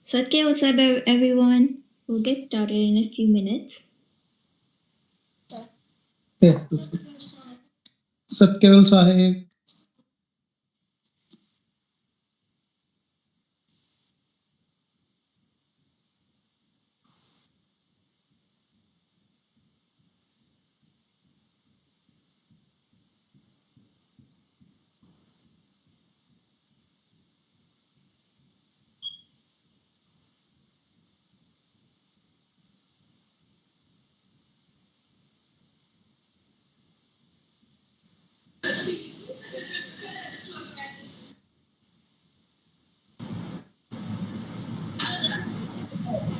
Satke, what's up, everyone? We'll get started in a few minutes. Yeah. Satkeval Sahib.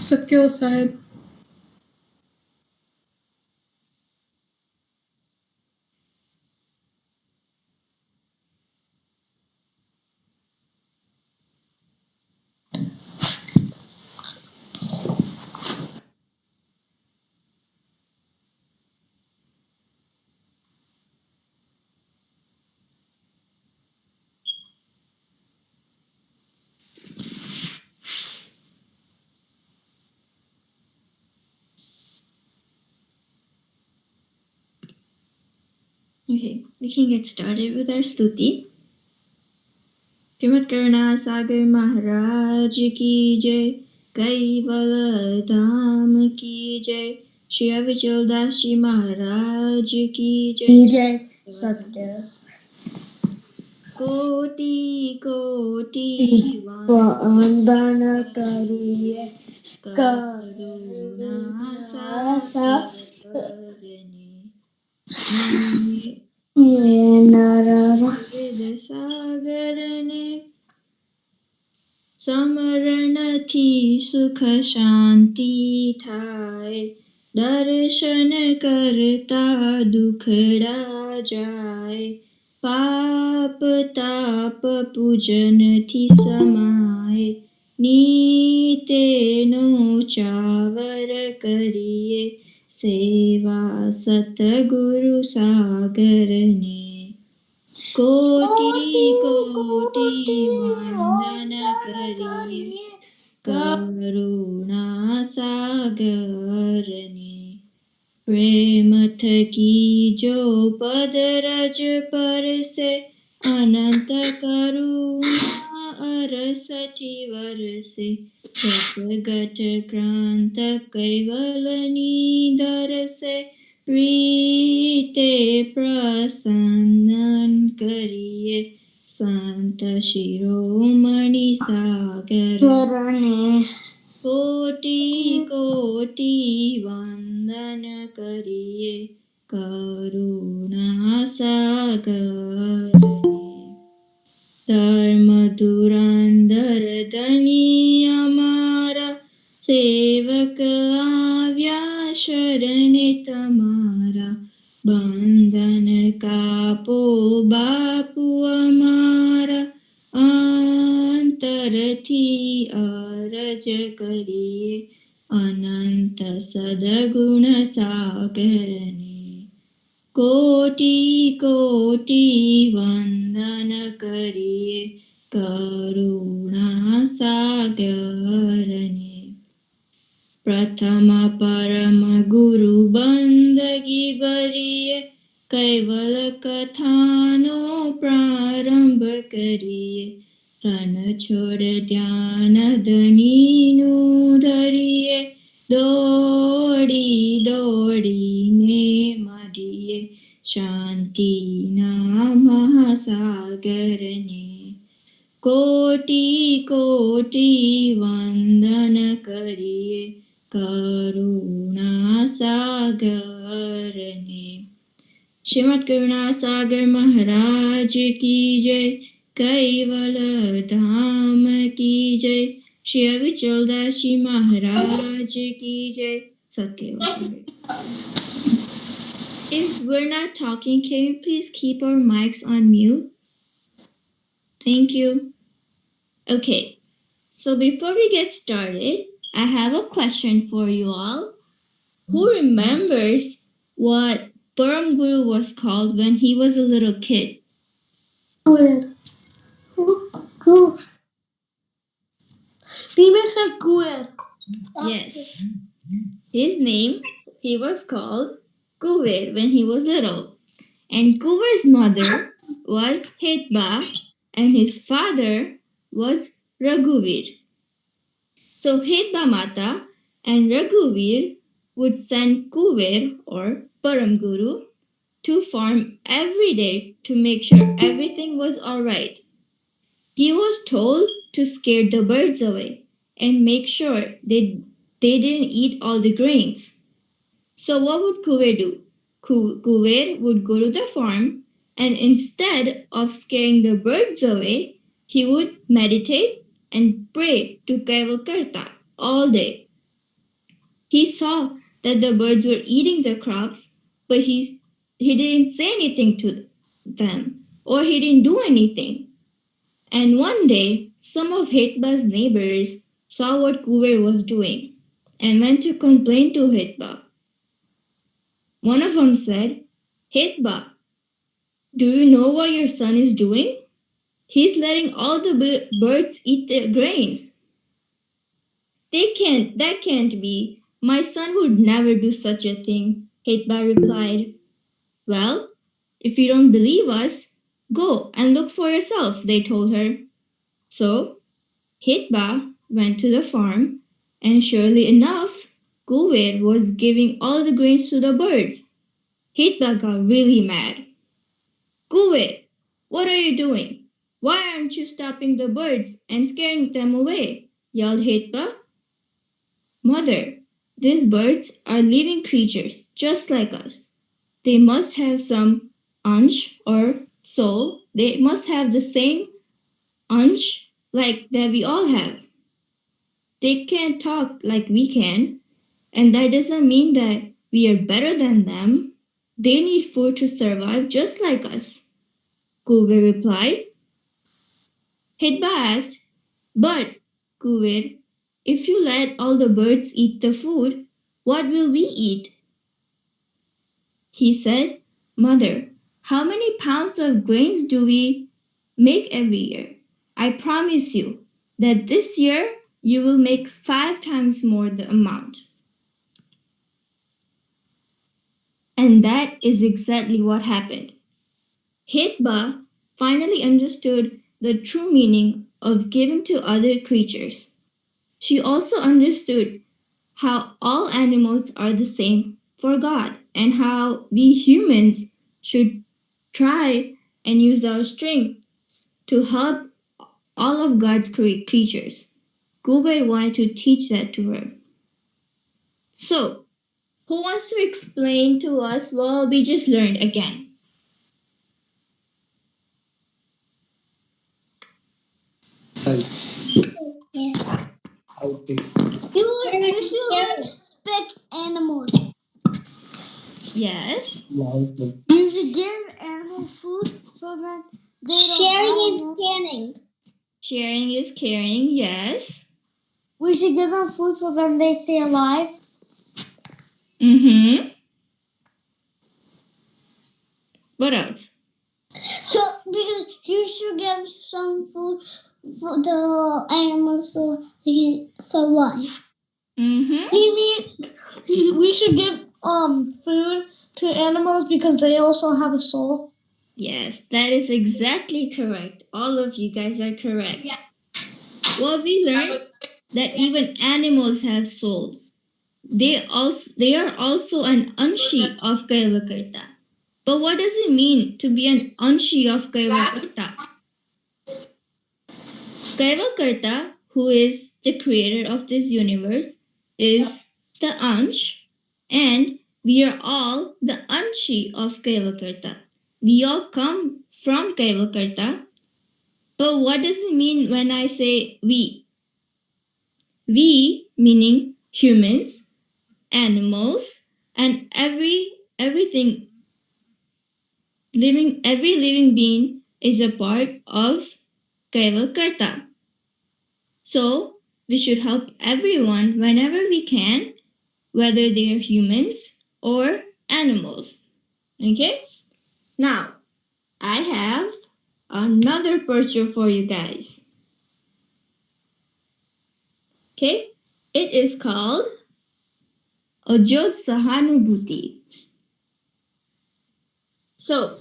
Satkeval Sahib. Okay, we can get started with our stuti. Srimad Karuna Sagar Maharaj ki jai, Kaivala Dham ki jai, Shri Avichal Das Ji Maharaj ki jai. Satkeval. Koti koti Vandana kariye Karuna Sagarane Narara સાગરને સમરણથી સુખ શાંતિ થાય દર્શન કરતા દુખડા જાય પાપ તાપ પૂજનથી સમાય નીતેનો ચાવર કરીએ સેવા સતગુરુ સાગરને કોટી કોટી વંદન કરીએ કરુણા સાગરને પ્રેમ થકી જો પદરજ પરસે અનંત કરુણા અરસઠી વરસે ગટ ક્રાંત કૈવલની દરસે પ્રીતે પ્રસન્ન કરીએ સંત શિરોમણિ સાગર કોટી કોટી વંદન કરીએ કરુણા સાગરને ધર્મ ધુરંધર ધની અમારા સેવક આવ્યા શરણે તમારા બંધન કાપો બાપુ અમારા અંતરથી અરજ કરીએ અનંત સદગુણ સાગરને કોટી કોટી વંદન કરીએ કરુણા સાગરને પ્રથમ પરમ ગુરુ બંદગી ભરીએ કૈવલ કથાનો પ્રારંભ કરીએ રણ છોડ ધ્યાન ધનીનું ધરીએ દોડી દોડીને મળીએ શાંતિના મહાસાગરને કોટી કોટી વંદન કરીએ કરુણા સાગરને શ્રીમદ કરુણા સાગર મહારાજ કી જય કૈવલ ધામ કી જય શ્રી અવિચલદાસજી મહારાજ કી જય સત્ય. If we're not talking, can you please keep our mics on mute? Thank you. Okay, so before we get started, I have a question for you all. Who remembers what Param Guru was called when he was a little kid? Prima said Kuer. Yes. His name, he was called Kuver when he was little. And Kuver's mother was Hetba and his father was Raghuvir. So Hetba Mata and Raghuvir would send Kuver or Param Guru to farm every day to make sure everything was alright. He was told to scare the birds away and make sure they didn't eat all the grains. So what would Kuver do? Kuver would go to the farm and instead of scaring the birds away, he would meditate and pray to Kaivalkarta all day. He saw that the birds were eating the crops, but he didn't say anything to them or he didn't do anything. And one day, some of Hetba's neighbors saw what Kuver was doing and went to complain to Hetba. One of them said, Hetba, do you know what your son is doing? He's letting all the birds eat the grains. That can't be. My son would never do such a thing, Hetba replied. Well, if you don't believe us, go and look for yourself, they told her. So, Hetba went to the farm, and surely enough, Kuver was giving all the grains to the birds. Hetba got really mad. Kuver, what are you doing? Why aren't you stopping the birds and scaring them away? Yelled Hetba. Mother, these birds are living creatures just like us. They must have some ansh or soul. They must have the same ansh like that we all have. They can't talk like we can, and that doesn't mean that we are better than them. They need food to survive just like us. Kuver replied. Hidba asked, But, Kuver, if you let all the birds eat the food, what will we eat? He said, Mother, how many pounds of grains do we make every year? I promise you that this year you will make 5 times more the amount. And that is exactly what happened. Hitba finally understood the true meaning of giving to other creatures. She also understood how all animals are the same for God and how we humans should try and use our strength to help all of God's creatures. Kuver wanted to teach that to her. So, who wants to explain to us what we just learned again? Okay. You should respect animals. Yes. You should give animals food so that they Sharing is caring. Sharing is caring, yes. We should give them food so that they stay alive. Mm-hmm. What else? So, because you should give some food for the animals so they can survive. Mm-hmm. We should give food to animals because they also have a soul. Yes, that is exactly correct. All of you guys are correct. Yeah. What we learned that even animals have souls. They are also an anshi of Kaivakarta. But what does it mean to be an anshi of Kaivakarta? Kaivakarta, who is the creator of this universe, is the ansh, and we are all the anshi of Kaivakarta. We all come from Kaivakarta. But what does it mean when I say we? We meaning humans, animals, and everything every living being is a part of Kaivalkarta. So we should help everyone whenever we can, whether they are humans or animals. Okay? Now, I have another picture for you guys. Okay? It is called Ajod Sahanubhuti. So,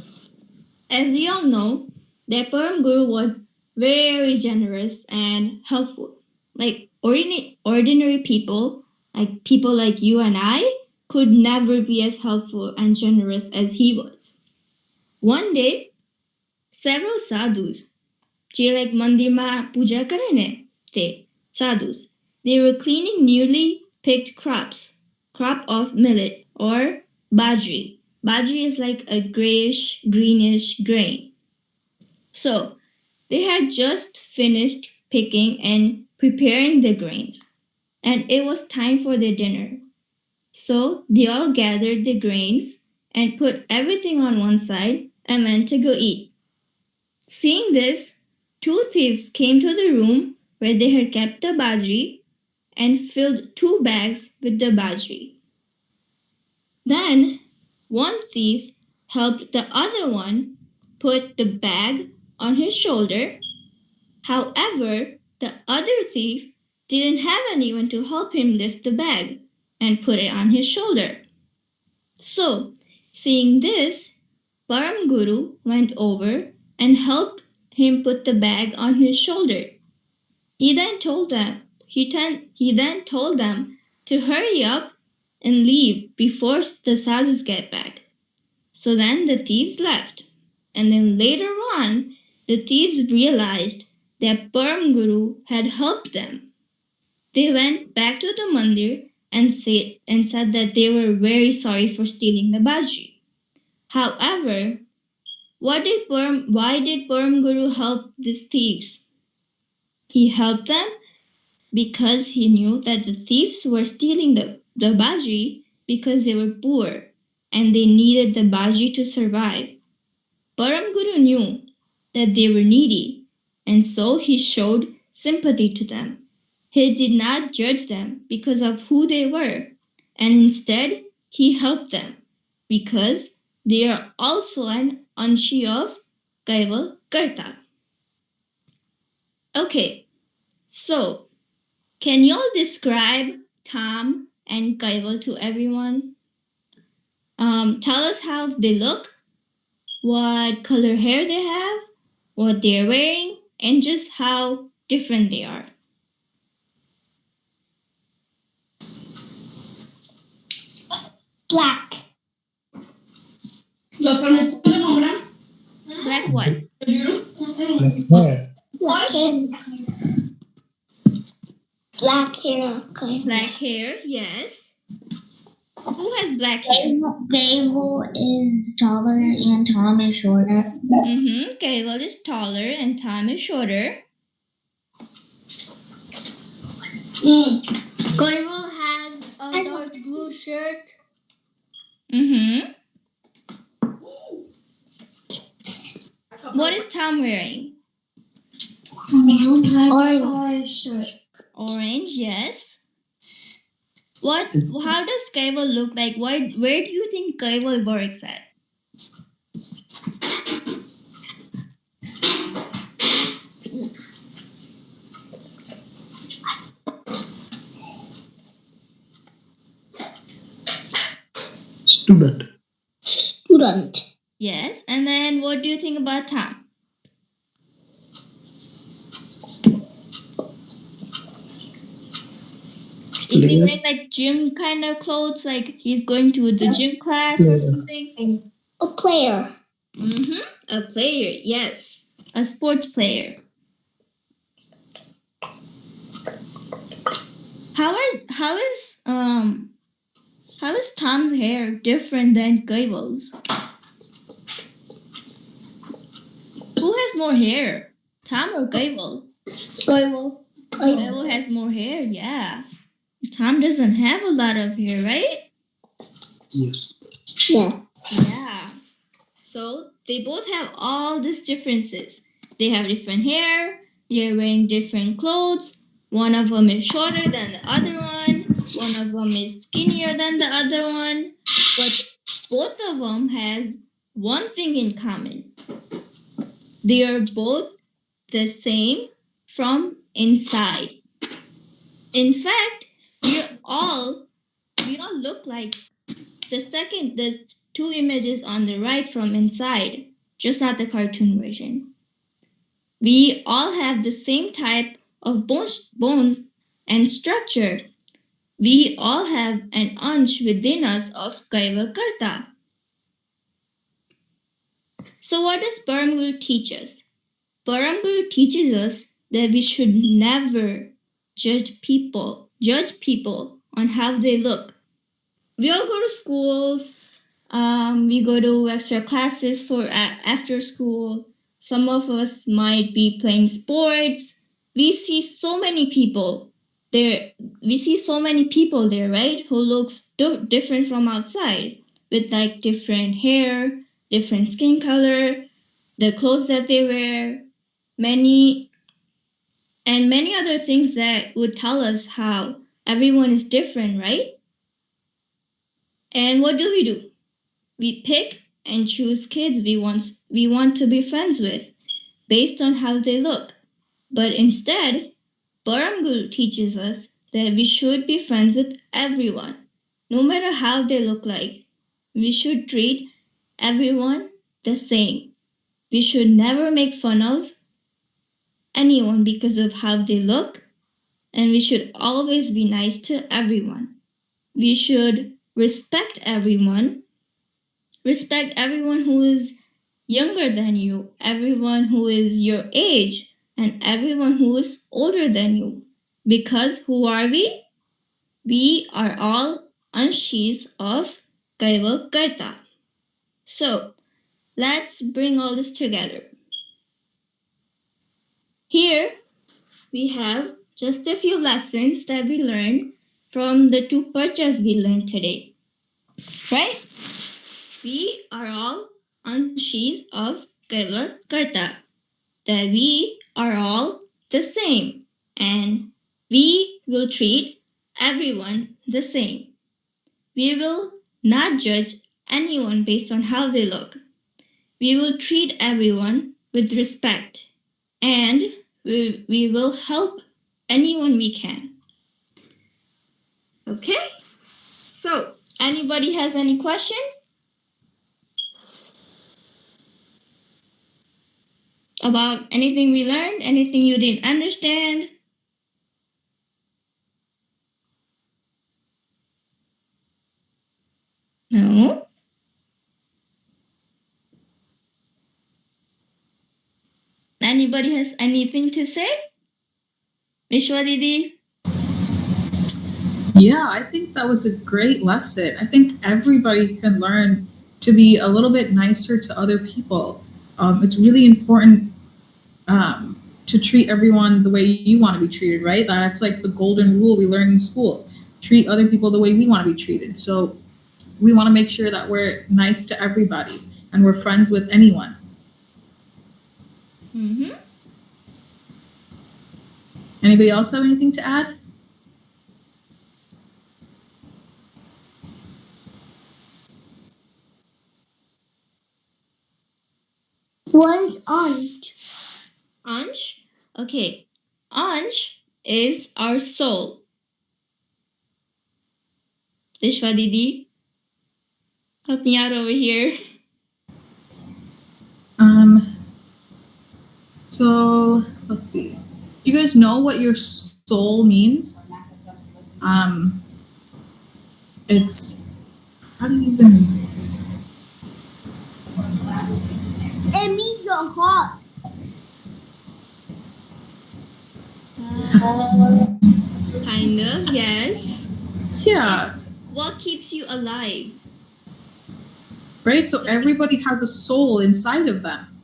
as we all know, the Param Guru was very generous and helpful. Like ordinary people, like people like you and I, could never be as helpful and generous as he was. One day, several sadhus, જે like મંદિરમાં પૂજા કરે ને તે sadhus, they were cleaning newly picked crop of millet or bajri. Bajri is like a grayish, greenish grain. So they had just finished picking and preparing the grains, and it was time for their dinner. So they all gathered the grains and put everything on one side and went to go eat. Seeing this, two thieves came to the room where they had kept the bajri and filled 2 bags with the bajri. Then one thief helped the other one put the bag on his shoulder. However, the other thief didn't have anyone to help him lift the bag and put it on his shoulder. So, seeing this, Param Guru went over and helped him put the bag on his shoulder. He then told them to hurry up and leave before the sadhus get back. So then the thieves left. And then later on, the thieves realized that Param Guru had helped them. They went back to the Mandir and said that they were very sorry for stealing the bajri. However, why did Param Guru help these thieves? He helped them because he knew that the thieves were stealing the bajri because they were poor and they needed the bajri to survive. Param Guru knew that they were needy, and so he showed sympathy to them. He did not judge them because of who they were, and instead he helped them because they are also an anshi of Kaival Karta. Okay, so can y'all describe Tom and Kaival to everyone? Tell us how they look, what color hair they have, what they're wearing, and just how different they are. Black. Black what? Black hair. Black hair. Okay. Black hair, yes. Who has black hair? Gable is taller and Tom is shorter. Kaival is taller and Tom is shorter. Gable has a dark blue shirt. What is Tom wearing? Orange shirt. Orange, yes. How does Kaival look like? Where do you think Kaival works at? Student. Yes. And then what do you think about Tom? Is he wearing like gym kind of clothes, like he's going to the gym class or something? A player. A player, yes. A sports player. How is Tom's hair different than Gable's? Who has more hair? Tom or Gable? Gable. Gable has more hair, yeah. Tom doesn't have a lot of hair, right? Yes. Yeah. Yeah. So they both have all these differences. They have different hair, they're wearing different clothes. One of them is shorter than the other one of them is skinnier than the other one. But both of them has one thing in common. They are both the same from inside. In fact, we all look like the two images on the right from inside, just not the cartoon version. We all have the same type of bones and structure. We all have an ansh within us of Kaiva Karta. So what does Param Guru teach us? Param Guru teaches us that we should never judge people on how they look. We all go to schools, we go to extra classes for after school. Some of us might be playing sports. We see so many people there. We see so many people there, right? Who looks different from outside, with like different hair, different skin color, the clothes that they wear, many many other things that would tell us how everyone is different, right? And what do? We pick and choose kids we want to be friends with based on how they look. But instead, Param Guru teaches us that we should be friends with everyone, no matter how they look like. We should treat everyone the same. We should never make fun of anyone because of how they look, and we should always be nice to everyone. We should respect everyone who is younger than you, everyone who is your age, and everyone who is older than you. Because who are we? We are all anshis of Kaiva Karta. So, let's bring all this together. Here, we have just a few lessons that we learned from the two parchas we learned today. Right? We are all anshis of Kaiva Karta. That we are all the same and we will treat everyone the same. We will not judge anyone based on how they look. We will treat everyone with respect and we will help anyone we can. Okay? So, anybody has any questions about anything we learned? Anything you didn't understand? No? Anybody has anything to say? Vishwa Didi? Yeah, I think that was a great lesson. I think everybody can learn to be a little bit nicer to other people. It's really important to treat everyone the way you want to be treated, right? That's like the golden rule we learn in school. Treat other people the way we want to be treated. So we want to make sure that we're nice to everybody and we're friends with anyone. Mm-hmm. Anybody else have anything to add? What is Anj? Ansh? Okay. Ansh is our soul. Vishwa Didi, help me out over here. So let's see. Do you guys know what your soul means? It's how do you even? It means your heart. Kind of, yes. Yeah, What keeps you alive? right. So everybody has a soul inside of them.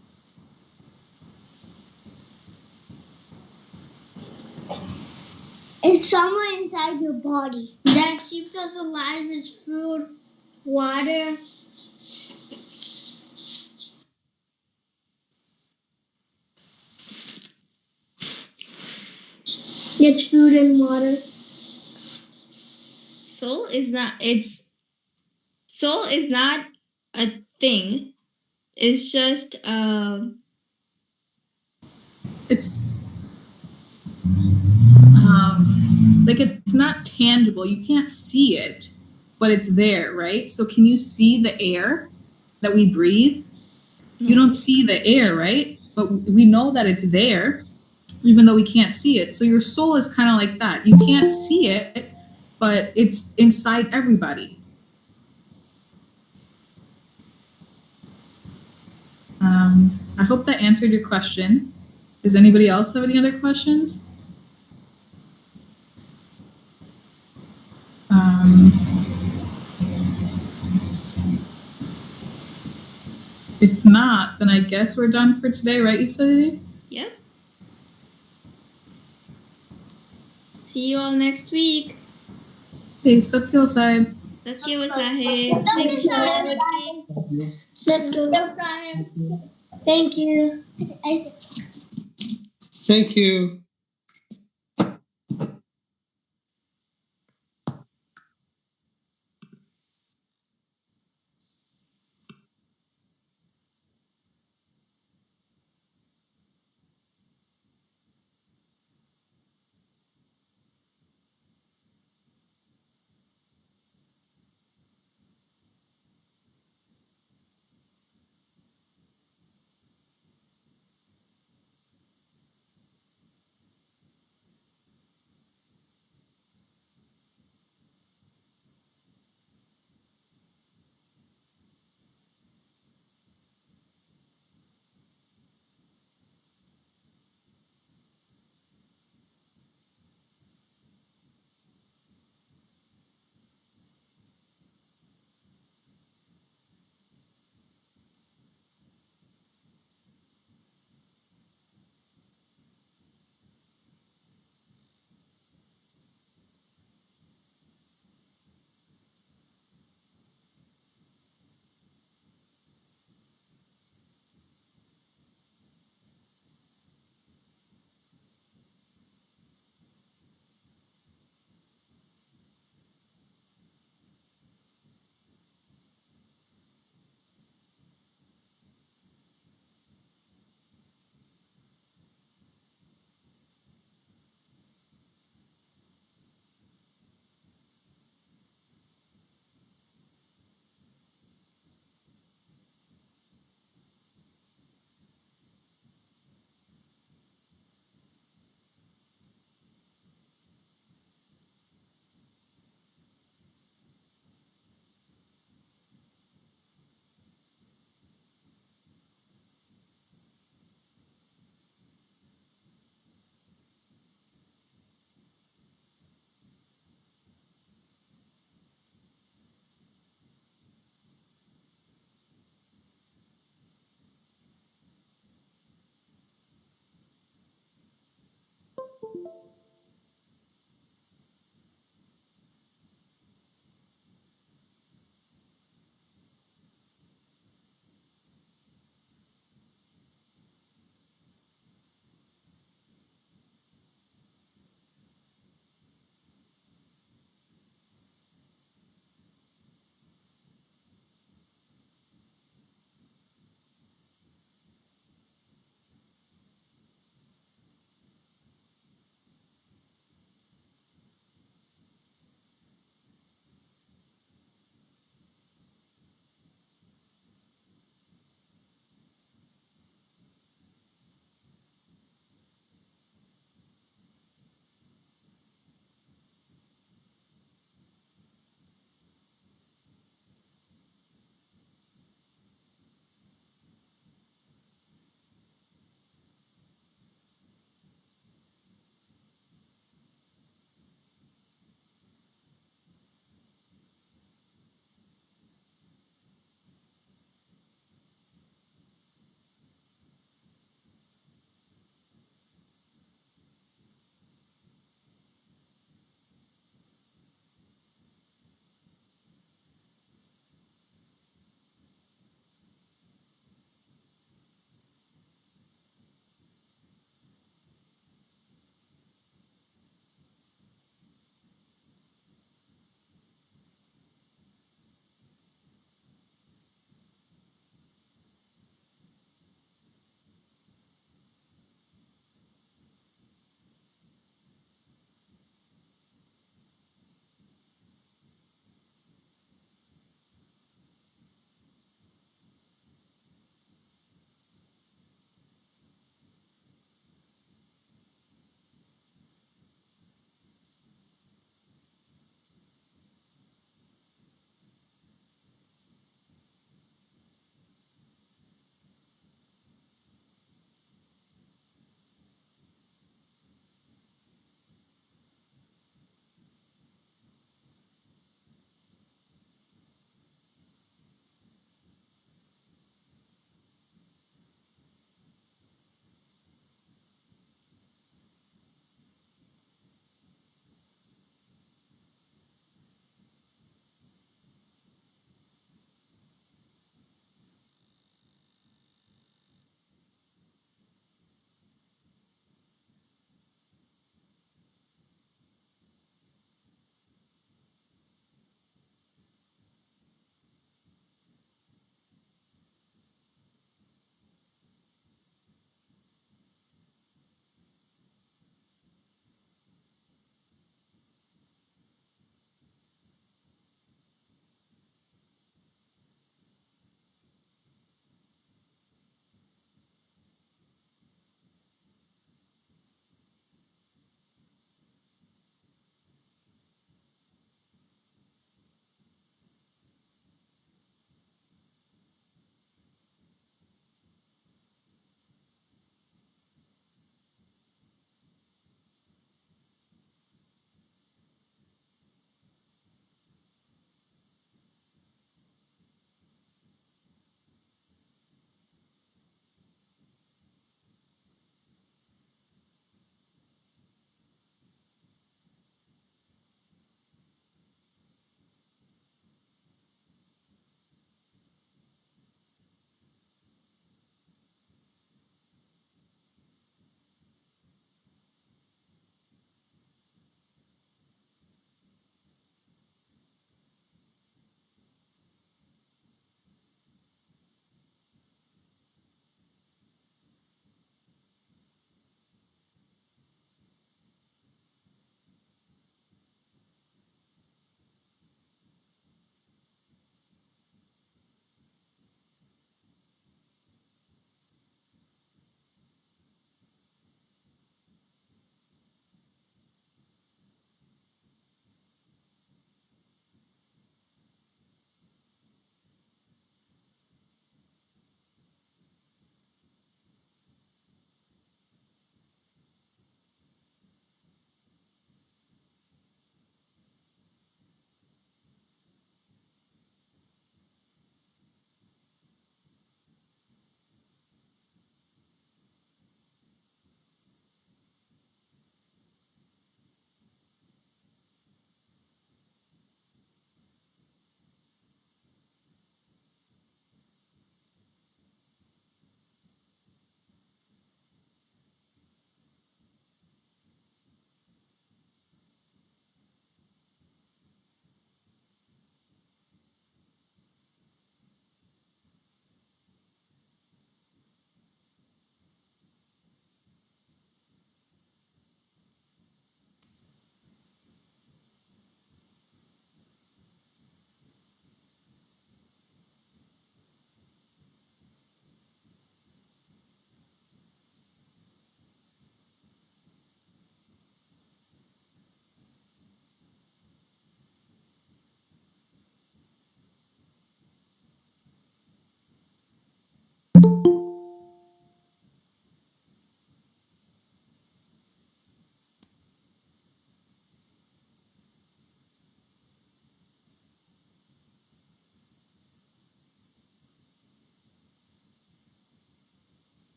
It's somewhere inside your body. That keeps us alive is food, water. It's food and water. Soul is not a thing. It's just It's um, like it's not tangible. You can't see it, but it's there, right? So can you see the air that we breathe? You don't see the air, right? But we know that it's there, even though we can't see it. So your soul is kind of like that. You can't see it, but it's inside everybody. I hope that answered your question. Does anybody else have any other questions? If not, then I guess we're done for today, right, Ypsilanti? Yep. See you all next week. Hey, Satyal Sahib. Satyam Sahib. Thank you. Thank you. Thank you.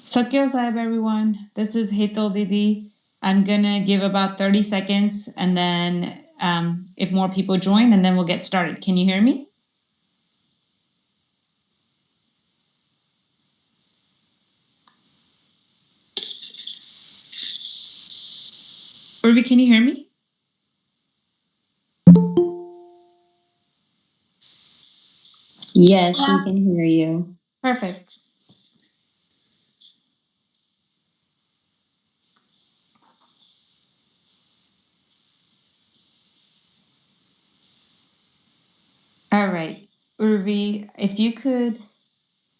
Satya Sahib, everyone. This is Hetal Didi. I'm gonna give about 30 seconds and then if more people join, and then we'll get started. Can you hear me? Urvi, can you hear me? Yes, we can hear you. Perfect. All right, Urvi, if you could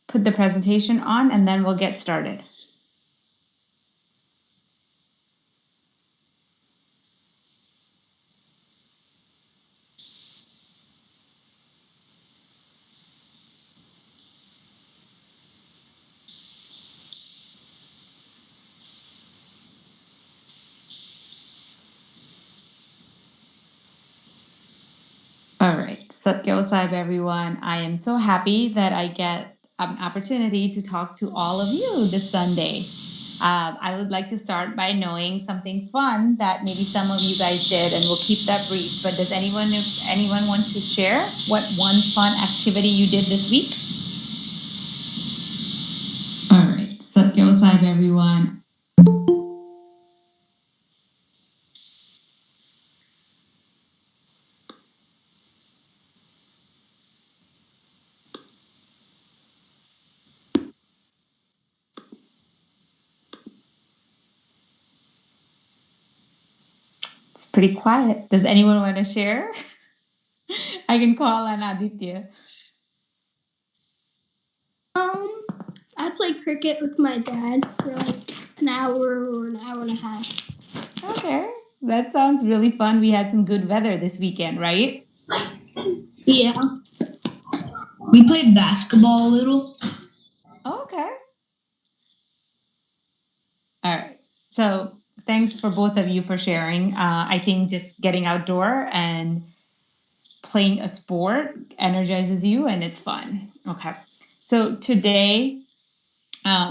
put the presentation on, and then we'll get started. All right, Satya Sahib, everyone. I am so happy that I get an opportunity to talk to all of you this Sunday. I would like to start by knowing something fun that maybe some of you guys did, and we'll keep that brief. But does anyone want to share what one fun activity you did this week? All right, Satya Sahib, everyone. It's pretty quiet. Does anyone want to share? I can call on Aditya. I played cricket with my dad for like an hour or an hour and a half. Okay, that sounds really fun. We had some good weather this weekend, right? Yeah. We played basketball a little. Okay. All right. So thanks for both of you for sharing. I think just getting outdoor and playing a sport energizes you, and it's fun. Okay. So today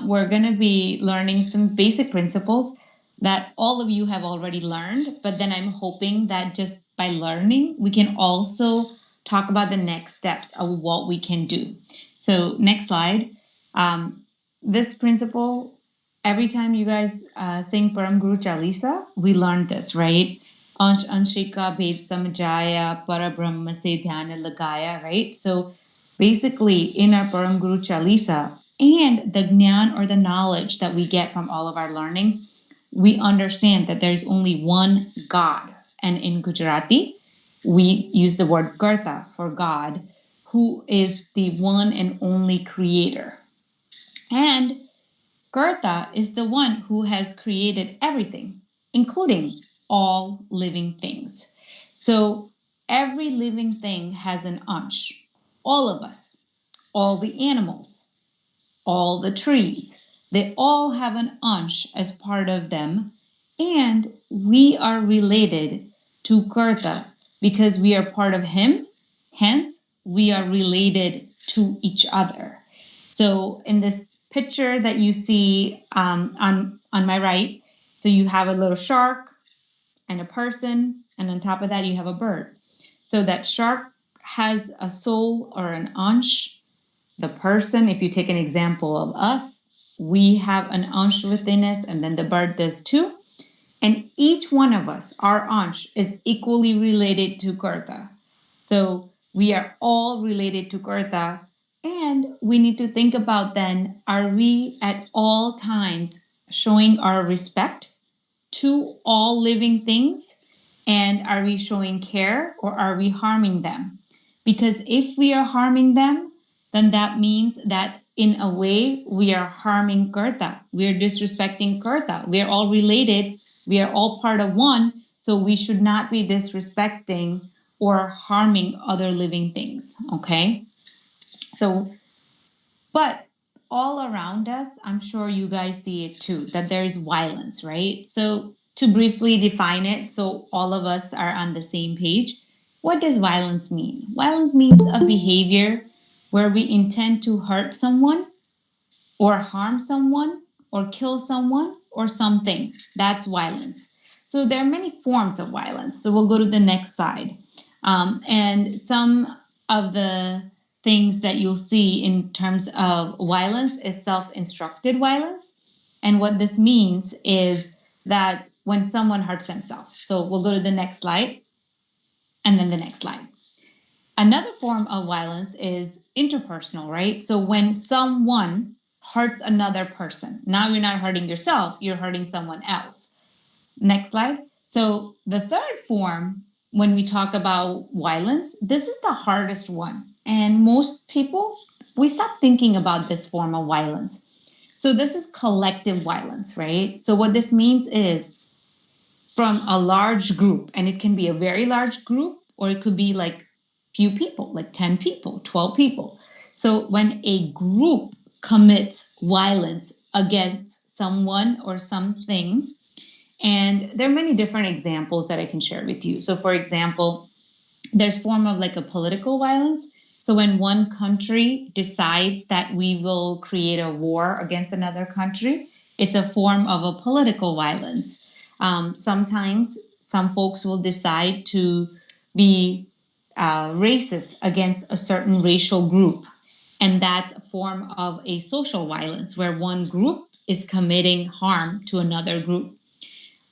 we're going to be learning some basic principles that all of you have already learned, but then I'm hoping that just by learning, we can also talk about the next steps of what we can do. So next slide. This principle, every time you guys sing Param Guru Chalisa, we learned this, right? Ansh Anshika Bhed Samajaya Parabrahma Se Dhyana Lagaya, right? So basically in our Param Guru Chalisa, and the jnana or the knowledge that we get from all of our learnings, we understand that there's only one God. And in Gujarati, we use the word Karta for God, who is the one and only creator. And Karta is the one who has created everything, including all living things. So every living thing has an ansh. All of us, all the animals, all the trees. They all have an ansh as part of them, and we are related to Karta because we are part of him. Hence, we are related to each other. So, in this picture that you see on my right, so you have a little shark and a person, and on top of that, you have a bird. So that shark has a soul or an ansh. The person, if you take an example of us, we have an ansh within us, and then the bird does too. And each one of us, our ansh, is equally related to Karta. So we are all related to Karta. And we need to think about then, are we at all times showing our respect to all living things? And are we showing care, or are we harming them? Because if we are harming them, then that means that in a way we are harming Karta. We are disrespecting Karta. We are all related. We are all part of one. So we should not be disrespecting or harming other living things. Okay. So, but all around us, I'm sure you guys see it too, that there is violence, right? So, to briefly define it, so all of us are on the same page, what does violence mean? Violence means a behavior where we intend to hurt someone or harm someone or kill someone or something. That's violence. So there are many forms of violence. So we'll go to the next slide. And some of the things that you'll see in terms of violence is self-instructed violence. And what this means is that when someone hurts themselves. So we'll go to the next slide and then the next slide. Another form of violence is interpersonal, right? So when someone hurts another person, now you're not hurting yourself, you're hurting someone else. Next slide. So the third form, when we talk about violence, this is the hardest one. And most people, we stop thinking about this form of violence. So this is collective violence, right? So what this means is from a large group, and it can be a very large group, or it could be like few people, like 10 people, 12 people. So when a group commits violence against someone or something, and there are many different examples that I can share with you. So for example, there's form of like a political violence. So when one country decides that we will create a war against another country, it's a form of a political violence. Sometimes some folks will decide to be racist against a certain racial group. And that's a form of a social violence where one group is committing harm to another group.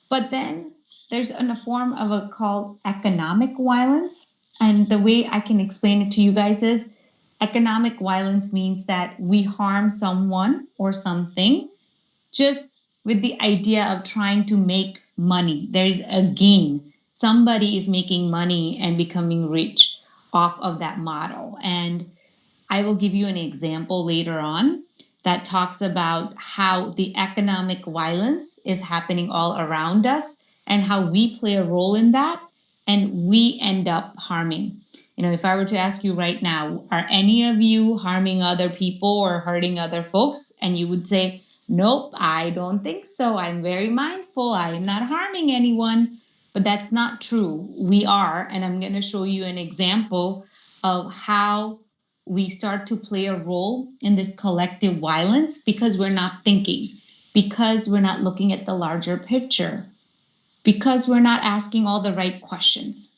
But then there's a form of a called economic violence. And the way I can explain it to you guys is economic violence means that we harm someone or something just with the idea of trying to make money. There's a gain. Somebody is making money and becoming rich off of that model. And I will give you an example later on that talks about how the economic violence is happening all around us and how we play a role in that and we end up harming. You know, if I were to ask you right now, are any of you harming other people or hurting other folks? And you would say, nope, I don't think so. I'm very mindful. I'm not harming anyone. But that's not true. We are. And I'm going to show you an example of how we start to play a role in this collective violence because we're not thinking, because we're not looking at the larger picture, because we're not asking all the right questions.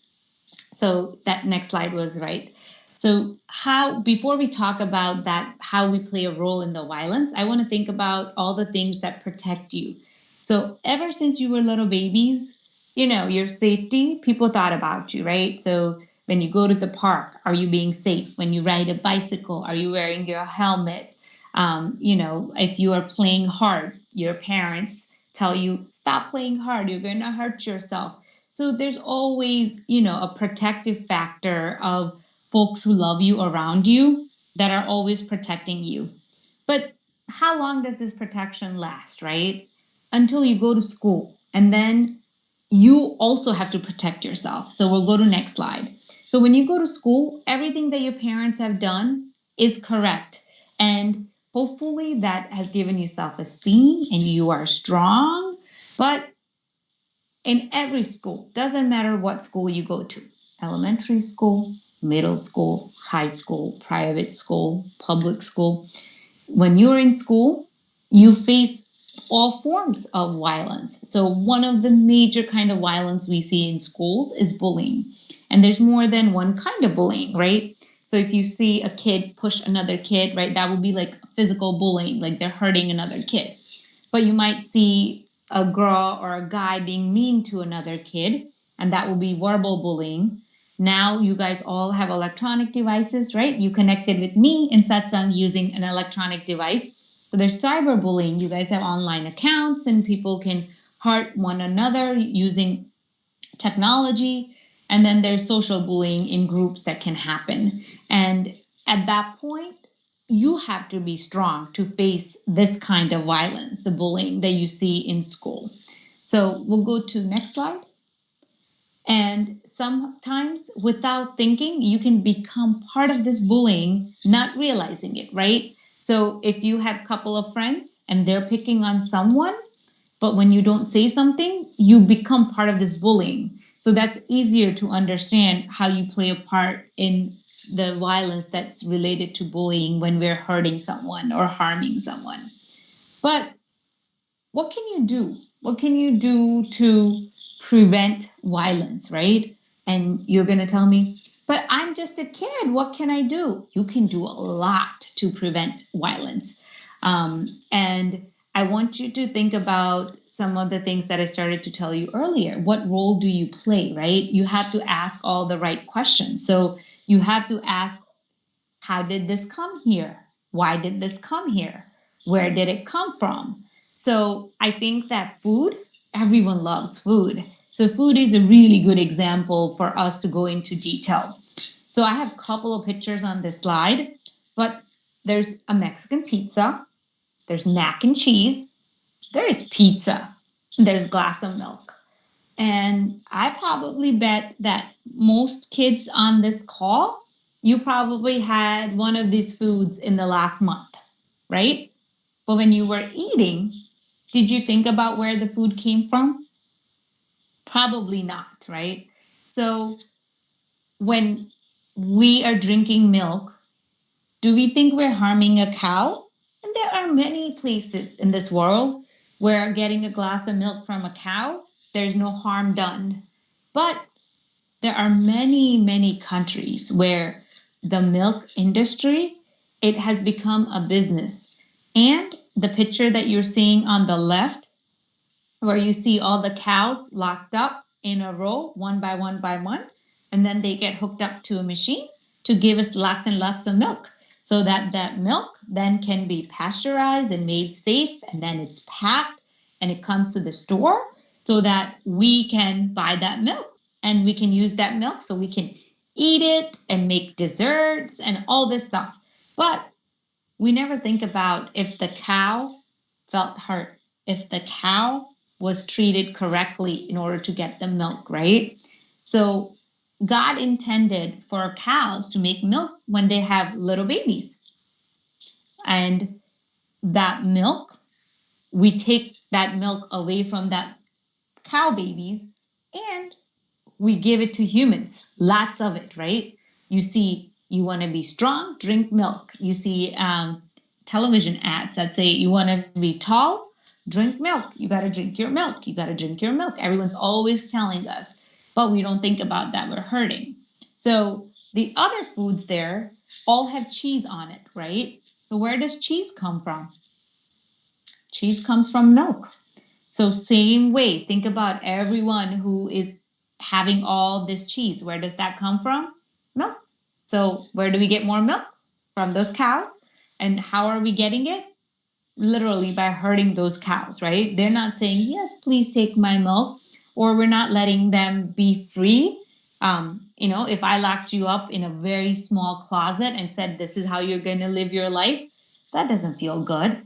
So that next slide was right. So how, before we talk about that, how we play a role in the violence, I want to think about all the things that protect you. So ever since you were little babies, you know, your safety, people thought about you, right? So when you go to the park, are you being safe? When you ride a bicycle, are you wearing your helmet? You know, if you are playing hard, your parents tell you, stop playing hard, you're going to hurt yourself. So there's always, you know, a protective factor of folks who love you around you that are always protecting you. But how long does this protection last, right? Until you go to school. And then you also have to protect yourself. So we'll go to next slide. So when you go to school, everything that your parents have done is correct. And hopefully that has given you self-esteem and you are strong. But in every school, doesn't matter what school you go to, elementary school, middle school, high school, private school, public school, when you're in school, you face all forms of violence. So one of the major kind of violence we see in schools is bullying. And there's more than one kind of bullying, right? So if you see a kid push another kid, right, that would be like physical bullying, like they're hurting another kid. But you might see a girl or a guy being mean to another kid, and that will be verbal bullying. Now you guys all have electronic devices, right? You connected with me in Satsang using an electronic device. So there's cyberbullying. You guys have online accounts and people can hurt one another using technology. And then there's social bullying in groups that can happen. And at that point, you have to be strong to face this kind of violence, the bullying that you see in school. So we'll go to next slide. And sometimes without thinking, you can become part of this bullying, not realizing it, right? So if you have a couple of friends and they're picking on someone, but when you don't say something, you become part of this bullying. So that's easier to understand how you play a part in the violence that's related to bullying when we're hurting someone or harming someone. But what can you do? What can you do to prevent violence, right? And you're going to tell me, but I'm just a kid. What can I do? You can do a lot to prevent violence. And I want you to think about some of the things that I started to tell you earlier. What role do you play, right? You have to ask all the right questions. So you have to ask, how did this come here? Why did this come here? Where did it come from? So I think that food, everyone loves food. So food is a really good example for us to go into detail. So I have a couple of pictures on this slide, but there's a Mexican pizza, there's mac and cheese, there is pizza, there's glass of milk. And I probably bet that most kids on this call, you probably had one of these foods in the last month, right? But when you were eating, did you think about where the food came from? Probably not, right? So when we are drinking milk, do we think we're harming a cow? And there are many places in this world where getting a glass of milk from a cow, there's no harm done. But there are many, many countries where the milk industry, it has become a business. And the picture that you're seeing on the left, where you see all the cows locked up in a row, one by one, and then they get hooked up to a machine to give us lots and lots of milk, so that that milk then can be pasteurized and made safe, and then it's packed and it comes to the store so that we can buy that milk and we can use that milk so we can eat it and make desserts and all this stuff. But we never think about if the cow felt hurt, if the cow was treated correctly in order to get the milk, right? So God intended for cows to make milk when they have little babies. And that milk, we take that milk away from that cow babies and we give it to humans, lots of it, right? You see, you want to be strong, drink milk. You see television ads that say you want to be tall, drink milk. You got to drink your milk. You got to drink your milk. Everyone's always telling us, but we don't think about that. We're hurting. So the other foods there all have cheese on it, right? So where does cheese come from? Cheese comes from milk. So same way, think about everyone who is having all this cheese. Where does that come from? Milk. So where do we get more milk? From those cows. And how are we getting it? Literally by hurting those cows, right? They're not saying, yes, please take my milk, or we're not letting them be free. If I locked you up in a very small closet and said, this is how you're going to live your life, that doesn't feel good.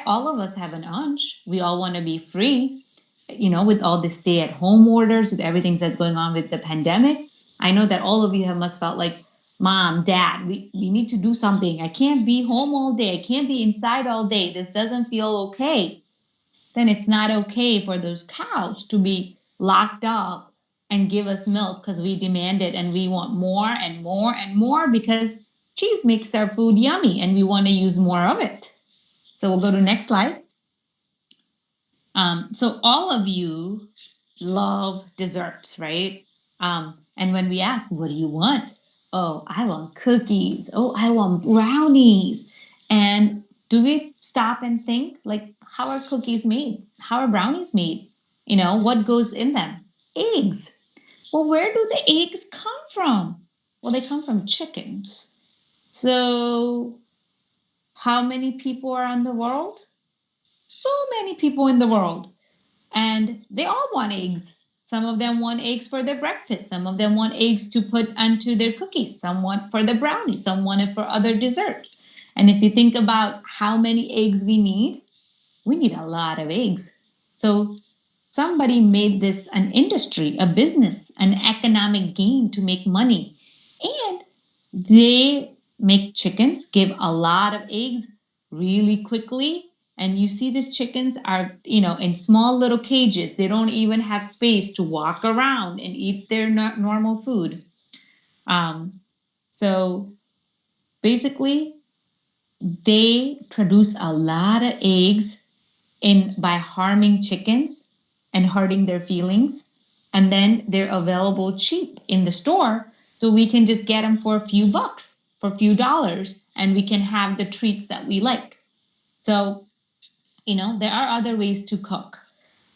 All of us have an urge. We all want to be free, with all the stay at home orders, with everything that's going on with the pandemic. I know that all of you have must felt like, Mom, Dad, we need to do something. I can't be home all day. I can't be inside all day. This doesn't feel okay. Then it's not okay for those cows to be locked up and give us milk because we demand it and we want more and more and more, because cheese makes our food yummy and we want to use more of it. So we'll go to next slide. So all of you love desserts, right? And when we ask, what do you want? Oh, I want cookies. Oh, I want brownies. And do we stop and think, like, how are cookies made? How are brownies made? What goes in them? Eggs. Well, where do the eggs come from? Well, they come from chickens. So how many people are in the world? So many people in the world, and they all want eggs. Some of them want eggs for their breakfast. Some of them want eggs to put onto their cookies. Some want for the brownies. Some want it for other desserts. And if you think about how many eggs we need a lot of eggs. So somebody made this an industry, a business, an economic gain to make money. And they make chickens give a lot of eggs really quickly. And you see these chickens are, in small little cages. They don't even have space to walk around and eat their normal food. So basically, they produce a lot of eggs by harming chickens and hurting their feelings. And then they're available cheap in the store. So we can just get them for a few bucks, for a few dollars, and we can have the treats that we like. So, there are other ways to cook.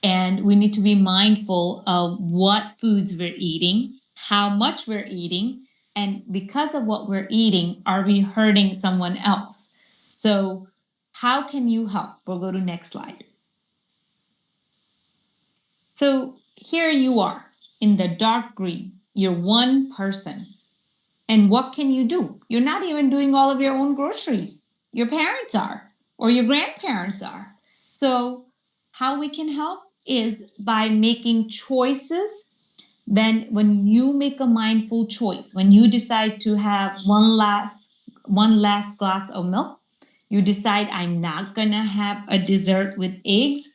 And we need to be mindful of what foods we're eating, how much we're eating, and because of what we're eating, are we hurting someone else? So how can you help? We'll go to next slide. So here you are in the dark green. You're one person. And what can you do? You're not even doing all of your own groceries. Your parents are, or your grandparents are. So how we can help is by making choices. Then when you make a mindful choice, when you decide to have one last glass of milk, you decide I'm not gonna have a dessert with eggs,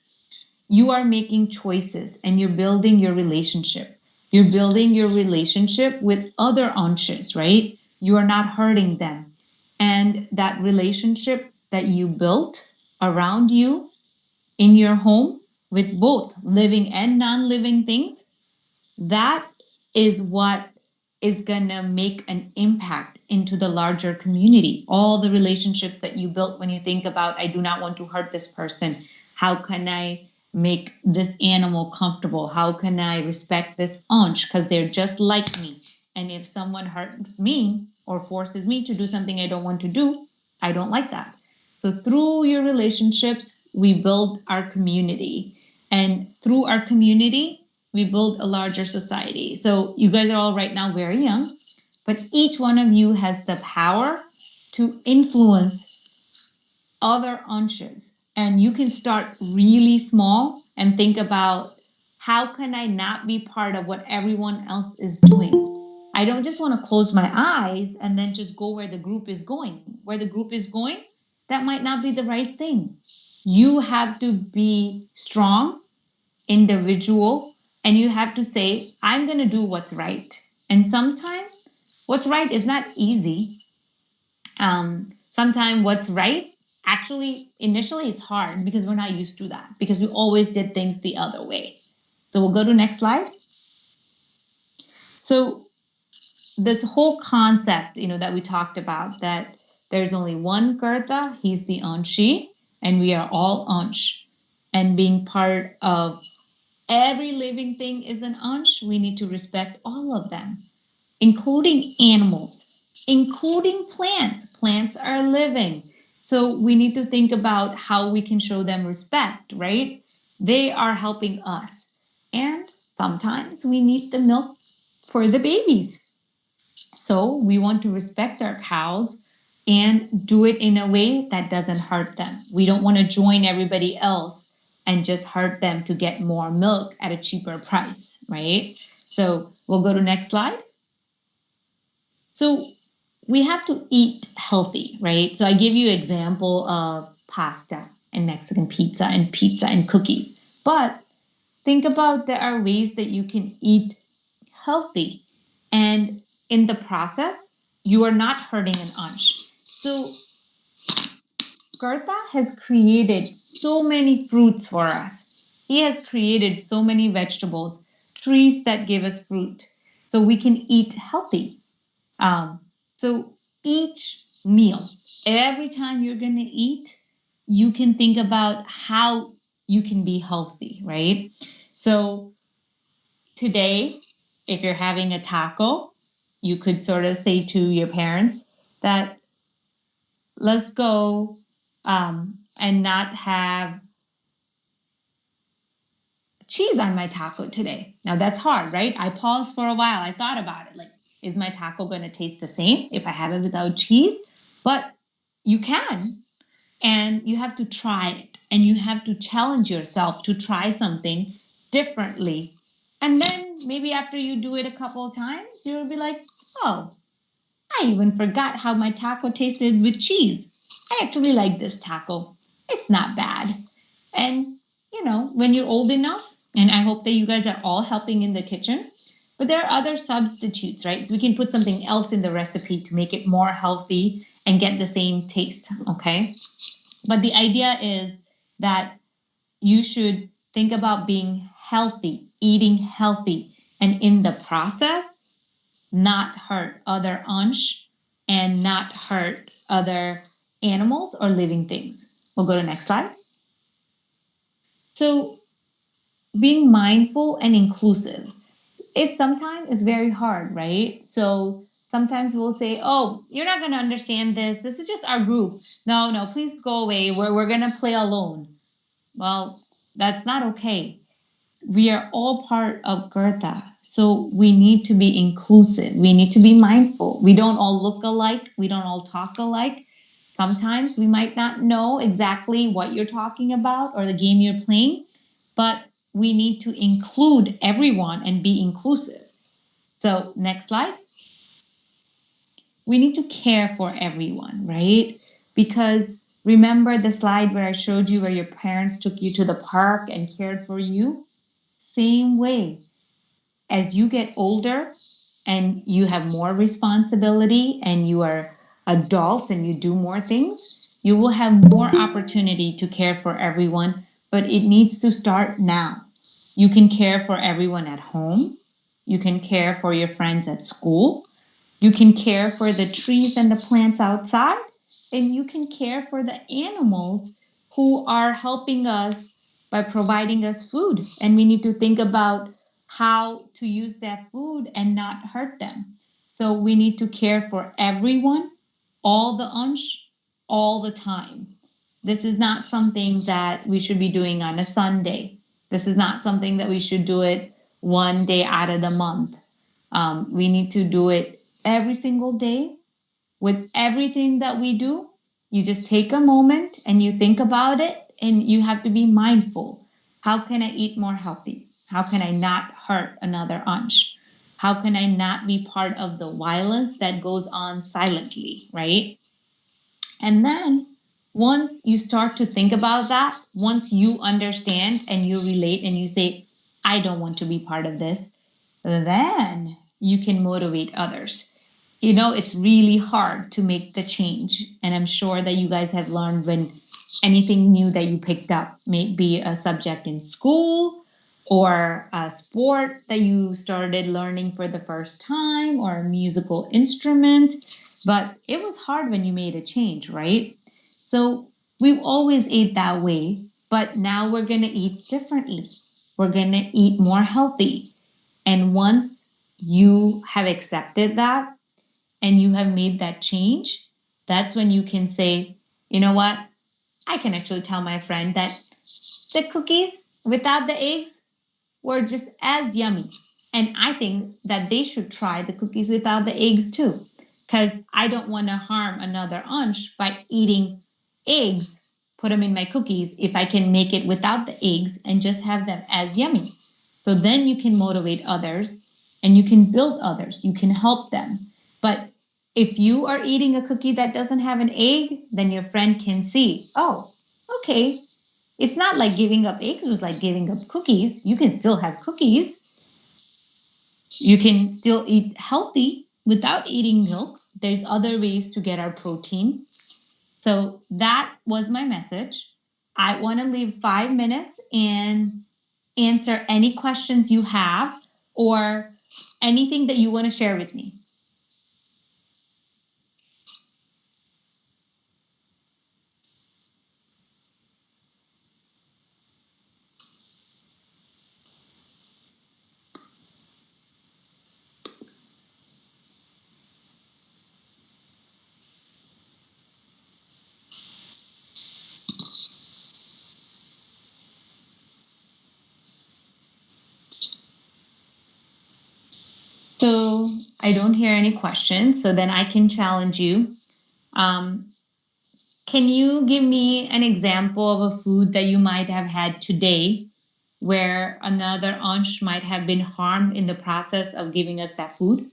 you are making choices and you're building your relationship. You're building your relationship with other anshas, right? You are not hurting them. And that relationship that you built around you in your home with both living and non-living things, that is what is gonna make an impact into the larger community. All the relationships that you built when you think about, I do not want to hurt this person. How can I make this animal comfortable? How can I respect this ansh? Because they're just like me. And if someone hurts me or forces me to do something I don't want to do, I don't like that. So through your relationships, we build our community. And through our community, we build a larger society. So you guys are all right now very young, but each one of you has the power to influence other anshas. And you can start really small and think about, how can I not be part of what everyone else is doing? I don't just want to close my eyes and then just go where the group is going. Where the group is going, that might not be the right thing. You have to be strong, individual, and you have to say, I'm going to do what's right. And sometimes what's right is not easy. Sometimes what's right, actually, initially it's hard because we're not used to that, because we always did things the other way. So we'll go to next slide. So this whole concept, that we talked about, that there's only one Karta, he's the Anshi, and we are all Ansh. And being part of every living thing is an Ansh, we need to respect all of them, including animals, including plants. Plants are living. So we need to think about how we can show them respect, right? They are helping us. And sometimes we need the milk for the babies. So we want to respect our cows and do it in a way that doesn't hurt them. We don't want to join everybody else and just hurt them to get more milk at a cheaper price, right? So we'll go to next slide. So we have to eat healthy, right? So I give you an example of pasta and Mexican pizza and cookies. But think about, there are ways that you can eat healthy. And in the process, you are not hurting an ansh. So Karta has created so many fruits for us. He has created so many vegetables, trees that give us fruit, so we can eat healthy. So each meal, every time you're going to eat, you can think about how you can be healthy, right? So today, if you're having a taco, you could sort of say to your parents that, let's go and not have cheese on my taco today. Now that's hard, right? I paused for a while. I thought about it. Like, is my taco going to taste the same if I have it without cheese? But you can. And you have to try it. And you have to challenge yourself to try something differently. And then maybe after you do it a couple of times, you'll be like, oh, I even forgot how my taco tasted with cheese. I actually like this taco. It's not bad. And, when you're old enough, and I hope that you guys are all helping in the kitchen, but there are other substitutes, right? So we can put something else in the recipe to make it more healthy and get the same taste, okay? But the idea is that you should think about being healthy, eating healthy, and in the process, not hurt other ansh and not hurt other animals or living things. We'll go to next slide. So being mindful and inclusive. It sometimes is very hard, right? So sometimes we'll say, oh, you're not going to understand this. This is just our group. No, please go away. We're going to play alone. Well, that's not okay. We are all part of Gertha. So we need to be inclusive. We need to be mindful. We don't all look alike. We don't all talk alike. Sometimes we might not know exactly what you're talking about or the game you're playing, but we need to include everyone and be inclusive. So next slide. We need to care for everyone, right? Because remember the slide where I showed you where your parents took you to the park and cared for you? Same way. As you get older and you have more responsibility and you are adults and you do more things, you will have more opportunity to care for everyone, but it needs to start now. You can care for everyone at home. You can care for your friends at school. You can care for the trees and the plants outside, and you can care for the animals who are helping us by providing us food. And we need to think about how to use that food and not hurt them. So we need to care for everyone, all the ansh, all the time. This is not something that we should be doing on a Sunday. This is not something that we should do it one day out of the month. We need to do it every single day with everything that we do. You just take a moment and you think about it, and you have to be mindful. How can I eat more healthy? How can I not hurt another ansh? How can I not be part of the violence that goes on silently, right? And then once you start to think about that, once you understand and you relate and you say, I don't want to be part of this, then you can motivate others. You know, it's really hard to make the change. And I'm sure that you guys have learned when anything new that you picked up, may be a subject in school or a sport that you started learning for the first time or a musical instrument. But it was hard when you made a change, right? So we've always ate that way, but now we're going to eat differently. We're going to eat more healthy. And once you have accepted that and you have made that change, that's when you can say, you know what? I can actually tell my friend that the cookies without the eggs were just as yummy. And I think that they should try the cookies without the eggs too, because I don't want to harm another ansh by eating eggs, put them in my cookies, if I can make it without the eggs and just have them as yummy. So then you can motivate others and you can build others, you can help them. But if you are eating a cookie that doesn't have an egg, then your friend can see, oh, okay, it's not like giving up eggs was like giving up cookies. You can still have cookies. You can still eat healthy without eating milk. There's other ways to get our protein. So that was my message. I want to leave 5 minutes and answer any questions you have or anything that you want to share with me. So I don't hear any questions. So then I can challenge you. Can you give me an example of a food that you might have had today where another ansh might have been harmed in the process of giving us that food?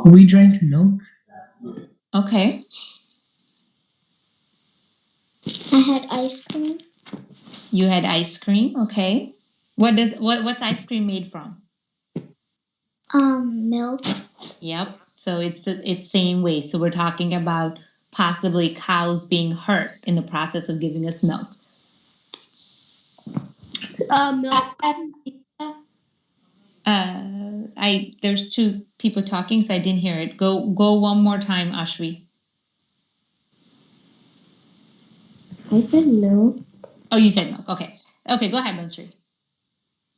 We drank milk. Okay. I had ice cream. You had ice cream. Okay. What's ice cream made from? Milk. Yep. So it's same way. So we're talking about possibly cows being hurt in the process of giving us milk. Milk. There's two people talking, so I didn't hear it. Go one more time, Ashwi. I said milk. Oh, you said milk. Okay. Okay, go ahead, Mansuri.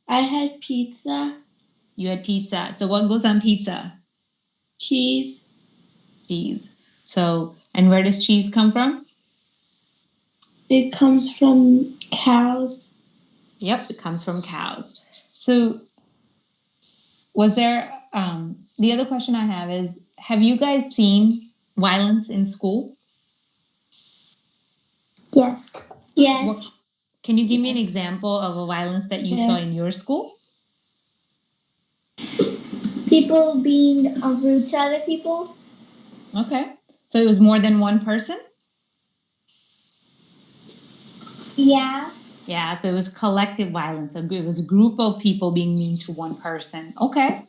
I had pizza. You had pizza. So what goes on pizza? Cheese. Cheese. So, and where does cheese come from? It comes from cows. Yep, it comes from cows. So, was there, the other question I have is, have you guys seen violence in school? Yes. Yes. Can you give me an example of a violence that you saw in your school? People being rude to other people. Okay. So it was more than one person? Yeah. Yeah, so it was collective violence. So it was a group of people being mean to one person. Okay.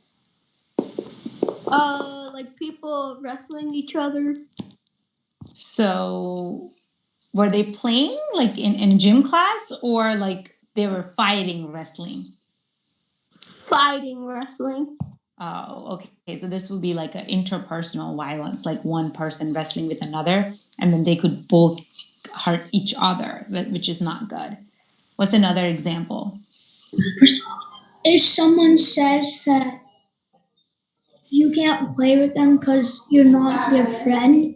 Like people wrestling each other. So were they playing like in a gym class, or like they were fighting wrestling? Fighting wrestling. Oh, okay. So this would be like an interpersonal violence, like one person wrestling with another, and then they could both hurt each other, which is not good. What's another example? If someone says that you can't play with them because you're not their friend.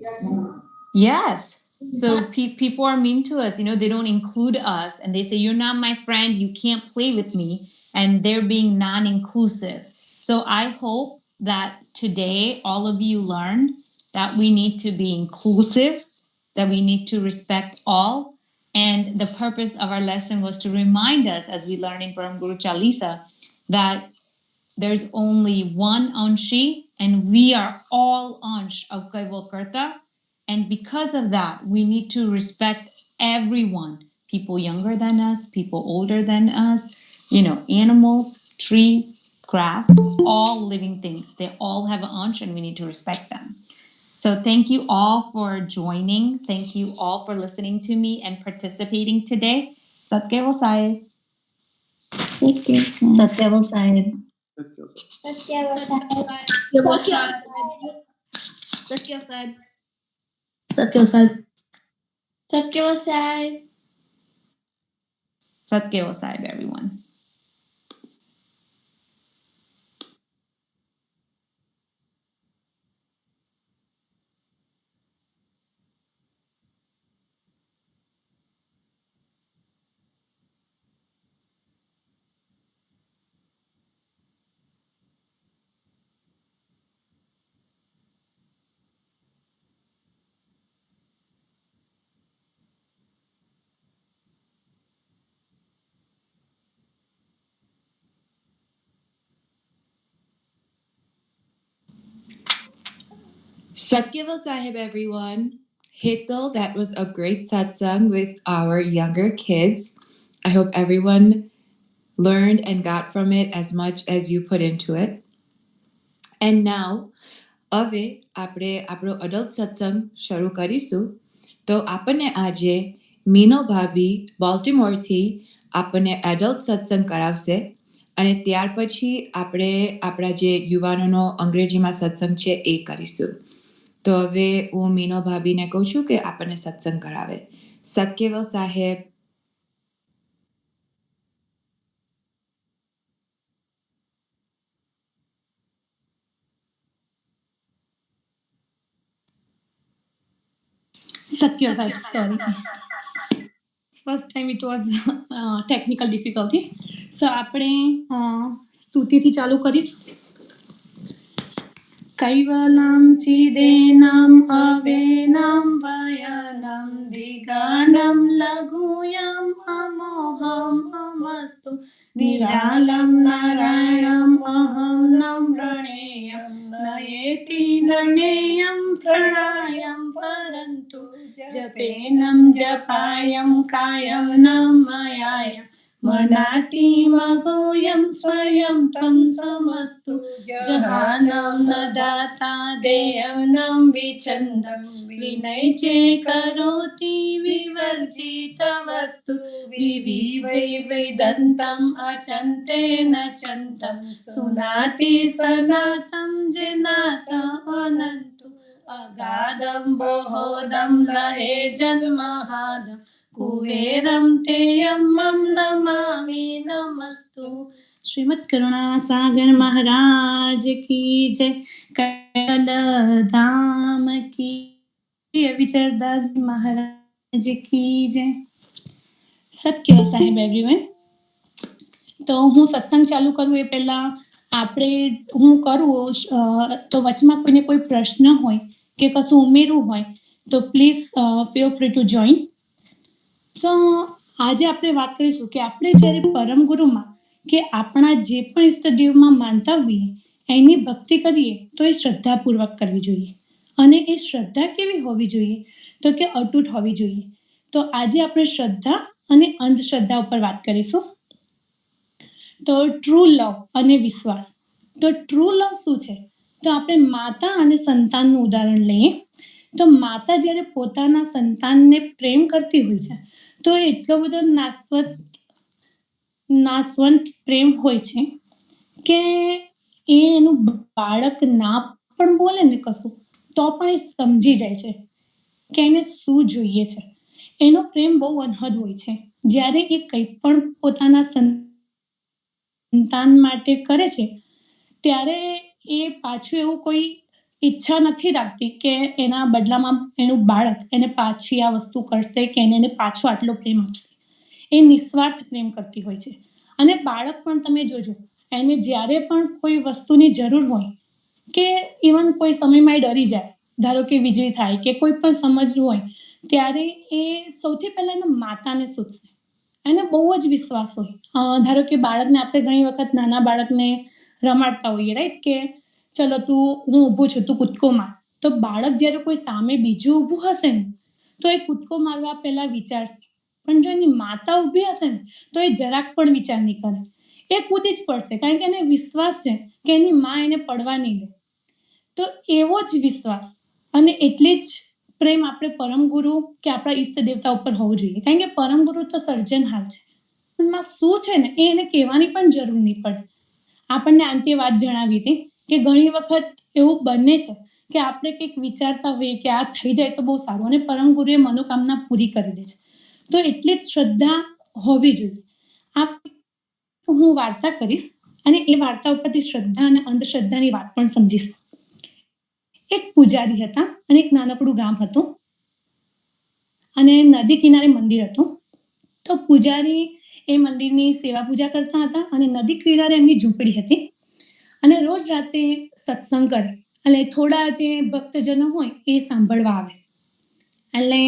Yes. So people are mean to us, they don't include us, and they say, you're not my friend, you can't play with me, and they're being non-inclusive. So I hope that today all of you learned that we need to be inclusive, that we need to respect all. And the purpose of our lesson was to remind us, as we learn in Param Guru Chalisa, that there's only one Anshi, and we are all Ansh of Kaivalkarta. And because of that, we need to respect everyone, people younger than us, people older than us, animals, trees, grass, all living things. They all have an Ansh, and we need to respect them. So thank you all for joining. Thank you all for listening to me and participating today. Satkeval Sahib. Satyaval Sahib. Satyaval Sahib. Satkeval Sahib, everyone. Satyaval Sahib, everyone. Hital, that was a great satsang with our younger kids. I hope everyone learned and got from it as much as you put into it. And now, હવે આપણે આપણો adult સત્સંગ શરૂ કરીશું. તો આપણને આજે મીનો ભાભી બોલ્ટિમોરથી આપણને એડલ્ટ સત્સંગ કરાવશે. અને ત્યાર પછી આપણે આપણા જે યુવાનોનો અંગ્રેજીમાં સત્સંગ છે એ કરીશું. તો હવે હું મીનો ભાભીને કહું છું કે આપણને સત્સંગ કરાવે. સત્કેવલ સાહેબ. Satya Sahib, sorry. First time it was technical difficulty. So આપણે સ્તુતિથી ચાલુ કરીશું. કૈવલમ ચિદેનમ અવેનમ વયનમ દિગાનમ લઘુયમ અમોહમ અમસ્તુ નિરાલમ નારાયણમ અહમ નમ પ્રણેયમ નયેતિ નણેયમ પ્રણાયમ પરંતુ જપેનમ જપાયમ કાયમ નમયાય मनाति मगोऽयं स्वयं तं समस्तु जहानं न दाता देयनं विचन्दं विनयचे करोति विवर्जितवस्तु विविवै वेदन्तम् अचन्तेन चन्तं सुनाति सनातं जनात अनन्तु अगाधं बोहोदं लहे जन्महादं कुबेरं तेयम्मं नमामि नमस्तु। श्रीमद् करुणा सागर महाराज की जय। कैलाश धाम की विचरदास महाराज की जय। સત્ય સાહેબ એવરીવન. તો હું સત્સંગ ચાલુ કરું એ પહેલા હું કરું તો વચમાં કોઈને કોઈ પ્રશ્ન હોય કે કશું ઉમેરવું હોય તો please feel free to join. So આજે આપણે વાત કરીશું કે આપણે જ્યારે પરમ ગુરુમાં કે આપણા જે પણ ઈષ્ટદેવમાં માનતા હોઈએ એની ભક્તિ કરીએ તો એ શ્રદ્ધાપૂર્વક કરવી જોઈએ. અને એ શ્રદ્ધા કેવી હોવી જોઈએ તો કે અતૂટ હોવી જોઈએ. તો આજે આપણે શ્રદ્ધા અને અંધશ્રદ્ધા ઉપર વાત કરીશું. તો ટ્રુ લવ અને વિશ્વાસ. તો ટ્રુ લવ શું છે? તો આપણે માતા અને સંતાનનું ઉદાહરણ લઈએ. તો માતા જ્યારે પોતાના સંતાનને પ્રેમ કરતી હોય છે તો એટલો બધો નાશવંત પ્રેમ હોય છે કે એનું બાળક ના પણ બોલે ને કશું તો પણ એ સમજી જાય છે કે એને શું જોઈએ છે. એનો પ્રેમ બહુ અનહદ હોય છે. જ્યારે એ કંઈ પણ પોતાના સંતાન માટે કરે છે ત્યારે એ પાછું એવું કોઈ ઈચ્છા નથી રાખતી કે એના બદલામાં એનું બાળક એને પાછી આ વસ્તુ કરશે કે એને પાછો આટલો પ્રેમ આપશે. એ નિસ્વાર્થ પ્રેમ કરતી હોય છે. અને બાળક પણ તમે જોજો એને જ્યારે પણ કોઈ વસ્તુની જરૂર હોય કે ઇવન કોઈ સમયમાં એ ડરી જાય, ધારો કે વીજળી થાય કે કોઈ પણ સમજવું હોય ત્યારે એ સૌથી પહેલા એના માતાને શોધશે. એને બહુ જ વિશ્વાસ હોય. ધારો કે બાળકને આપણે ઘણી વખત નાના બાળકને રમાડતા હોઈએ રાઈટ કે ચલો હું ઊભું છું તું કૂદકો માર. તો બાળક જ્યારે કોઈ સામે બીજું ઊભું હશે ને તો એ કૂદકો મારવા પહેલા વિચારશે. પણ જો એની માતા ઊભી હશે ને તો એ જરાક પણ વિચાર નહીં કરે. એ કૂદી જ પડશે કારણ કે એને વિશ્વાસ છે કે એની માં એને પડવા નહીં દે. તો એવો જ વિશ્વાસ અને એટલી જ પ્રેમ આપણે પરમ ગુરુ કે આપણા ઈષ્ટ દેવતા ઉપર હોવો જોઈએ. કારણ કે પરમ ગુરુ તો સર્જનહાર છે. માં શું છે ને એને કહેવાની પણ જરૂર નહીં પડે. આપણને આંતે વાત જણાવી હતી કે ઘણી વખત એવું બને છે કે આપણે કંઈક વિચારતા હોઈએ કે આ થઈ જાય તો બહુ સારું અને પરમ ગુરુએ મનોકામના પૂરી કરી દે છે. તો એટલી જ શ્રદ્ધા હોવી જોઈએ. હું વાર્તા કરીશ અને એ વાર્તા ઉપરથી શ્રદ્ધા અને અંધશ્રદ્ધાની વાત પણ સમજીશ. એક પૂજારી હતા અને એક નાનકડું ગામ હતું અને નદી કિનારે મંદિર હતું. તો પૂજારી એ મંદિરની સેવા પૂજા કરતા હતા અને નદી કિનારે એમની ઝૂંપડી હતી અને રોજ રાતે સત્સંગ કરે એટલે થોડા જે ભક્તજનો હોય એ સાંભળવા આવે. એટલે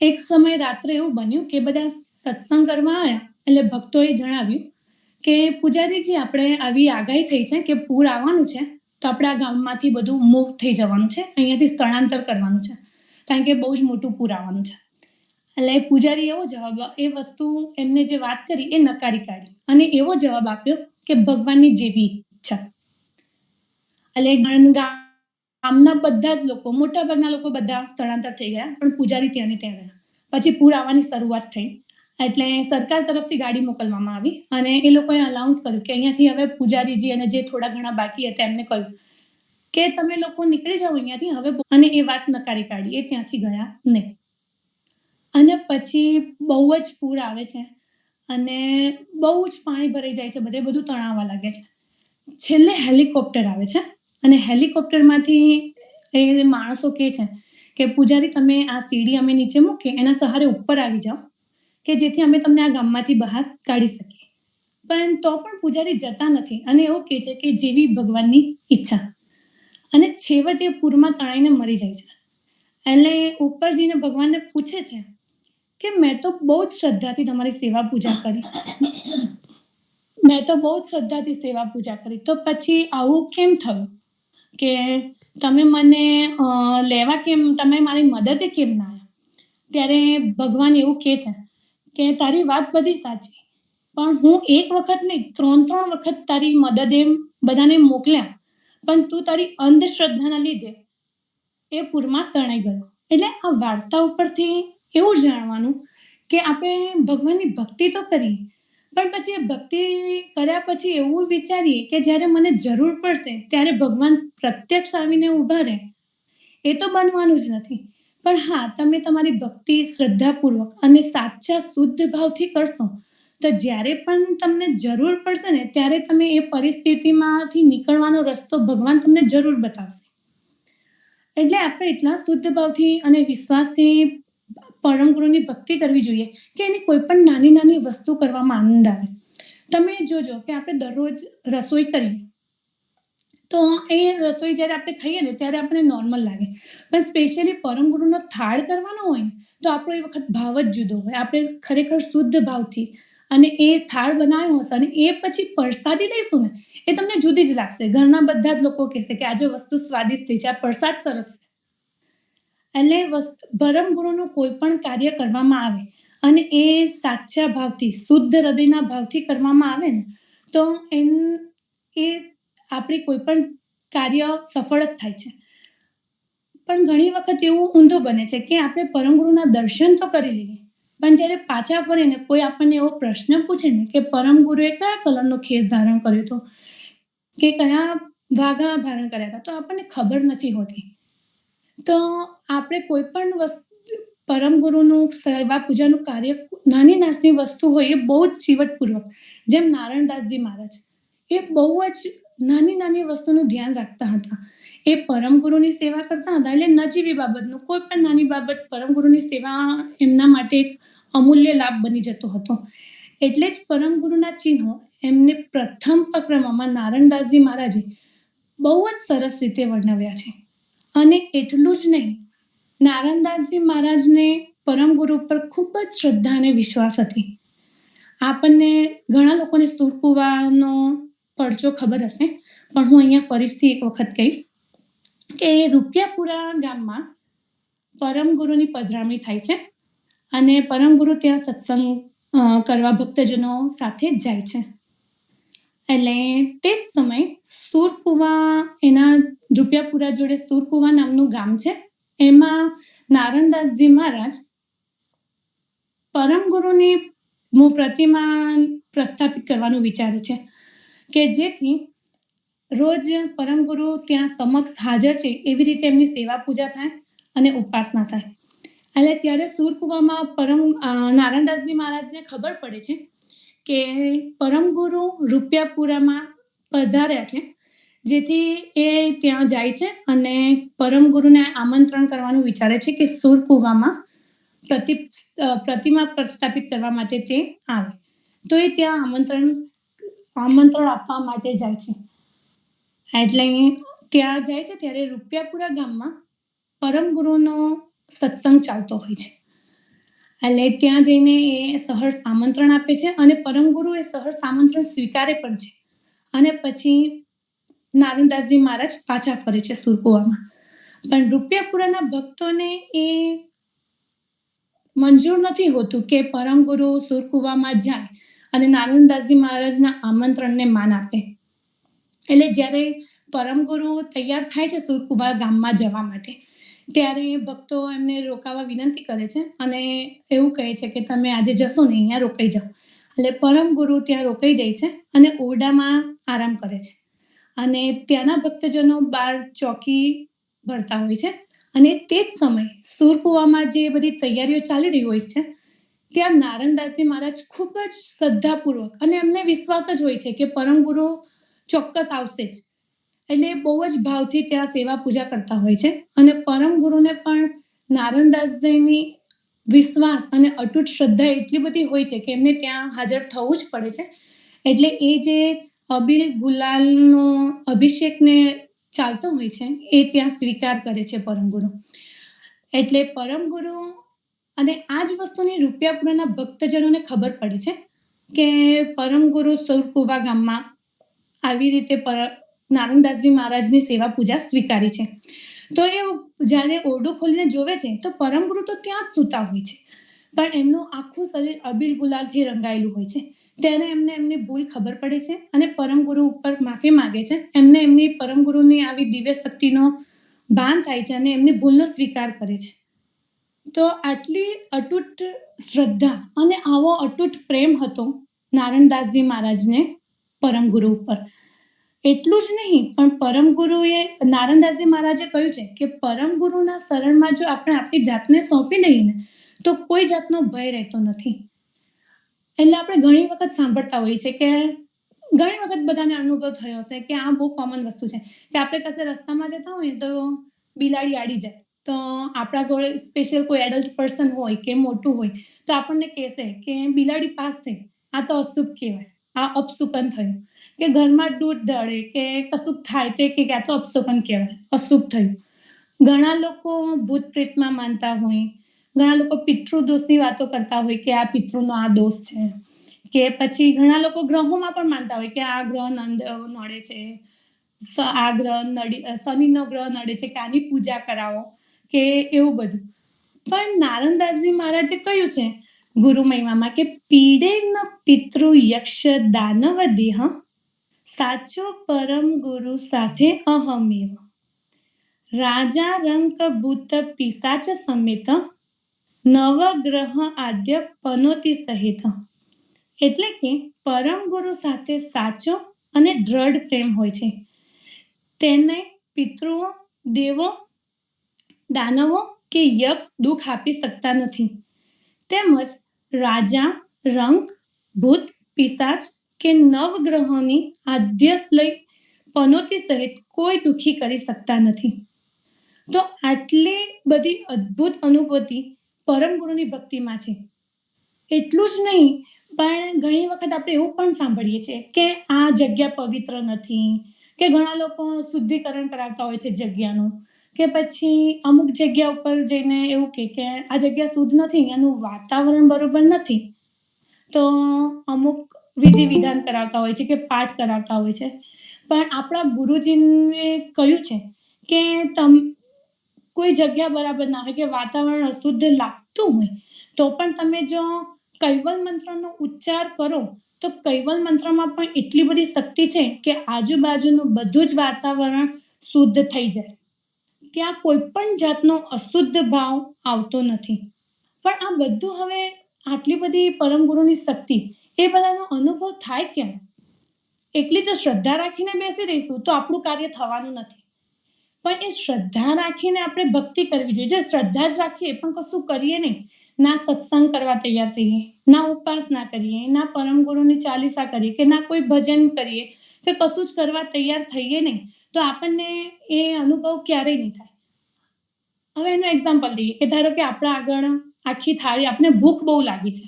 એક સમય રાત્રે એવું બન્યું કે બધા સત્સંગ કરવા આવ્યા એટલે ભક્તોએ જણાવ્યું કે પૂજારીજી આપણે આવી આગાહી થઈ છે કે પૂર આવવાનું છે તો આપણે આ ગામમાંથી બધું મૂવ થઈ જવાનું છે, અહીંયાથી સ્થળાંતર કરવાનું છે કારણ કે બહુ જ મોટું પૂર આવવાનું છે. એટલે પૂજારી એવો જવાબ એ વસ્તુ એમને જે વાત કરી એ નકારી કાઢી અને એવો જવાબ આપ્યો કે ભગવાનની જેવી ઈચ્છા. એટલે ગામના બધા જ લોકો મોટાભાગના લોકો બધા સ્થળાંતર થઈ ગયા પણ પૂજારી ત્યાં ને ત્યાં રહ્યા. પછી પૂર આવવાની શરૂઆત થઈ એટલે સરકાર તરફથી ગાડી મોકલવામાં આવી અને એ લોકોએ અનાઉન્સ કર્યું કે અહીંયાથી હવે પૂજારીજી અને જે થોડા ઘણા બાકી હતા એમને કહ્યું કે તમે લોકો નીકળી જાઓ અહીંયાથી હવે. અને એ વાત નકારી કાઢી, એ ત્યાંથી ગયા નહીં. અને પછી બહુ જ પૂર આવે છે અને બહુ જ પાણી ભરાઈ જાય છે, બધું તણાવવા લાગે છે. છેલ્લે હેલિકોપ્ટર આવે છે અને હેલિકોપ્ટરમાંથી એ માણસો કહે છે કે પૂજારી તમે આ સીડી અમે નીચે મૂકીએ એના સહારે ઉપર આવી જાઓ કે જેથી અમે તમને આ ગામમાંથી બહાર કાઢી શકીએ. પણ તો પણ પૂજારી જતા નથી અને એવું કહે છે કે જેવી ભગવાનની ઈચ્છા. અને છેવટે પૂરમાં તણાઈને મરી જાય છે. એટલે ઉપર જઈને ભગવાનને પૂછે છે કે મેં તો બહુ જ શ્રદ્ધાથી તમારી સેવા પૂજા કરી, તો પછી આવું કેમ થયું કે તમે મને લેવા કેમ, તમે મારી મદદે કેમ ના આવ્યા? ત્યારે ભગવાન એવું કહે છે કે તારી વાત બધી સાચી, પણ હું એક વખત નહીં 3 વખત તારી મદદે બધાને મોકલ્યા, પણ તું તારી અંધશ્રદ્ધાના લીધે એ પૂરમાં તણાઈ ગયો. એટલે આ વાર્તા ઉપરથી એવું જાણવાનું કે આપણે ભગવાનની ભક્તિ તો કરીએ, પણ પછી એ ભક્તિ કર્યા પછી એવું વિચારીએ કે જ્યારે મને જરૂર પડશે ત્યારે ભગવાન પ્રત્યક્ષ આવીને ઊભા રહે, એ તો બનવાનું જ નથી. પણ હા, તમે તમારી ભક્તિ શ્રદ્ધાપૂર્વક અને સાચા શુદ્ધ ભાવથી કરશો તો જ્યારે પણ તમને જરૂર પડશે ને ત્યારે તમે એ પરિસ્થિતિમાંથી નીકળવાનો રસ્તો ભગવાન તમને જરૂર બતાવશે. એટલે આપણે એટલા શુદ્ધ ભાવથી અને વિશ્વાસથી પરમ ગુરુની ભક્તિ કરવી જોઈએ કે એની કોઈ પણ નાની નાની વસ્તુ કરવામાં આનંદ આવે. તમે જોજો કે આપણે દરરોજ રસોઈ કરીએ તો એ રસોઈ જ્યારે આપણે ખાઈએ ને ત્યારે આપણે નોર્મલ લાગે, પણ સ્પેશિયલી પરમ ગુરુનો થાળ કરવાનો હોય ને તો આપણો એ વખત ભાવ જ જુદો હોય. આપણે ખરેખર શુદ્ધ ભાવથી અને એ થાળ બનાવ્યો હશે અને એ પછી પ્રસાદી લઈશું ને એ તમને જુદી જ લાગશે. ઘરના બધા જ લોકો કહેશે કે આજે વસ્તુ સ્વાદિષ્ટ થઈ છે, આ પ્રસાદ સરસ. એટલે પરમ ગુરુનું કોઈ પણ કાર્ય કરવામાં આવે અને એ સાચા ભાવથી શુદ્ધ હૃદયના ભાવથી કરવામાં આવે ને તો એ આપણી કોઈ પણ કાર્ય સફળ જ થાય છે. પણ ઘણી વખત એવું ઊંધું બને છે કે આપણે પરમ ગુરુના દર્શન તો કરી લઈએ, પણ જ્યારે પાછા ફરીને કોઈ આપણને એવો પ્રશ્ન પૂછે ને કે પરમ ગુરુએ કયા કલરનો ખેસ ધારણ કર્યો હતો કે કયા વાઘા ધારણ કર્યા હતા, તો આપણને ખબર નથી હોતી. તો આપણે કોઈ પણ વસ્તુ પરમ ગુરુનું સેવા પૂજાનું કાર્ય નાની નાની વસ્તુ હોય એ બહુ જ ચીવટપૂર્વક, જેમ નારાયણદાસજી મહારાજ એ બહુ જ નાની નાની વસ્તુનું ધ્યાન રાખતા હતા. એ પરમ ગુરુની સેવા કરતા હતા એટલે નજીવી બાબતનું કોઈ પણ નાની બાબત પરમ ગુરુની સેવા એમના માટે એક અમૂલ્ય લાભ બની જતો હતો. એટલે જ પરમ ગુરુના ચિહ્નો એમને પ્રથમ પ્રકરણમાં નારાયણદાસજી મહારાજે બહુ જ સરસ રીતે વર્ણવ્યા છે. અને એટલું જ નહીં, નારાયણદાસજી મહારાજને પરમ ગુરુ પર ખૂબ જ શ્રદ્ધા અને વિશ્વાસ હતી. આપણને ઘણા લોકોને સુરકુવાનો પરચો ખબર હશે, પણ હું અહીંયા ફરીથી એક વખત કહીશ કે રૂપિયાપુરા ગામમાં પરમ ગુરુની પધરામણી થાય છે અને પરમ ગુરુ ત્યાં સત્સંગ કરવા ભક્તજનો સાથે જાય છે. એટલે તે જ સમય સુરકુવા, એના રૂપિયાપુરા જોડે સુરકુવા નામનું ગામ છે, એમાં નારાયણદાસજી મહારાજ પરમ ગુરુની પ્રતિમા પ્રસ્થાપિત કરવાનું વિચારે છે કે જેથી રોજ પરમ ગુરુ ત્યાં સમક્ષ હાજર છે એવી રીતે એમની સેવા પૂજા થાય અને ઉપાસના થાય. એટલે ત્યારે સુરકુવામાં નારાયણદાસજી મહારાજને ખબર પડે છે કે પરમ ગુરુ રૂપિયાપુરામાં પધાર્યા છે, જેથી એ ત્યાં જાય છે અને પરમ ગુરુને આમંત્રણ કરવાનું વિચારે છે કે સુરકુવામાં પ્રતિમા પ્રસ્થાપિત કરવા માટે તે આવે. તો એ ત્યાં આમંત્રણ આપવા માટે જાય છે. એટલે ત્યાં જાય છે ત્યારે રૂપિયાપુરા ગામમાં પરમ ગુરુનો સત્સંગ ચાલતો હોય છે. એટલે ત્યાં જઈને એ સહર્ષ આમંત્રણ આપે છે અને પરમ ગુરુ એ સહર્ષ આમંત્રણ સ્વીકારે પણ છે. અને પછી નારાયણદાસજી મહારાજ પાછા ફરે છે સુરકુવામાં. પણ રૂપિયાપુરાના ભક્તોને એ મંજૂર નથી હોતું કે પરમ ગુરુ સુરકુવામાં જાય અને નારાયણદાસજી મહારાજના આમંત્રણને માન આપે. એટલે જ્યારે પરમ ગુરુ તૈયાર થાય છે સુરકુવા ગામમાં જવા માટે, ત્યારે ભક્તો એમને રોકાવા વિનંતી કરે છે અને એવું કહે છે કે તમે આજે જશો ને અહીંયા રોકાઈ જાઓ. એટલે પરમ ગુરુ ત્યાં રોકાઈ જાય છે અને ઓરડામાં આરામ કરે છે અને ત્યાંના ભક્તજનો બહાર ચોકી ભરતા હોય છે. અને તે જ સમયે સુરકુવામાં જે બધી તૈયારીઓ ચાલી રહી હોય છે ત્યાં નારાયણદાસજી મહારાજ ખૂબ જ શ્રદ્ધાપૂર્વક, અને એમને વિશ્વાસ જ હોય છે કે પરમ ગુરુ ચોક્કસ આવશે જ, એટલે બહુ જ ભાવથી ત્યાં સેવા પૂજા કરતા હોય છે. અને પરમ ગુરુને પણ નારાયણદાસજીની વિશ્વાસ અને અતૂટ શ્રદ્ધા એટલી બધી હોય છે કે એમને ત્યાં હાજર થવું જ પડે છે. એટલે એ જે અબીલ ગુલાલનો અભિષેકને ચાલતો હોય છે એ ત્યાં સ્વીકાર કરે છે પરમ ગુરુ. એટલે પરમ ગુરુ અને આ જ વસ્તુની રૂપિયાપુરાના ભક્તજનોને ખબર પડે છે કે પરમ ગુરુ સુરકુવા ગામમાં આવી રીતે નારાયણદાસજી મહારાજની સેવા પૂજા સ્વીકારી છે. તો એ જ્યારે ઓરડું ખોલીને જોવે છે તો પરમ ગુરુ તો ત્યાં જ સૂતા હોય છે. પણ એમનું આખું શરીર અબીલ ગુલાલથી રંગાયેલું હોય છે. ત્યારે એમને એમની ભૂલ ખબર પડે છે અને પરમ ગુરુ ઉપર માફી માંગે છે. એમને એમની પરમ ગુરુની આવી દિવ્ય શક્તિનો ભાન થાય છે અને એમની ભૂલનો સ્વીકાર કરે છે. તો આટલી અતૂટ શ્રદ્ધા અને આવો અતૂટ પ્રેમ હતો નારણદાસજી મહારાજને પરમ ગુરુ ઉપર. એટલું જ નહીં, પણ પરમ ગુરુએ નારણદાસજી મહારાજે કહ્યું છે કે પરમ ગુરુના શરણમાં જો આપણે આપણી જાતને સોંપી દઈએ ને તો કોઈ જાતનો ભય રહેતો નથી. એટલે આપણે ઘણી વખત સાંભળતા હોઈએ છીએ કે ઘણી વખત બધાને અનુભવ થયો હશે કે આ બહુ કોમન વસ્તુ છે કે આપણે કશે રસ્તામાં જતા હોય તો બિલાડી આડી જાય તો આપણા જોડે સ્પેશિયલ કોઈ એડલ્ટ પર્સન હોય કે મોટું હોય તો આપણને કહેશે કે બિલાડી પાસ થઈ, આ તો અશુભ કહેવાય, આ અપશુકન થયું. કે ઘરમાં દૂધ ઢળે કે કશું થાય તો કે આ તો અપશુકન કહેવાય, અશુભ થયું. ઘણા લોકો ભૂત પ્રેતમાં માનતા હોય, ઘણા લોકો પિતૃદોષની વાતો કરતા હોય કે આ પિતૃનો આ દોષ છે, કે પછી ઘણા લોકો ગ્રહોમાં પણ માનતા હોય કે આ ગ્રહ નડે છે, આ ગ્રહ શનિનો ગ્રહ નડે છે કે આની પૂજા કરાવો કે એવું બધું. પણ નારણદાસજી મહારાજે કહ્યું છે ગુરુ મહિમામાં કે પીડે ન પિતૃ યક્ષ દાનવ દેહ, સાચો પરમ ગુરુ સાથે અહમેવ, રાજા રંક ભૂત પિશાચ સમેત, નવગ્રહ આદ્ય પનોતી સહિત. એટલે કે પરમ ગુરુ સાથે સાચો અને દ્રઢ પ્રેમ હોય છે. તેને પિતૃઓ, દેવો, દાનવો કે યક્ષ દુઃખ આપી શકતા નથી. તેમજ રાજા, રંક, ભૂત, પિશાચ કે નવગ્રહોની આદ્ય લઈ પનોતી સહિત કોઈ દુઃખી કરી શકતા નથી. તો આટલી બધી અદ્ભુત અનુભૂતિ પરમ ગુરુની ભક્તિમાં છે. એટલું જ નહીં, પણ ઘણી વખત આપણે એવું પણ સાંભળીએ છીએ કે આ જગ્યા પવિત્ર નથી, કે ઘણા લોકો શુદ્ધિકરણ કરાવતા હોય છે જગ્યાનું, કે પછી અમુક જગ્યા ઉપર જઈને એવું કે આ જગ્યા શુદ્ધ નથી, એનું વાતાવરણ બરોબર નથી, તો અમુક વિધિ વિધાન કરાવતા હોય છે કે પાઠ કરાવતા હોય છે. પણ આપણા ગુરુજીને કહ્યું છે કે કોઈ જગ્યા બરાબર ના હોય કે વાતાવરણ અશુદ્ધ લાગતું હોય તો પણ તમે જો કૈવલ મંત્રનો ઉચ્ચાર કરો તો કૈવલ મંત્રમાં પણ એટલી બધી શક્તિ છે કે આજુબાજુનું બધું જ વાતાવરણ શુદ્ધ થઈ જાય. ત્યાં કોઈ પણ જાતનો અશુદ્ધ ભાવ આવતો નથી. પણ આ બધું હવે આટલી બધી પરમ ગુરુની શક્તિ એ બધાનો અનુભવ થાય કેમ? એટલી જો શ્રદ્ધા રાખીને બેસી રહીશું તો આપણું કાર્ય થવાનું નથી. પણ એ શ્રદ્ધા રાખીને આપણે ભક્તિ કરવી જોઈએ. જો શ્રદ્ધા જ રાખીએ પણ કશું કરીએ નહીં, ના સત્સંગ કરવા તૈયાર થઈએ, ના ઉપાસના કરીએ, ના પરમ ગુરુની ચાલીસા કરીએ, કે ના કોઈ ભજન કરીએ, કે કશું જ કરવા તૈયાર થઈએ નહીં, તો આપણને એ અનુભવ ક્યારેય નહીં થાય. હવે એનું એક્ઝામ્પલ લઈએ કે ધારો કે આપણા આગળ આખી થાળી, આપણે ભૂખ બહુ લાગી છે,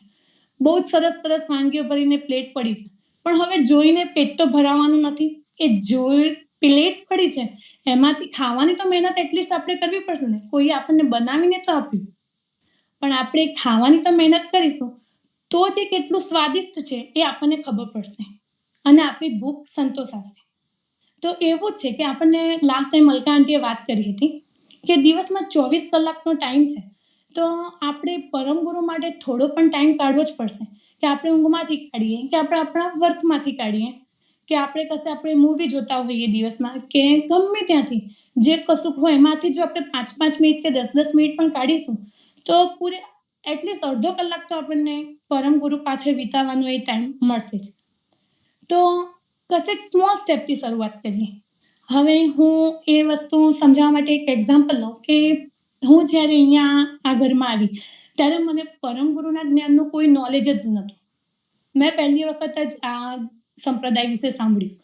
બહુ જ સરસ સરસ વાનગીઓ ભરીને પ્લેટ પડી છે, પણ હવે જોઈને પેટ તો ભરાવાનું નથી. એ જોઈ પ્લેટ પડી છે એમાંથી ખાવાની તો મહેનત એટલીસ્ટ આપણે કરવી પડશે ને. કોઈ આપણને બનાવીને તો આપ્યું, પણ આપણે ખાવાની તો મહેનત કરીશું તો જ એ કેટલું સ્વાદિષ્ટ છે એ આપણને ખબર પડશે અને આપણી ભૂખ સંતોષાશે. તો એવું જ છે કે આપણને લાસ્ટ ટાઈમ મલકા આંટીએ વાત કરી હતી કે દિવસમાં 24 કલાકનો ટાઈમ છે, તો આપણે પરમ ગુરુ માટે થોડો પણ ટાઈમ કાઢવો જ પડશે. કે આપણે ઊંઘમાંથી કાઢીએ, કે આપણે આપણા વર્કમાંથી કાઢીએ, કે આપણે કશે આપણે મૂવી જોતા હોઈએ દિવસમાં, કે ગમે ત્યાંથી જે કશુંક હોય એમાંથી જો આપણે 5-5 મિનિટ કે 10-10 મિનિટ પણ કાઢીશું તો પૂરે એટલીસ્ટ અડધો કલાક તો આપણને પરમ ગુરુ પાછળ વિતાવવાનો એ ટાઈમ મળશે જ. તો કશેક સ્મોલ સ્ટેપથી શરૂઆત કરીએ. હવે હું એ વસ્તુ સમજાવવા માટે એક એક્ઝામ્પલ લઉં કે હું જ્યારે અહીંયા આ ઘરમાં આવી ત્યારે મને પરમ ગુરુના જ્ઞાનનું કોઈ નોલેજ જ નહોતું. મેં પહેલી વખત જ આ સંપ્રદાય વિશે સાંભળ્યું.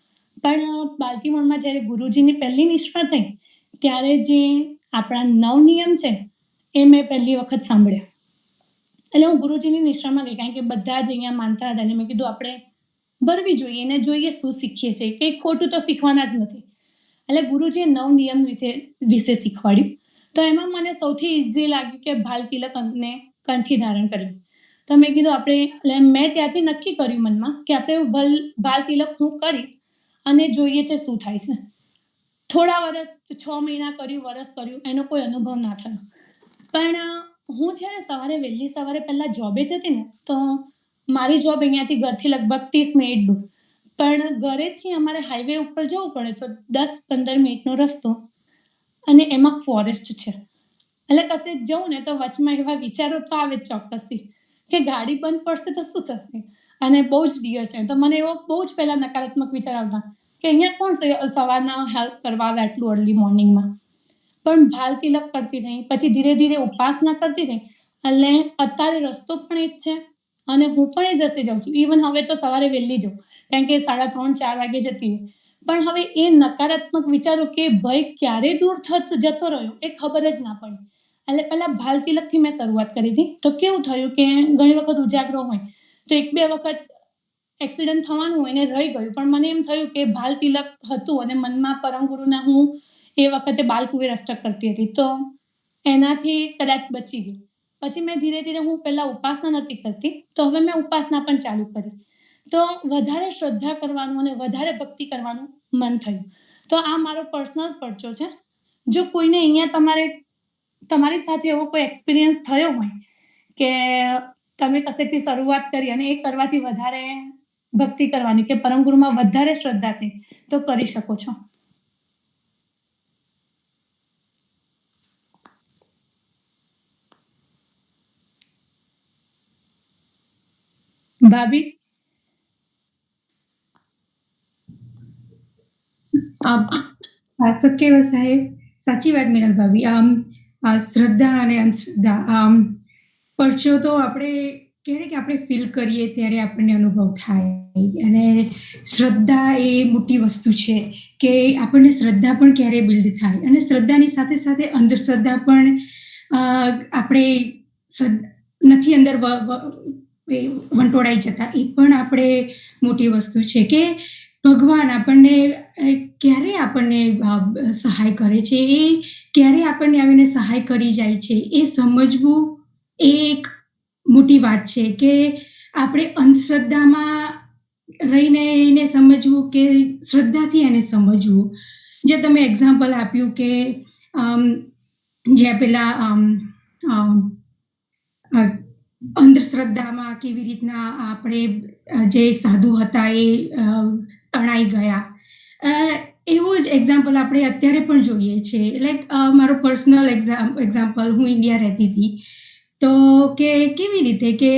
પણ બાલ્ટીમોરમાં જ્યારે ગુરુજીની પહેલી નિષ્ઠા થઈ ત્યારે જે આપણા 9 નિયમ છે એ મેં પહેલી વખત સાંભળ્યા. એટલે હું ગુરુજીની નિષ્ઠામાં ગઈ, કારણ કે બધા જ અહીંયા માનતા હતા અને મેં કીધું આપણે ભરવી જોઈએ અને જોઈએ શું શીખીએ છીએ, કંઈ ખોટું તો શીખવાના જ નથી. એટલે ગુરુજીએ 9 નિયમ વિશે શીખવાડ્યું. તો એમાં મને સૌથી ઇઝી લાગ્યું કે ભાલ તિલક અને કંઠી ધારણ કરવી. તો મેં કીધું આપણે, એટલે મેં ત્યારથી નક્કી કર્યું મનમાં કે આપણે ભાલ તિલક હું કરીશ અને જોઈએ છે શું થાય છે. થોડા વર્ષ, 6 મહિના કર્યું, વર્ષ કર્યું, એનો કોઈ અનુભવ ના થયો. પણ હું જ્યારે સવારે વહેલી સવારે પહેલાં જોબે જતી ને તો મારી જોબ અહીંયાથી ઘરથી લગભગ 30 મિનિટ દૂર, પણ ઘરેથી અમારે હાઈવે ઉપર જવું પડે તો 10-15 મિનિટનો રસ્તો, અને એમાં ફોરેસ્ટ છે. એટલે કશે જવું ને તો વચમાં એવા વિચારો તો આવે જ ચોક્કસથી કે ગાડી બંધ પડશે તો શું થશે, અને બહુ જ ડિયર છે. તો મને એવો બહુ જ પહેલાં નકારાત્મક વિચાર આવતા કે અહીંયા કોણ સવારના હેલ્પ કરવા આવે આટલું અર્લી મોર્નિંગમાં. પણ ભાલ તિલક કરતી થઈ, પછી ધીરે ધીરે ઉપાસના કરતી થઈ, એટલે અત્યારે રસ્તો પણ એ જ છે અને હું પણ એ જ રસ્તે જાઉં છું. ઇવન હવે તો સવારે વહેલી જાઉં, કારણ કે 3:30-4 વાગે જતી હોય. પણ હવે એ નકારાત્મક વિચારો કે ભય ક્યારે દૂર જતો રહ્યો એ ખબર જ ના પડી. એટલે પહેલાં ભાલ તિલકથી મેં શરૂઆત કરી હતી. તો કેવું થયું કે ઘણી વખત ઉજાગરો હોય તો 1-2 વખત એક્સિડન્ટ થવાનું હોય ને રહી ગયું, પણ મને એમ થયું કે ભાલ તિલક હતું અને મનમાં પરમ ગુરુના હું એ વખતે બાલકુવેર અષ્ટક કરતી હતી, તો એનાથી કદાચ બચી ગઈ. પછી મેં ધીરે ધીરે, હું પહેલાં ઉપાસના નથી કરતી, તો હવે મેં ઉપાસના પણ ચાલુ કરી. તો વધારે શ્રદ્ધા કરવાનું અને વધારે ભક્તિ કરવાનું મન થયું. તો આ મારો પર્સનલ પરચો છે. જો કોઈને અહીંયા તમારી સાથે એવો કોઈ એક્સપિરિયન્સ થયો હોય કે તમે કશેથી શરૂઆત કરી અને એ કરવાથી વધારે ભક્તિ કરવાની કે પરમ ગુરુમાં વધારે શ્રદ્ધા થઈ, તો કરી શકો છો. ભાભી, સત્ય સાહેબ, સાચી વાત મિનલ ભાભી. શ્રદ્ધા અને અંધશ્રદ્ધા પરચો તો આપણે કહીએ કે આપણે ફીલ કરીએ ત્યારે આપણને અનુભવ થાય, અને શ્રદ્ધા એ મોટી વસ્તુ છે કે આપણને શ્રદ્ધા પણ ક્યારે બિલ્ડ થાય, અને શ્રદ્ધાની સાથે સાથે અંધશ્રદ્ધા પણ આપણે નથી અંદર વંટોળાઈ જતા, એ પણ આપણે મોટી વસ્તુ છે કે ભગવાન આપણને ક્યારે આપણને સહાય કરે છે, એ ક્યારે આપણને આવીને સહાય કરી જાય છે, એ સમજવું એ એક મોટી વાત છે કે આપણે અંધશ્રદ્ધામાં રહીને એને સમજવું કે શ્રદ્ધાથી એને સમજવું. જે તમે એક્ઝામ્પલ આપ્યું કે જે પેલા અંધશ્રદ્ધામાં કેવી રીતના આપણે જે સાધુ હતા એ તણાઈ ગયા, એવું જ એક્ઝામ્પલ આપણે અત્યારે પણ જોઈએ છે. લાઈક મારો પર્સનલ એક્ઝામ્પલ, હું ઇન્ડિયા રહેતી હતી, તો કે કેવી રીતે કે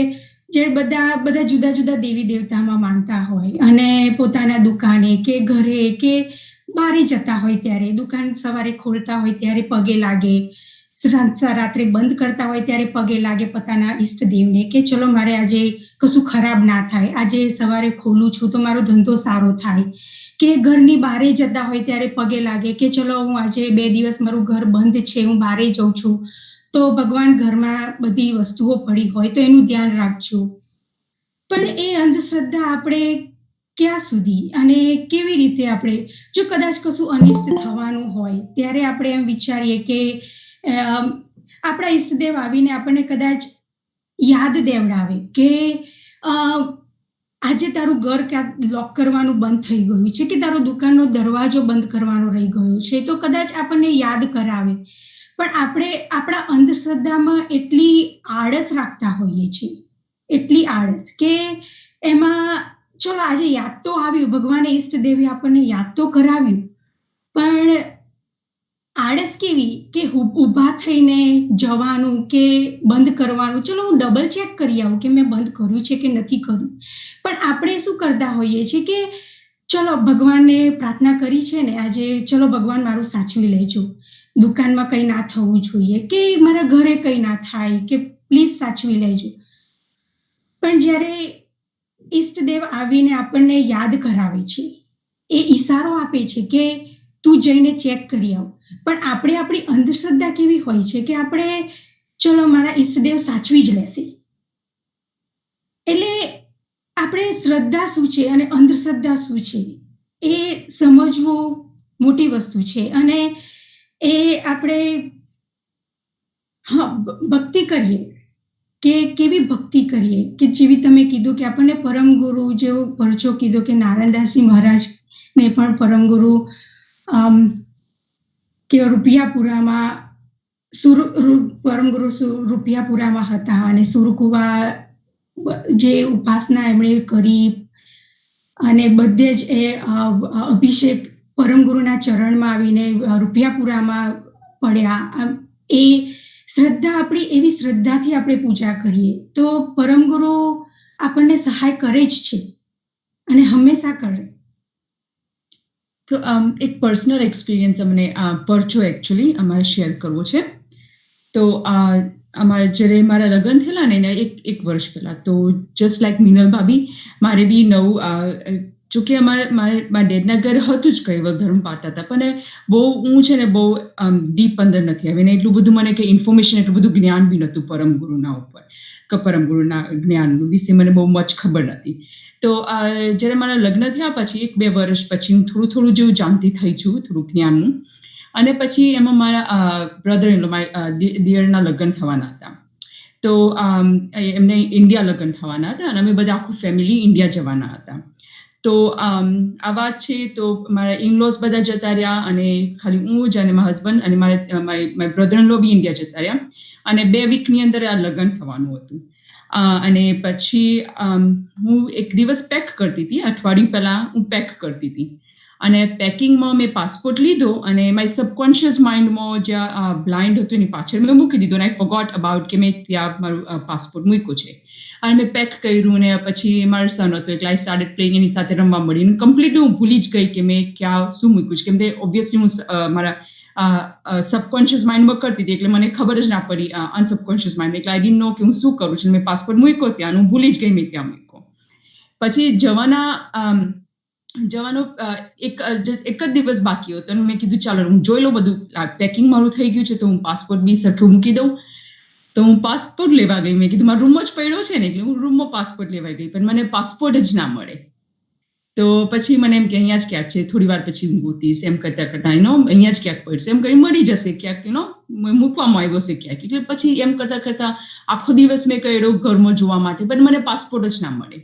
જે બધા જુદા જુદા દેવી દેવતામાં માનતા હોય અને પોતાના દુકાને કે ઘરે કે બહારે જતા હોય ત્યારે દુકાન સવારે ખોલતા હોય ત્યારે પગે લાગે, રાત્રે બંધ કરતા હોય ત્યારે પગે લાગે પોતાના ઈષ્ટદેવને કે ચલો મારે આજે કશું ખરાબ ના થાય, આજે સવારે ખોલું છું તો મારો ધંધો સારો થાય. કે ઘરની બહારે જતા હોય ત્યારે પગે લાગે કે ચલો હું આજે 2 દિવસ મારું ઘર બંધ છે, હું બહારે જઉં છું તો ભગવાન ઘરમાં બધી વસ્તુઓ પડી હોય તો એનું ધ્યાન રાખજો. પણ એ અંધશ્રદ્ધા આપણે ક્યાં સુધી અને કેવી રીતે, આપણે જો કદાચ કશું અનિષ્ટ થવાનું હોય ત્યારે આપણે એમ વિચારીએ કે આપણા ઈષ્ટદેવ આવીને આપણને કદાચ યાદ દેવડાવે કે આજે તારું ઘર ક્યાંક લોક કરવાનું બંધ થઈ ગયું છે કે તારો દુકાનનો દરવાજો બંધ કરવાનો રહી ગયો છે, તો કદાચ આપણને યાદ કરાવે. પણ આપણે આપણા અંધશ્રદ્ધામાં એટલી આળસ રાખતા હોઈએ છીએ, એટલી આળસ કે એમાં ચલો આજે યાદ તો આવ્યું, ભગવાને ઈષ્ટદેવે આપણને યાદ તો કરાવ્યું, પણ આળસ કેવી કે ઊભા થઈને જવાનું કે બંધ કરવાનું, ચલો હું ડબલ ચેક કરી આવું કે મેં બંધ કર્યું છે કે નથી કર્યું. પણ આપણે શું કરતા હોઈએ છીએ કે ચલો ભગવાનને પ્રાર્થના કરી છે ને આજે, ચલો ભગવાન મારું સાચવી લેજો, દુકાનમાં કંઈ ના થવું જોઈએ કે મારા ઘરે કંઈ ના થાય કે પ્લીઝ સાચવી લેજો. પણ જ્યારે ઈષ્ટદેવ આવીને આપણને યાદ કરાવે છે, એ ઈશારો આપે છે કે તું જઈને ચેક કરી આવ, પણ આપણે આપણી અંધશ્રદ્ધા કેવી હોય છે કે આપણે ચલો મારા ઈષ્ટદેવ સાચવી જ લેશે. એટલે આપણે શ્રદ્ધા શું છે અને અંધશ્રદ્ધા શું છે એ સમજવું મોટી વસ્તુ છે. અને એ આપણે ભક્તિ કરીએ કે કેવી ભક્તિ કરીએ કે જેવી તમે કીધું કે આપણને પરમ ગુરુ જેવો પરચો કીધો કે નારાયણદાસજી મહારાજને પણ પરમ ગુરુ કે રૂપિયાપુરામાં પરમગુરુ રૂપિયાપુરામાં હતા અને સુરકુવા જે ઉપાસના એમણે કરી અને બધે જ એ અભિષેક પરમગુરુના ચરણમાં આવીને રૂપિયાપુરામાં પડ્યા. એ શ્રદ્ધા આપણી એવી શ્રદ્ધાથી આપણે પૂજા કરીએ તો પરમગુરુ આપણને સહાય કરે જ છે અને હંમેશા કરે. તો એક પર્સનલ એક્સપિરિયન્સ અમને પરચો એકચ્યુઅલી અમારે શેર કરવો છે. તો અમારા જ્યારે મારા લગ્ન થયેલા ને એક વર્ષ પહેલાં, તો જસ્ટ લાઈક મિનલ ભાભી મારે બી નવું, જોકે મારા ડેડના ઘર હતું જ કૈવલ ધર્મ પાળતા હતા, પણ બહુ હું છે ને બહુ ડીપ અંદર નથી આવી ને એટલું બધું મને કંઈ ઇન્ફોર્મેશન, એટલું બધું જ્ઞાન બી નહોતું પરમગુરુના ઉપર, કે પરમગુરુના જ્ઞાન વિશે મને બહુ મચ ખબર નથી. તો જ્યારે મારા લગ્ન થયા પછી 1-2 વર્ષ પછી હું થોડું જેવું જાણતી થઈ છું, થોડું જ્ઞાનનું. અને પછી એમાં મારા બ્રધર ઇન લો, દિયરના લગ્ન થવાના હતા. તો એમને ઇન્ડિયા લગ્ન થવાના હતા અને અમે બધા આખું ફેમિલી ઇન્ડિયા જવાના હતા. તો આ વાત છે, તો મારા ઇનલોઝ બધા જતા રહ્યા અને ખાલી હું જ અને મારા હસબન્ડ અને મારા બ્રધર ઇન લો બી ઇન્ડિયા જતા રહ્યા. અને 2 વીકની અંદર આ લગ્ન થવાનું હતું. અને પછી હું એક દિવસ પેક કરતી હતી, અઠવાડિયું પહેલાં હું પેક કરતી હતી. અને પેકિંગમાં મેં પાસપોર્ટ લીધો અને મારી સબકોન્શિયસ માઇન્ડમાં જ્યાં બ્લાઇન્ડ હતું એની પાછળ મેં મૂકી દીધું અને આઈ ફોરગોટ અબાઉટ કે મેં ત્યાં મારું પાસપોર્ટ મૂક્યો છે. અને મેં પેક કર્યું ને પછી મારો સન હતો એટલે આઈ સ્ટાર્ટેડ પ્લેઇંગ, એની સાથે રમવા મળી. અને કમ્પ્લીટલી હું ભૂલી જ ગઈ કે મેં ક્યાં શું મૂક્યું છે, કેમ કે ઓબ્વિયસલી હું મારા સબકોન્શિયસ માઇન્ડમાં કરતી હતી એટલે મને ખબર જ ના પડી અનસબકોન્શિયસ માઇન્ડ, એટલે આઈ ડીન્ટ નો કે હું શું કરું છું. મેં પાસપોર્ટ મૂક્યો ત્યાં, હું ભૂલી જ ગઈ મેં ત્યાં મૂક્યો. પછી જવાનો એક જ દિવસ બાકી હતો અને મેં કીધું ચાલો હું જોઈ લઉં બધું, પેકિંગ મારું થઈ ગયું છે તો હું પાસપોર્ટ બી સરખું મૂકી દઉં. તો હું પાસપોર્ટ લેવા ગઈ. મેં કીધું મારો રૂમ જ પડ્યો છે ને, એટલે હું રૂમમાં પાસપોર્ટ લેવા ગઈ, પણ મને પાસપોર્ટ જ ના મળે. તો પછી મને એમ કે અહીંયા જ ક્યાંક છે, થોડી વાર પછી હું ગોતીશ, એમ કરતા અહીંયા જ ક્યાંક પડશે, એમ કરી મળી જશે ક્યાંક, મૂકવામાં આવ્યો છે ક્યાંક. એટલે પછી એમ કરતા આખો દિવસ મેં કર્યો ઘરમાં જોવા માટે, પણ મને પાસપોર્ટ જ ના મળે.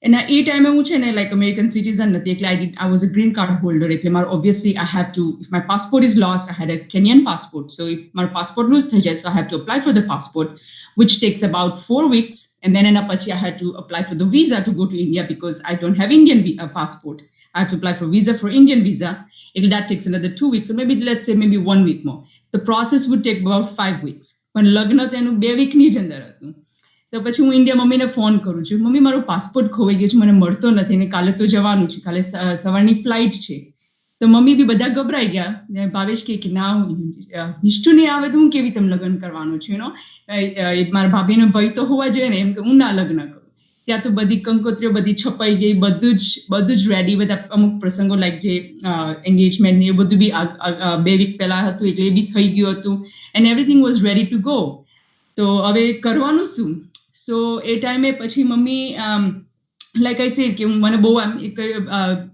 એના એ ટાઈમે હું છે ને લાઈક અમેરિકન સિટીઝન નથી, એટલે I was a green card holder, એટલે મારે obviously I have to, if my passport is lost, I had a Kenyan passport, so if મારો પાસપોર્ટ લૂઝ થઈ જાય, so I have to apply for the passport, which takes about 4 weeks, and then એના પછી I had to apply for the visa to go to India because I don't have Indian passport. I have to apply for visa for Indian visa. That takes another 2 weeks, so maybe let's say maybe 1 week more. The process would take about 5 weeks. પણ લગ્ન તેનું 2 વીકની જ અંદર હતું. તો પછી હું India મમ્મીને ફોન કરું છું, મમ્મી મારો પાસપોર્ટ ખોવાઈ ગયો છે, મને મળતો નથી ને કાલે તો જવાનું છે, કાલે સવારની ફ્લાઇટ છે. તો મમ્મી બી બધા ગભરાઈ ગયા. ભાવેશ કે ના નિષ્ઠું નહીં આવે તો હું કેવી તમે લગ્ન કરવાનું છું, મારા ભાભીનો ભય તો હોવા જોઈએ ને, એમ કે હું ના લગ્ન કરું. ત્યાં તો બધી કંકોત્રીઓ બધી છપાઈ ગઈ, બધું જ રેડી. બધા અમુક પ્રસંગો લાઈક જે એન્ગેજમેન્ટ ને એ બધું બી 2 વીક પહેલા હતું, એટલે એ બી થઈ ગયું હતું and everything was ready to go. તો હવે કરવાનું શું? સો એ ટાઈમે પછી મમ્મી લાઈક આઈ સે કે મને બહુ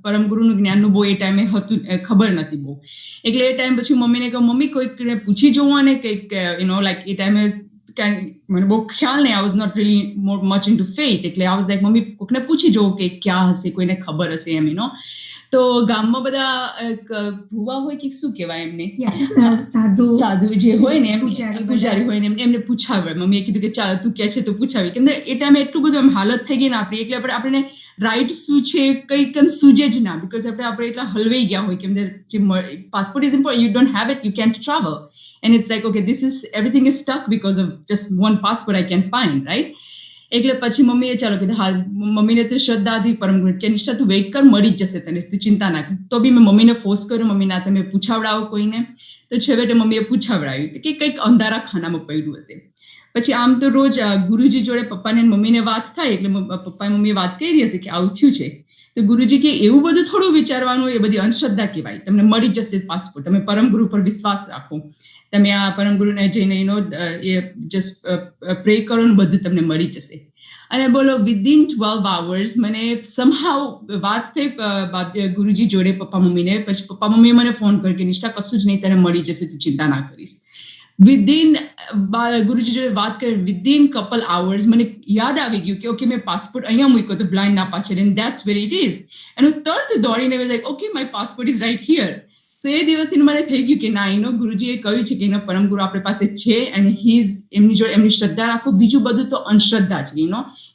પરમગુરુનું જ્ઞાનનું બહુ એ ટાઈમે હતું, ખબર નથી બહુ. એટલે એ ટાઈમ પછી મમ્મીને કહું મમ્મી કોઈકને પૂછી જોવા ને કંઈક, લાઈક એ ટાઈમે મને બહુ ખ્યાલ નહીં, I was not really much into faith, એટલે આઈ વોઝ લાઈક મમ્મી કોઈકને પૂછી જોઉં કે ક્યાં હશે, કોઈને ખબર હશે એમ. તો ગામમાં બધા ભુવા હોય કે શું કહેવાય એમને, સાધુ જે હોય ને, પૂજારી હોય ને, એમને પૂછાવે. મમ્મીએ કીધું કે ચાલો તું કે છે તો પૂછાવી, કેમ એ ટાઈમે એટલું બધું એમ હાલત થઈ ગઈ ને આપણી, એટલે આપણને રાઈટ શું છે કંઈ કેમ સૂજે જ ના, બિકોઝ આપણે એટલા હલવાઈ ગયા હોય, કેમ જે passport is important, you don't have it, you can't travel, and it's like okay this is everything is stuck because of just one passport I can find, right. એટલે પછી મમ્મીએ ચાલો કીધું હા, મમ્મીને તો શ્રદ્ધા હતી પરમગુરુ કે નિષ્ઠા તું વેઇટ કર, મળી જ જશે તને, તું ચિંતા ના કર. તો બી મેં મમ્મીને ફોર્સ કર્યો, મમ્મી ના તમે પૂછાવડાવો કોઈને. તો છેવટે મમ્મીએ પૂછાવડાવ્યું કે કંઈક અંધારા ખાનામાં પડ્યું હશે. પછી આમ તો રોજ ગુરુજી જોડે પપ્પાને મમ્મીને વાત થાય, એટલે પપ્પાએ મમ્મીએ વાત કરી હશે કે આવું થયું છે. તો ગુરુજી કે એવું બધું થોડું વિચારવાનું, એ બધી અંધશ્રદ્ધા કહેવાય, તમને મળી જશે પાસપોર્ટ, તમે પરમગુરુ પર વિશ્વાસ રાખો, તમે આ પરમગુરુને જઈને એ જસ્ટ પ્રે કરો ને બધું તમને મળી જશે. અને બોલો વિધિન 12 hours મને સમહાવ વાત થઈ ગુરુજી જોડે પપ્પા મમ્મીને. પછી પપ્પા મમ્મીએ મને ફોન કર્યો કે નિષ્ઠા કશું જ નહીં, તને મળી જશે, તું ચિંતા ના કરીશ. વિધિન ગુરુજી જોડે વાત કરી, વિધિન કપલ hours મને યાદ આવી ગયું કે ઓકે મેં પાસપોર્ટ અહીંયા મૂક્યો તો બ્લાઇન્ડ ના પાછળ, and that's where it is. એનું તરત દોડીને like okay my passport is right here. So એ દિવસથી મને થઈ ગયું કે ના, એનો ગુરુજીએ કહ્યું છે કે એનો પરમ ગુરુ આપણી પાસે છે અને એમની જોડે એમની શ્રદ્ધા રાખો. બીજું બધું તો અંધશ્રદ્ધા છે.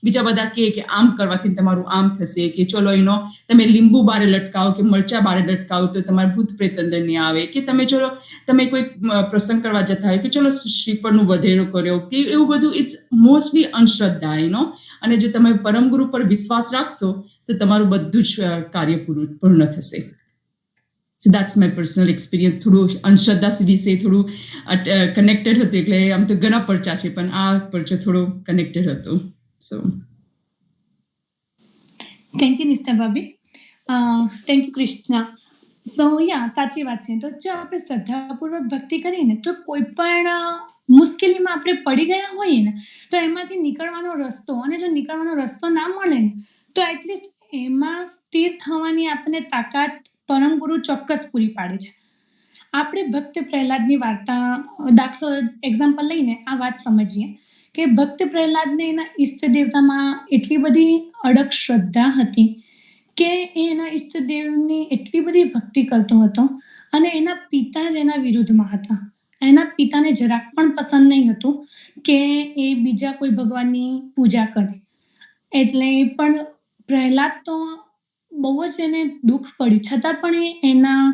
બીજા બધા કે આમ કરવાથી તમારું આમ થશે, કે ચલો તમે લીંબુ બારે લટકાવો કે મરચા બારે લટકાવો તો તમારું ભૂત પ્રેત અંદર નહીં આવે, કે તમે કોઈ પ્રસંગ કરવા જતા હોય કે ચલો શ્રીફળનું વધેરો કર્યો કે એવું બધું. ઇટ્સ મોસ્ટલી અંધશ્રદ્ધા. અને જો તમે પરમ ગુરુ પર વિશ્વાસ રાખશો તો તમારું બધું જ કાર્ય પૂર્ણ થશે. સો દેટ્સ માય પર્સનલ એક્સપિરિયન્સ. થોડું અંધશ્રદ્ધા વિશે થોડું કનેક્ટેડ હતું, એટલે આમ તો ઘણા પરચા છે પણ આ પરચો થોડો કનેક્ટેડ હતો. સો થેન્ક યુ નિષ્ઠા ભાભી. Thank you Krishna. સો સાચી વાત છે. તો જો આપણે શ્રદ્ધાપૂર્વક ભક્તિ કરીએ ને તો કોઈ પણ મુશ્કેલીમાં આપણે પડી ગયા હોઈએ ને તો એમાંથી નીકળવાનો રસ્તો, અને જો નીકળવાનો રસ્તો ના મળે ને તો એટલીસ્ટ એમાં સ્થિર થવાની આપણને તાકાત પરમ ગુરુ ચોક્કસ પૂરી પાડે છે. આપણે ભક્ત પ્રહલાદની વાર્તા દાખલો એક્ઝામ્પલ લઈને આ વાત સમજીએ કે ભક્ત પ્રહલાદને એના ઈષ્ટ દેવતામાં એટલી બધી અડગ શ્રદ્ધા હતી કે એ એના ઈષ્ટદેવની એટલી બધી ભક્તિ કરતો હતો, અને એના પિતા જ એના વિરુદ્ધમાં હતા. એના પિતાને જરાક પણ પસંદ નહીં હતું કે એ બીજા કોઈ ભગવાનની પૂજા કરે. એટલે પણ પ્રહલાદ તો બહુ જ એને દુઃખ પડ્યું, છતાં પણ એના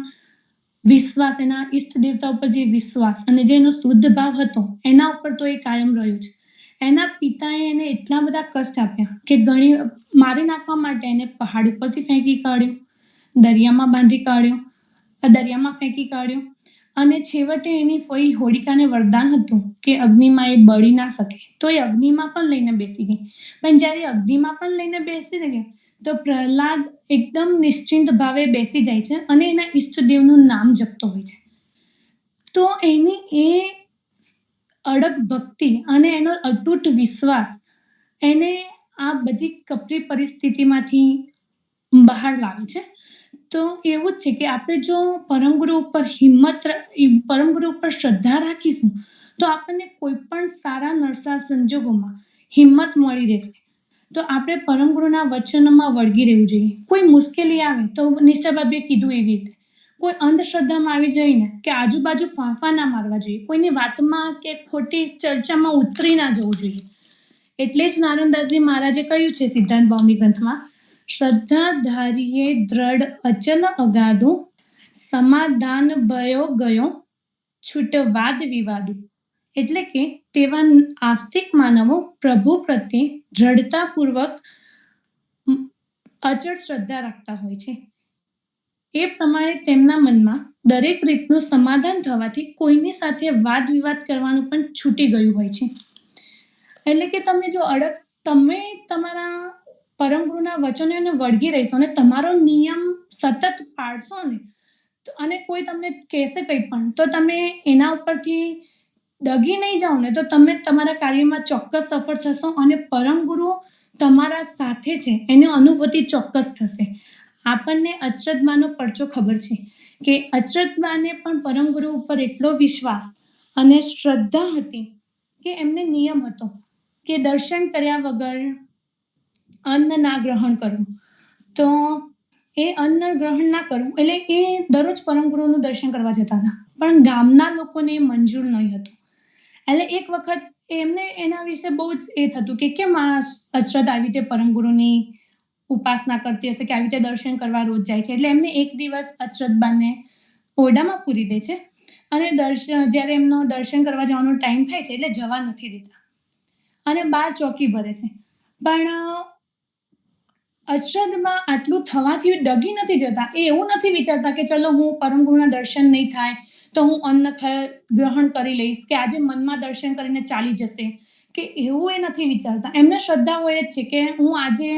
વિશ્વાસ, એના ઈષ્ટ દેવતા ઉપર જે વિશ્વાસ અને જે એનો શુદ્ધ ભાવ હતો એના ઉપર તો એ કાયમ રહ્યો છે. એના પિતાએ એને એટલા બધા કષ્ટ આપ્યા કે મારી નાખવા માટે એને પહાડ ઉપરથી ફેંકી કાઢ્યો, દરિયામાં બાંધી કાઢ્યો, દરિયામાં ફેંકી કાઢ્યો, અને છેવટે એની ફઈ હોલિકાને વરદાન હતું કે અગ્નિમાં એ બળી ના શકે, તો એ અગ્નિમાં પણ લઈને બેસી ગઈ. પણ જ્યારે અગ્નિમાં પણ લઈને બેસી ગઈ તો પ્રહલાદ એકદમ નિશ્ચિંત ભાવે બેસી જાય છે અને એના ઈષ્ટદેવનું નામ જપતો હોય છે. તો એની એ અડગ ભક્તિ અને એનો અતૂટ વિશ્વાસ એને આ બધી કપરી પરિસ્થિતિમાંથી બહાર લાવે છે. તો એવું જ છે કે આપણે જો પરમગુરુ ઉપર પરમગુરુ ઉપર શ્રદ્ધા રાખીશું તો આપણને કોઈ પણ સારા નરસા સંજોગોમાં હિંમત મળી રહેશે. તો આપણે પરમગુરુના વચનમાં વળગી રહેવું જોઈએ. કોઈ મુશ્કેલી આવે તો નિષ્ઠાભાભીએ કીધું એવી રીતે કોઈ અંધશ્રદ્ધામાં આવી જઈને કે આજુબાજુ ફાંફા ના મારવા જોઈએ, કોઈની વાતમાં કે ખોટી ચર્ચામાં ઉતરી ના જવું જોઈએ. એટલે જ નારાયણદાસજી મહારાજે કહ્યું છે સિદ્ધાંત ભૌમિક ગ્રંથમાં, શ્રદ્ધા ધારીએ દ્રઢ અચલ અગાધો, સમાધાન ભયો ગયો છૂટ વાદ વિવાદો. એટલે કે તેવા આસ્તિક માનવો પ્રભુ પ્રત્યે દ્રઢતાપૂર્વક અચળ શ્રદ્ધા રાખતા હોય છે. એ પ્રમાણે તેમના મનમાં દરેક રીતનું સમાધાન થવાથી કોઈની સાથે વાદ વિવાદ કરવાનું પણ છૂટી ગયું હોય છે. એટલે કે તમે જો તમે તમારા પરમગુરુના વચનોને વળગી રહીશો ને તમારો નિયમ સતત પાળશો ને, અને કોઈ તમને કહેશે કંઈ પણ તો તમે એના ઉપરથી ડગી નહીં જાઓ ને તો તમે તમારા કાર્યમાં ચોક્કસ સફળ થશો, અને પરમગુરુ તમારા સાથે છે એની અનુભૂતિ ચોક્કસ થશે. આપણને અશ્રદ્ધાનો પરચો ખબર છે કે અશ્રદ્ધાને પણ પરમગુરુ ઉપર એટલો વિશ્વાસ અને શ્રદ્ધા હતી કે એમને નિયમ હતો કે દર્શન કર્યા વગર અન્ન ના ગ્રહણ કરવું. તો એ અન્ન ગ્રહણ ના કરવું એટલે એ દરરોજ પરમગુરુનું દર્શન કરવા જતા હતા, પણ ગામના લોકોને મંજૂર નહીં હતું. એટલે એક વખત એમને એના વિશે બહુ જ એ થતું કે કેમ આ અશ્રદ્ધા આવી રીતે પરમગુરુની ઉપાસના કરતી હશે, કે આવી રીતે દર્શન કરવા રોજ જાય છે. એટલે એમને એક દિવસ અશ્રદ્ધાને ઓરડામાં પૂરી દે છે, અને જ્યારે એમનો દર્શન કરવા જવાનો ટાઈમ થાય છે એટલે જવા નથી દેતા, અને બહાર ચોકી ભરે છે. પણ અશ્રદ્ધમાં આટલું થવાથી ડગી નથી જતા. એ એવું નથી વિચારતા કે ચલો હું પરમગુરુના દર્શન નહીં થાય તો હું અન્ન ગ્રહણ કરી લઈશ, કે આજે મનમાં દર્શન કરીને ચાલી જશે, કે એવું એ નથી વિચારતા. એમને શ્રદ્ધા હોય જ છે કે હું આજે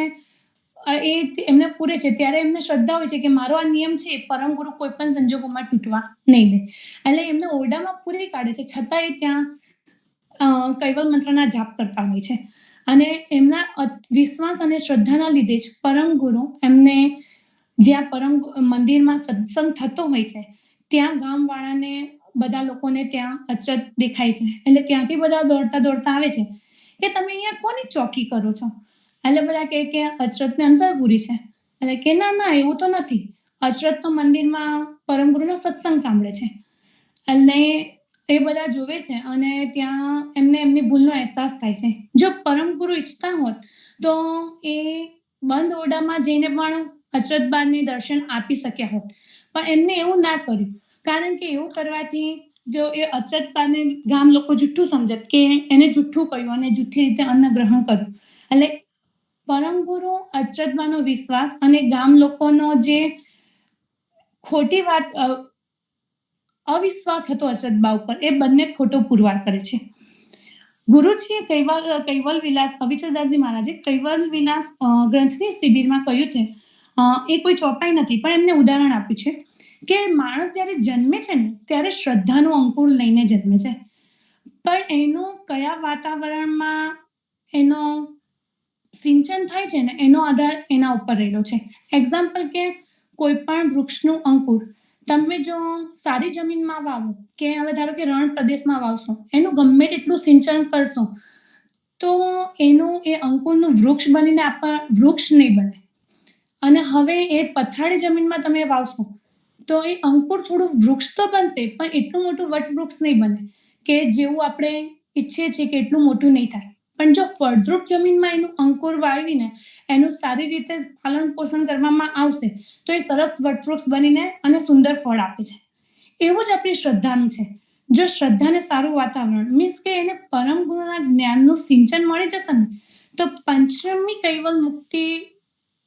એમને પૂરે છે ત્યારે એમને શ્રદ્ધા હોય છે કે મારો આ નિયમ છે પરમગુરુ કોઈ પણ સંજોગોમાં તૂટવા નહીં દે. એટલે એમને ઓરડામાં પૂરી કાઢે છે, છતાં એ ત્યાં કૈવલ મંત્રના જાપ કરતા હોય છે. અને એમના વિશ્વાસ અને શ્રદ્ધાના લીધે જ પરમગુરુ એમને જ્યાં મંદિરમાં સત્સંગ થતો હોય છે ત્યાં ગામવાળાને બધા લોકોને ત્યાં અચરજ દેખાય છે. એટલે ત્યાંથી બધા દોડતા દોડતા આવે છે કે તમે અહીંયા કોની ચોકી કરો છો? એટલે બધા કહે કે અચરજને અંતરપુરી છે. એટલે કે ના એવું તો નથી, અચરજ તો મંદિરમાં પરમગુરુનો સત્સંગ સાંભળે છે અને એ બધા જોવે છે અને ત્યાં એમને એમની ભૂલનો અહેસાસ થાય છે. જો પરમગુરુ ઈચ્છતા હોત તો એ બંધ ઓરડામાં જઈને પણ અચરતબાને દર્શન આપી શક્યા હોત, પણ એમને એવું ના કર્યું, કારણ કે એવું કરવાથી જો એ અચરતબાને ગામ લોકો જુઠ્ઠું સમજત કે એને જુઠ્ઠું કહ્યું અને જુઠ્ઠી રીતે અન્ન ગ્રહણ કર્યું. એટલે પરમગુરુ અચરતબાનો વિશ્વાસ અને ગામ લોકોનો જે ખોટી વાત અવિશ્વાસ હતો અચરતબા ઉપર, એ બંને ખોટો પુરવાર કરે છે. ગુરુજીએ કૈવલ વિલાસ અવિચલદાસજી મહારાજે કૈવલ વિલાસ ગ્રંથની શિબિરમાં કહ્યું છે, એ કોઈ ચોપાઈ નથી, પણ એમને ઉદાહરણ આપ્યું છે કે માણસ જ્યારે જન્મે છે ને ત્યારે શ્રદ્ધાનો અંકુર લઈને જન્મે છે, પણ એનું કયા વાતાવરણમાં એનો સિંચન થાય છે ને એનો આધાર એના ઉપર રહેલો છે. એક્ઝામ્પલ કે કોઈ પણ વૃક્ષનું અંકુર તમે જો સારી જમીનમાં વાવો કે હવે ધારો કે રણ પ્રદેશમાં વાવશો, એનું ગમે તેટલું સિંચન કરશો તો એનું એ અંકુરનું વૃક્ષ બનીને વૃક્ષ નહીં બને. અને હવે એ પથરાળી જમીનમાં તમે વાવશો તો એ અંકુર થોડું વૃક્ષ તો બનશે, પણ એટલું મોટું વટવૃક્ષ નહીં બને કે જેવું આપણે ઈચ્છીએ છીએ કે એટલું મોટું નહીં થાય. પણ જો ફળદ્રુપ જમીનમાં એનું અંકુર વાવીને એનું સારી રીતે પાલન પોષણ કરવામાં આવશે તો એ સરસ વટવૃક્ષ બનીને અને સુંદર ફળ આપે છે. એવું જ આપણી શ્રદ્ધાનું છે. જો શ્રદ્ધાને સારું વાતાવરણ મીન્સ કે એને પરમ ગુરુના જ્ઞાનનું સિંચન મળી જશે ને તો પંચમી કૈવલ મુક્તિ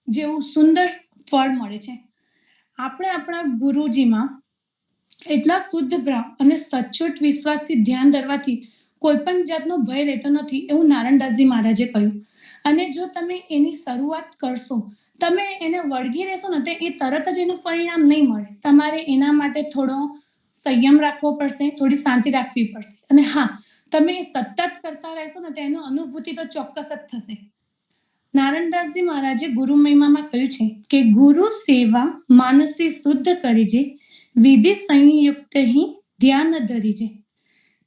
જેવું સુંદર ફળ મળે છે. આપણે આપણા ગુરુજીમાં એટલા શુદ્ધ ભાવ અને સચોટ વિશ્વાસથી ધ્યાન ધરવાથી કોઈ પણ જાતનો ભય રહેતો નથી, એવું નારાયણદાસજી મહારાજે કહ્યું. અને જો તમે એની શરૂઆત કરશો, તમે એને વળગી રહેશો ને તો એ તરત જ એનું પરિણામ નહીં મળે. તમારે એના માટે થોડો સંયમ રાખવો પડશે, થોડી શાંતિ રાખવી પડશે. અને હા, તમે સતત કરતા રહેશો ને તો એનો અનુભૂતિ તો ચોક્કસ જ થશે. નારાયણદાસજી મહારાજે ગુરુ મહિમામાં કહ્યું છે કે ગુરુ સેવા માનસી શુદ્ધ કરીજે, વિધિ સંયુક્ત હી ધ્યાન ધરીજે.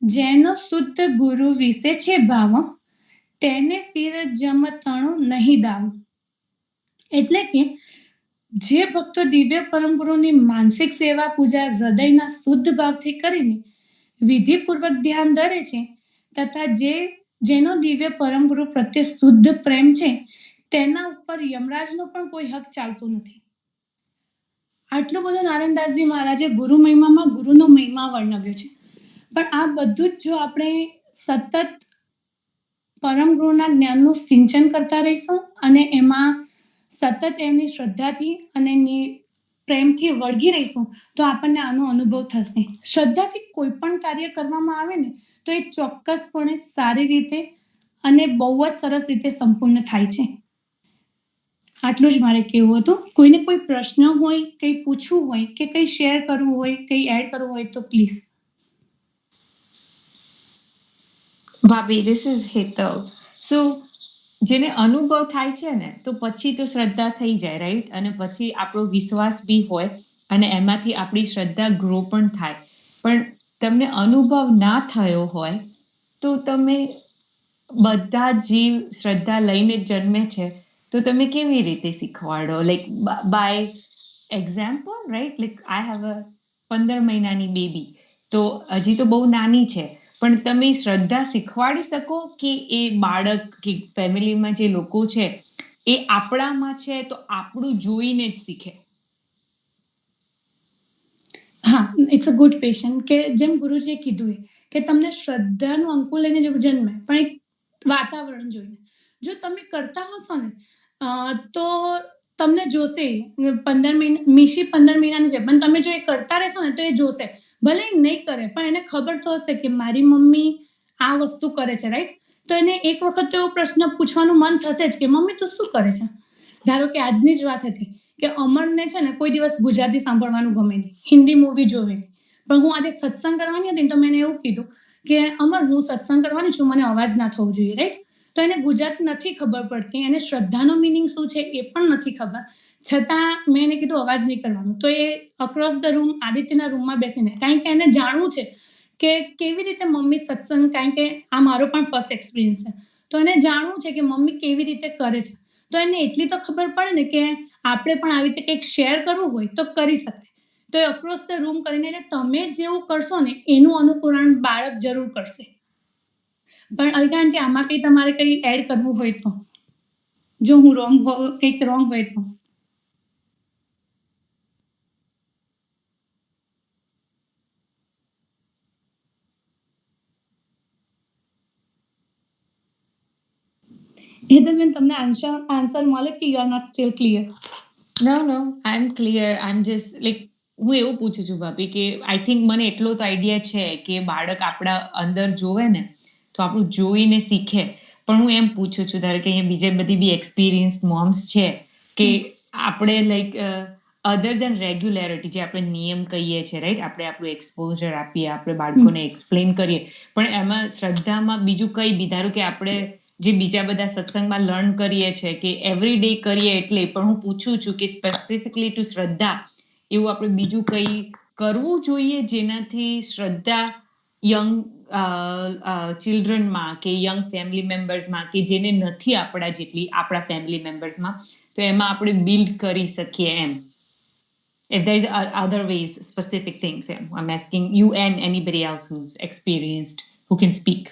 જેનો શુદ્ધ ગુરુ વિશે છે ભાવ, તેને શિર જમતણું નહીં દાવ. એટલે કે જે ભક્તો દિવ્ય પરમગુરુની માનસિક સેવા પૂજા હૃદયના શુદ્ધ ભાવથી કરીને વિધિપૂર્વક ધ્યાન ધરે છે તથા જેનો દિવ્ય પરમગુરુ પ્રત્યે શુદ્ધ પ્રેમ છે તેના ઉપર યમરાજનો પણ કોઈ હક ચાલતો નથી. આટલું બધું નારાયણદાસજી મહારાજે ગુરુ મહિમામાં ગુરુનો મહિમા વર્ણવ્યો છે. પણ આ બધું જ જો આપણે સતત પરમ ગુરુના જ્ઞાનનું સિંચન કરતા રહીશું અને એમાં સતત એમની શ્રદ્ધાથી અને એની પ્રેમથી વળગી રહીશું તો આપણને આનો અનુભવ થશે. શ્રદ્ધાથી કોઈ પણ કાર્ય કરવામાં આવે ને તો એ ચોક્કસપણે સારી રીતે અને બહુ જ સરસ રીતે સંપૂર્ણ થાય છે. આટલું જ મારે કહેવું હતું. કોઈને કોઈ પ્રશ્ન હોય, કંઈ પૂછવું હોય કે કંઈ શેર કરવું હોય, કંઈ એડ કરવું હોય તો પ્લીઝ. ભાભી, this is Hetal. So જેને અનુભવ થાય છે ને તો પછી તો શ્રદ્ધા થઈ જાય, રાઈટ? અને પછી આપણો વિશ્વાસ બી હોય અને એમાંથી આપણી શ્રદ્ધા ગ્રો પણ થાય. પણ તમને અનુભવ ના થયો હોય તો તમે બધા જીવ શ્રદ્ધા લઈને જન્મે છે તો તમે કેવી રીતે શીખવાડો? Like by example, right? Like I have a 15 મહિનાની બેબી, તો હજી તો બહુ નાની છે, પણ તમે શ્રદ્ધા શીખવાડી શકો કે એ બાળક કે ફેમિલીમાં જે લોકો છે એ આપણામાં છે તો આપણું જોઈને જ શીખે? હા, ઇટ્સ અ ગુડ ક્વેશ્ચન. કે જેમ ગુરુજીએ કીધું કે તમને શ્રદ્ધાનું અંકુર લઈને જ જન્મે, પણ એક વાતાવરણ જોઈને જો તમે કરતા હશો ને તો તમને જોશે. 15 મહિનાની છે પણ તમે જો એ કરતા રહેશો ને તો એ જોશે. ભલે નહીં કરે પણ એને ખબર તો હશે કે મારી મમ્મી આ વસ્તુ કરે છે, રાઈટ? તો એને એક વખત તો એવો પ્રશ્ન પૂછવાનું મન થશે જ કે મમ્મી તું શું કરે છે? ધારો કે આજની જ વાત હતી કે અમરને છે ને કોઈ દિવસ ગુજરાતી સાંભળવાનું ગમે નહીં, હિન્દી મૂવી જોવે. પણ હું આજે સત્સંગ કરવાની હતી તો મેં એવું કીધું કે અમર, હું સત્સંગ કરવાની છું, મને અવાજ ના થવો જોઈએ, રાઈટ? તો એને ગુજરાત નથી ખબર પડતી, એને શ્રદ્ધાનો મિનિંગ શું છે એ પણ નથી ખબર, છતાં મેં એને કીધું અવાજ નહીં કરવાનો. તો એ અક્રોસ ધ રૂમ આદિત્યના રૂમમાં બેસીને, કારણ કે એને જાણવું છે કે કેવી રીતે મમ્મી સત્સંગ, કારણ કે આ મારો પણ ફર્સ્ટ એક્સપિરિયન્સ છે, તો એને જાણવું છે કે મમ્મી કેવી રીતે કરે છે. તો એને એટલી તો ખબર પડે ને કે આપણે પણ આવી રીતે કંઈક શેર કરવું હોય તો કરી શકાય. તો એ અક્રોસ ધ રૂમ કરીને એટલે તમે જેવું કરશો ને એનું અનુકરણ બાળક જરૂર કરશે. પણ અલકાંતિ આમાં કંઈ તમારે કંઈ એડ કરવું હોય તો, જો હું કંઈક રોંગ હોય તો. હેતલબેન, તમને આન્સર મળે કે you are not still clear? No, I'm clear. I'm just like હું એવું પૂછું છું ભાભી કે આઈ થિંક મને એટલો તો આઈડિયા છે કે બાળક આપણા અંદર જોવે ને તો આપણું જોઈને શીખે. પણ હું એમ પૂછું છું ધારો કે અહીંયા બીજે બધી બી એક્સપિરિયન્સ્ડ મોમ્સ છે કે આપણે લાઈક અધર દેન રેગ્યુલેરિટી જે આપણે નિયમ કહીએ છીએ, રાઈટ, આપણે આપણું એક્સપોઝર આપીએ, આપણે બાળકોને એક્સપ્લેન કરીએ, પણ એમાં શ્રદ્ધામાં બીજું કંઈ બી ધારો કે આપણે જે બીજા બધા સત્સંગમાં લર્ન કરીએ છીએ કે એવરી ડે કરીએ એટલે, પણ હું પૂછું છું કે સ્પેસિફિકલી ટુ શ્રદ્ધા એવું આપણે બીજું કંઈ કરવું જોઈએ જેનાથી શ્રદ્ધા યંગ ચિલ્ડ્રનમાં કે યંગ ફેમિલી મેમ્બર્સમાં કે જેને નથી આપણા જેટલી આપણા ફેમિલી મેમ્બર્સમાં, તો એમાં આપણે બિલ્ડ કરી શકીએ એમ. If there is other ways, specific things, I'm asking you and anybody else who's experienced, who can speak.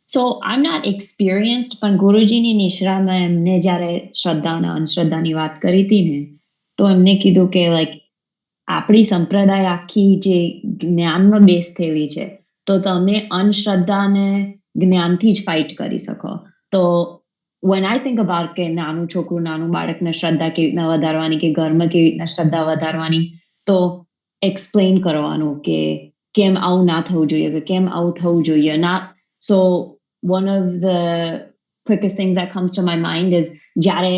So I'm not experienced, પણ ગુરુજીની નિશ્રામાં એમને જ્યારે શ્રદ્ધા અને અંધશ્રદ્ધાની વાત કરી હતી ને, તો એમને કીધું કે લાઈક આપણી સંપ્રદાય આખી જે જ્ઞાનમાં બેઝ થયેલી છે, તો તમે અંધશ્રદ્ધાને જ્ઞાનથી જ ફાઇટ કરી શકો. તો when I think about કે નાનું છોકરું, નાનું બાળકને શ્રદ્ધા કેવી રીતના વધારવાની કે ઘરમાં કેવી રીતના શ્રદ્ધા વધારવાની, તો એક્સપ્લેન કરવાનું કે કેમ આવું ના થવું જોઈએ, કે કેમ આવું થવું જોઈએ ના. So one of the quickest things that comes to my mind is જ્યારે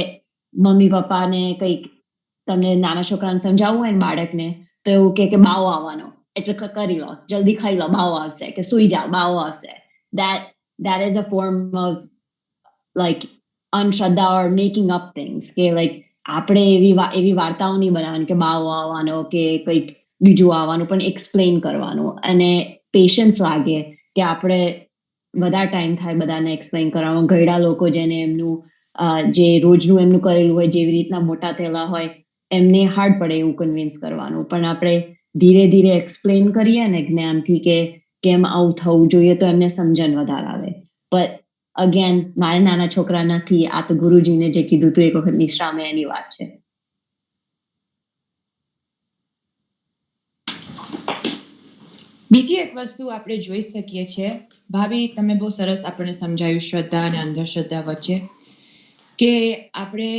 મમ્મી પપ્પાને કંઈક તમને નાના છોકરાને સમજાવવું હોય ને બાળકને, તો એવું કે બાવો આવવાનો એટલે કરી લો, જલ્દી ખાઈ લો, બાવો આવશે, કે સુઈ જાઓ, બાવો આવશે. That is a form of like અંધશ્રદ્ધા or making up things. કે like આપણે એવી વાર્તાઓ નહીં બનાવવાની કે બાવો આવવાનો કે કંઈક બીજું આવવાનું, પણ એક્સપ્લેન કરવાનું. અને પેશન્સ લાગે કે આપણે વધારે ટાઈમ થાય બધાને એક્સપ્લેન કરવામાં. ઘરડા લોકો જેને એમનું જે રોજનું એમનું કરેલું હોય, જેવી રીતના મોટા થયેલા હોય, એમને હાર્ડ પડે એવું કન્વિન્સ કરવાનું. પણ આપણે ધીરે ધીરે એક્સપ્લેન કરીએ ને જ્ઞાનથી કે કેમ આવું થવું જોઈએ, તો એમને સમજણ વધારે આવે. બટ અગેન મારે નાના છોકરા નથી, આ તો ગુરુજીને જે કીધું હતું એક વખત નિશ્રામે એની વાત છે. બીજી એક વસ્તુ આપણે જોઈ શકીએ છીએ, ભાભી તમે બહુ સરસ આપણને સમજાયું શ્રદ્ધા અને અંધશ્રદ્ધા વચ્ચે, કે આપણે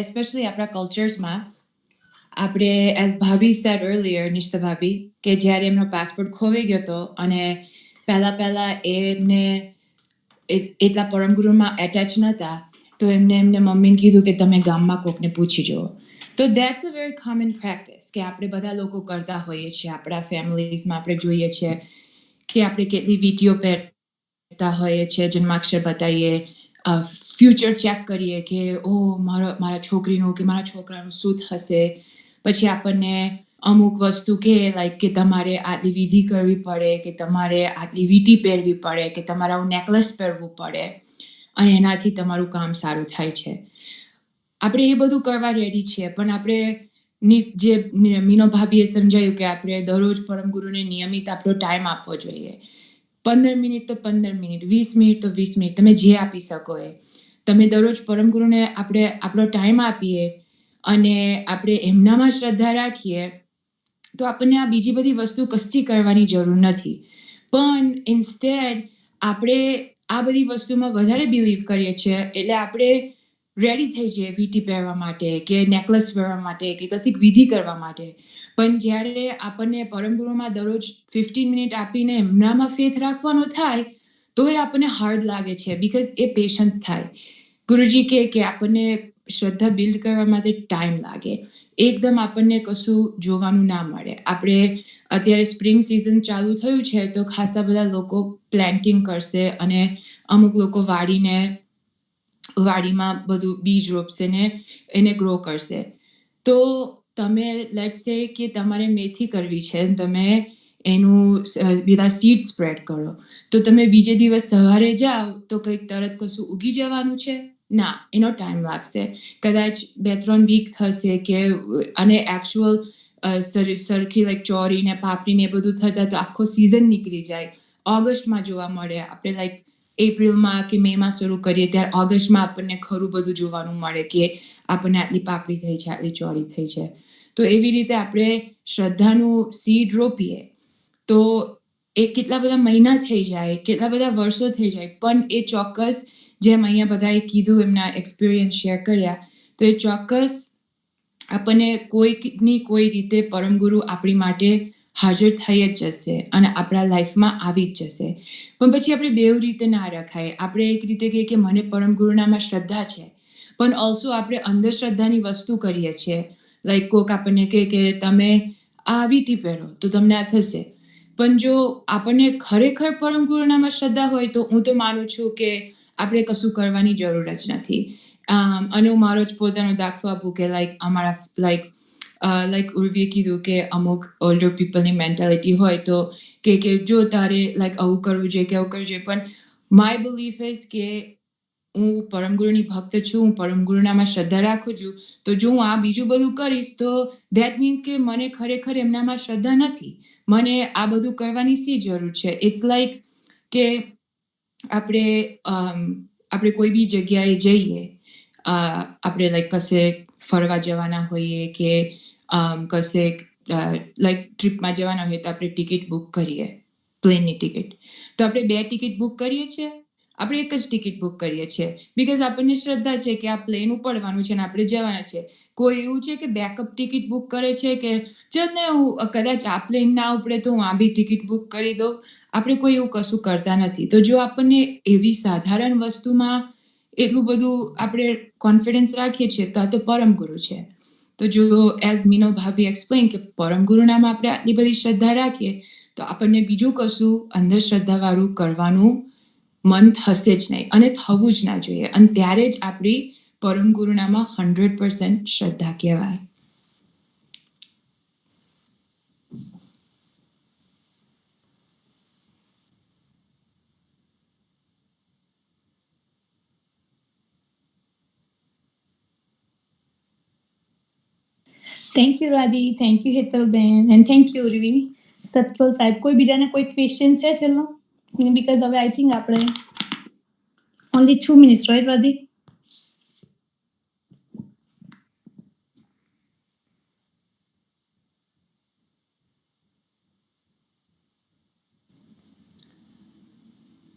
એસ્પેશિયલી આપણા કલ્ચર્સમાં આપણે એઝ ભાભી સેડ અર્લિયર, નિષ્ઠા ભાભી, કે જ્યારે એમનો પાસપોર્ટ ખોવાઈ ગયો હતો અને પહેલા એમને એટલા પરમગુરુમાં એટેચ નહોતા, તો એમને મમ્મીને કીધું કે તમે ગામમાં કોકને પૂછી જુઓ. તો that's a very common practice કે આપણે બધા લોકો કરતા હોઈએ છીએ. આપણા ફેમિલીઝમાં આપણે જોઈએ છીએ કે આપણે કેટલી વીટીઓ પહેરતા હોઈએ છીએ, જન્માક્ષર બતાવીએ, ફ્યુચર ચેક કરીએ કે મારા છોકરીનું કે મારા છોકરાનું શું થશે. પછી આપણને અમુક વસ્તુ કે લાઈક કે તમારે આટલી વિધિ કરવી પડે, કે તમારે આટલી વીટી પહેરવી પડે, કે તમારે આવું નેકલેસ પહેરવું પડે, અને એનાથી તમારું કામ સારું થાય છે. આપણે એ બધું કરવા રેડી છીએ, પણ આપણે જે મીનો ભાભીએ સમજાયું કે આપણે દરરોજ પરમગુરુને નિયમિત આપણો ટાઈમ આપવો જોઈએ. 15 મિનિટ તો 15 મિનિટ, 20 મિનિટ તો 20 મિનિટ, તમે જે આપી શકો એ. તમે દરરોજ પરમગુરુને આપણે આપણો ટાઈમ આપીએ અને આપણે એમનામાં શ્રદ્ધા રાખીએ, તો આપણને આ બીજી બધી વસ્તુ કશી કરવાની જરૂર નથી. પણ ઇન્સ્ટેડ આપણે આ બધી વસ્તુમાં વધારે બિલીવ કરીએ છીએ, એટલે આપણે રેડી થઈ જઈએ વીટી પહેરવા માટે, કે નેકલેસ પહેરવા માટે, કે કશીક વિધિ કરવા માટે. પણ જ્યારે આપણને પરમગુરુમાં દરરોજ 15 મિનિટ આપીને એમનામાં ફેથ રાખવાનો થાય, તો એ આપણને હાર્ડ લાગે છે, બીકોઝ એ પેશન્સ થાય. ગુરુજી કે આપણને શ્રદ્ધા બિલ્ડ કરવા માટે ટાઈમ લાગે. એકદમ આપણને કશું જોવાનું ના મળે. આપણે અત્યારે સ્પ્રિંગ સિઝન ચાલુ થયું છે, તો ખાસા બધા લોકો પ્લાન્ટિંગ કરશે અને અમુક લોકો વાડીમાં બધું બીજ રોપશે ને એને ગ્રો કરશે. તો તમે લેટ્સ સે કે તમારે મેથી કરવી છે, તમે એનું બધા સીડ સ્પ્રેડ કરો, તો તમે બીજે દિવસ સવારે જાઓ તો કંઈક તરત કશું ઉગી જવાનું છે? ના, એનો ટાઈમ લાગશે. કદાચ 2-3 વીક થશે કે અને એકચ્યુઅલ સરખી લાઈક ચોરી ને પાપડી ને એ બધું થતાં તો આખો સિઝન નીકળી જાય. ઓગસ્ટમાં જોવા મળે. આપણે લાઈક એપ્રિલમાં કે મેમાં શરૂ કરીએ ત્યારે ઓગસ્ટમાં આપણને ખરું બધું જોવાનું મળે કે આપણને આટલી પાપડી થઈ છે, આટલી ચોરી થઈ છે. તો એવી રીતે આપણે શ્રદ્ધાનું સીડ રોપીએ તો એ કેટલા બધા મહિના થઈ જાય, કેટલા બધા વર્ષો થઈ જાય, પણ એ ચોક્કસ જેમ અહીંયા બધાએ કીધું એમના એક્સપિરિયન્સ શેર કર્યા, તો એ ચોક્કસ આપણને કોઈકની કોઈ રીતે પરમગુરુ આપણી માટે હાજર થઈ જ જશે અને આપણા લાઈફમાં આવી જ જશે. પણ પછી આપણે બેવ રીતે ના રખાય. આપણે એક રીતે કહીએ કે મને પરમગુરુનામાં શ્રદ્ધા છે, પણ ઓલ્સો આપણે અંધશ્રદ્ધાની વસ્તુ કરીએ છીએ. લાઈક કોક આપણને કહે કે તમે આ વીંટી પહેરો તો તમને આ થશે. પણ જો આપણને ખરેખર પરમગુરુનામાં શ્રદ્ધા હોય તો હું તો માનું છું કે આપણે કશું કરવાની જરૂર જ નથી. અને હું મારો જ પોતાનો દાખલો આપું કે લાઈક અમારા લાઈક ઉર્વીએ કીધું કે અમુક ઓલ્ડર પીપલની મેન્ટાલિટી હોય તો કે જો તારે લાઈક આવું કરવું જોઈએ કે આવું કરવું જોઈએ, પણ માય બિલીફ ઇઝ કે હું પરમગુરુની ભક્ત છું, હું પરમગુરુનામાં શ્રદ્ધા રાખું છું, તો જો હું આ બીજું બધું કરીશ તો દેટ મીન્સ કે મને ખરેખર એમનામાં શ્રદ્ધા નથી. મને આ બધું કરવાની શી જરૂર છે? ઇટ્સ લાઈક કે આપણે કોઈ બી જગ્યાએ જઈએ, આપણે લાઈક કશે ફરવા જવાના હોઈએ કે કશે લાઈક ટ્રીપમાં જવાના હોઈએ તો આપણે ટિકિટ બુક કરીએ, પ્લેનની ટિકિટ. તો આપણે 2 ટિકિટ બુક કરીએ છીએ, આપણે એક જ ટિકિટ બુક કરીએ છીએ બિકોઝ આપણને શ્રદ્ધા છે કે આ પ્લેન ઉપડવાનું છે અને આપણે જવાના છે. કોઈ એવું છે કે બેકઅપ ટિકિટ બુક કરે છે કે ચાલ ને હું કદાચ આ પ્લેન ના ઉપડે તો હું આ બી ટિકિટ બુક કરી દઉં. આપણે કોઈ એવું કશું કરતા નથી. તો જો આપણને એવી સાધારણ વસ્તુમાં એટલું બધું આપણે કોન્ફિડન્સ રાખીએ છીએ તો આ તો પરમગુરુ છે. તો જો એઝ મીનો ભાભી એક્સપ્લેન કે પરમગુરુનામાં આપણે આટલી બધી શ્રદ્ધા રાખીએ તો આપણને બીજું કશું અંધશ્રદ્ધાવાળું કરવાનું મન થશે જ નહીં અને થવું જ ના જોઈએ. અને ત્યારે જ આપણી પરમગુરુનામાં 100% શ્રદ્ધા કહેવાય. Thank you Radhi, thank you Hetalben and thank you Urvi. Satpal સાહેબ, કોઈ બીજાને કોઈ ક્વેશ્ચન છે છેલ્લો? બીકોઝ હવે આઈ થિંક આપણે ઓનલી 2 મિનિટ્સ, રાઈટ રાધી?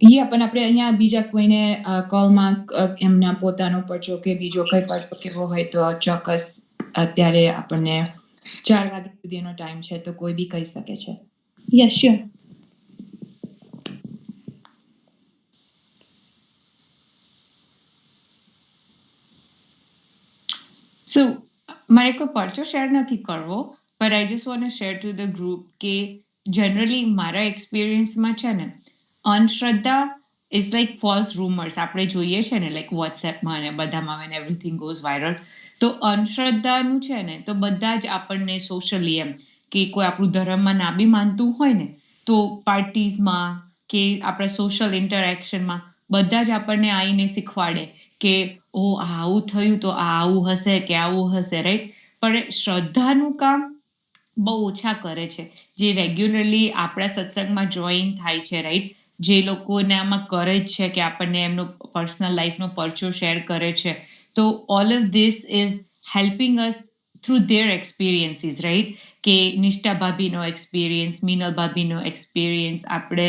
પણ આપણે અહીંયા બીજા કોઈને કોલમાં એમના પોતાનો પરચો કે બીજો કંઈ પરચો કેવો હોય તો ચોક્કસ અત્યારે આપણને 4 વાગ્યા સુધીનો ટાઈમ છે તો કોઈ બી કહી શકે છે. Yes, sure. So, મારે કોઈ પરચો શેર નથી કરવો, but I just want to share to the group કે generally મારા એક્સપિરિયન્સમાં છે ને અંધશ્રદ્ધા is like false rumors. આપણે જોઈએ છે ને લાઈક વોટ્સએપમાં અને બધામાં when everything goes viral. તો અંધશ્રદ્ધાનું છે ને તો બધા જ આપણને સોશિયલી એમ કે કોઈ આપણું ધર્મમાં ના બી માનતું હોય ને તો પાર્ટીઝમાં કે આપણા સોશિયલ ઇન્ટરેક્શનમાં બધા જ આપણને આવીને શીખવાડે કે ઓ આવું થયું તો આ આવું હશે કે આવું હશે, રાઈટ? પણ શ્રદ્ધાનું કામ બહુ ઓછા કરે છે જે રેગ્યુલરલી આપણા સત્સંગમાં જોઈન થાય છે, રાઈટ? જે લોકોને આમાં કરે જ છે કે આપણને એમનો પર્સનલ લાઈફનો પરચો શેર કરે છે. તો all of this is helping us through there experiences, right? કે નિષ્ઠા ભાભીનો એક્સપિરિયન્સ, મીનલ ભાભીનો એક્સપિરિયન્સ, આપણે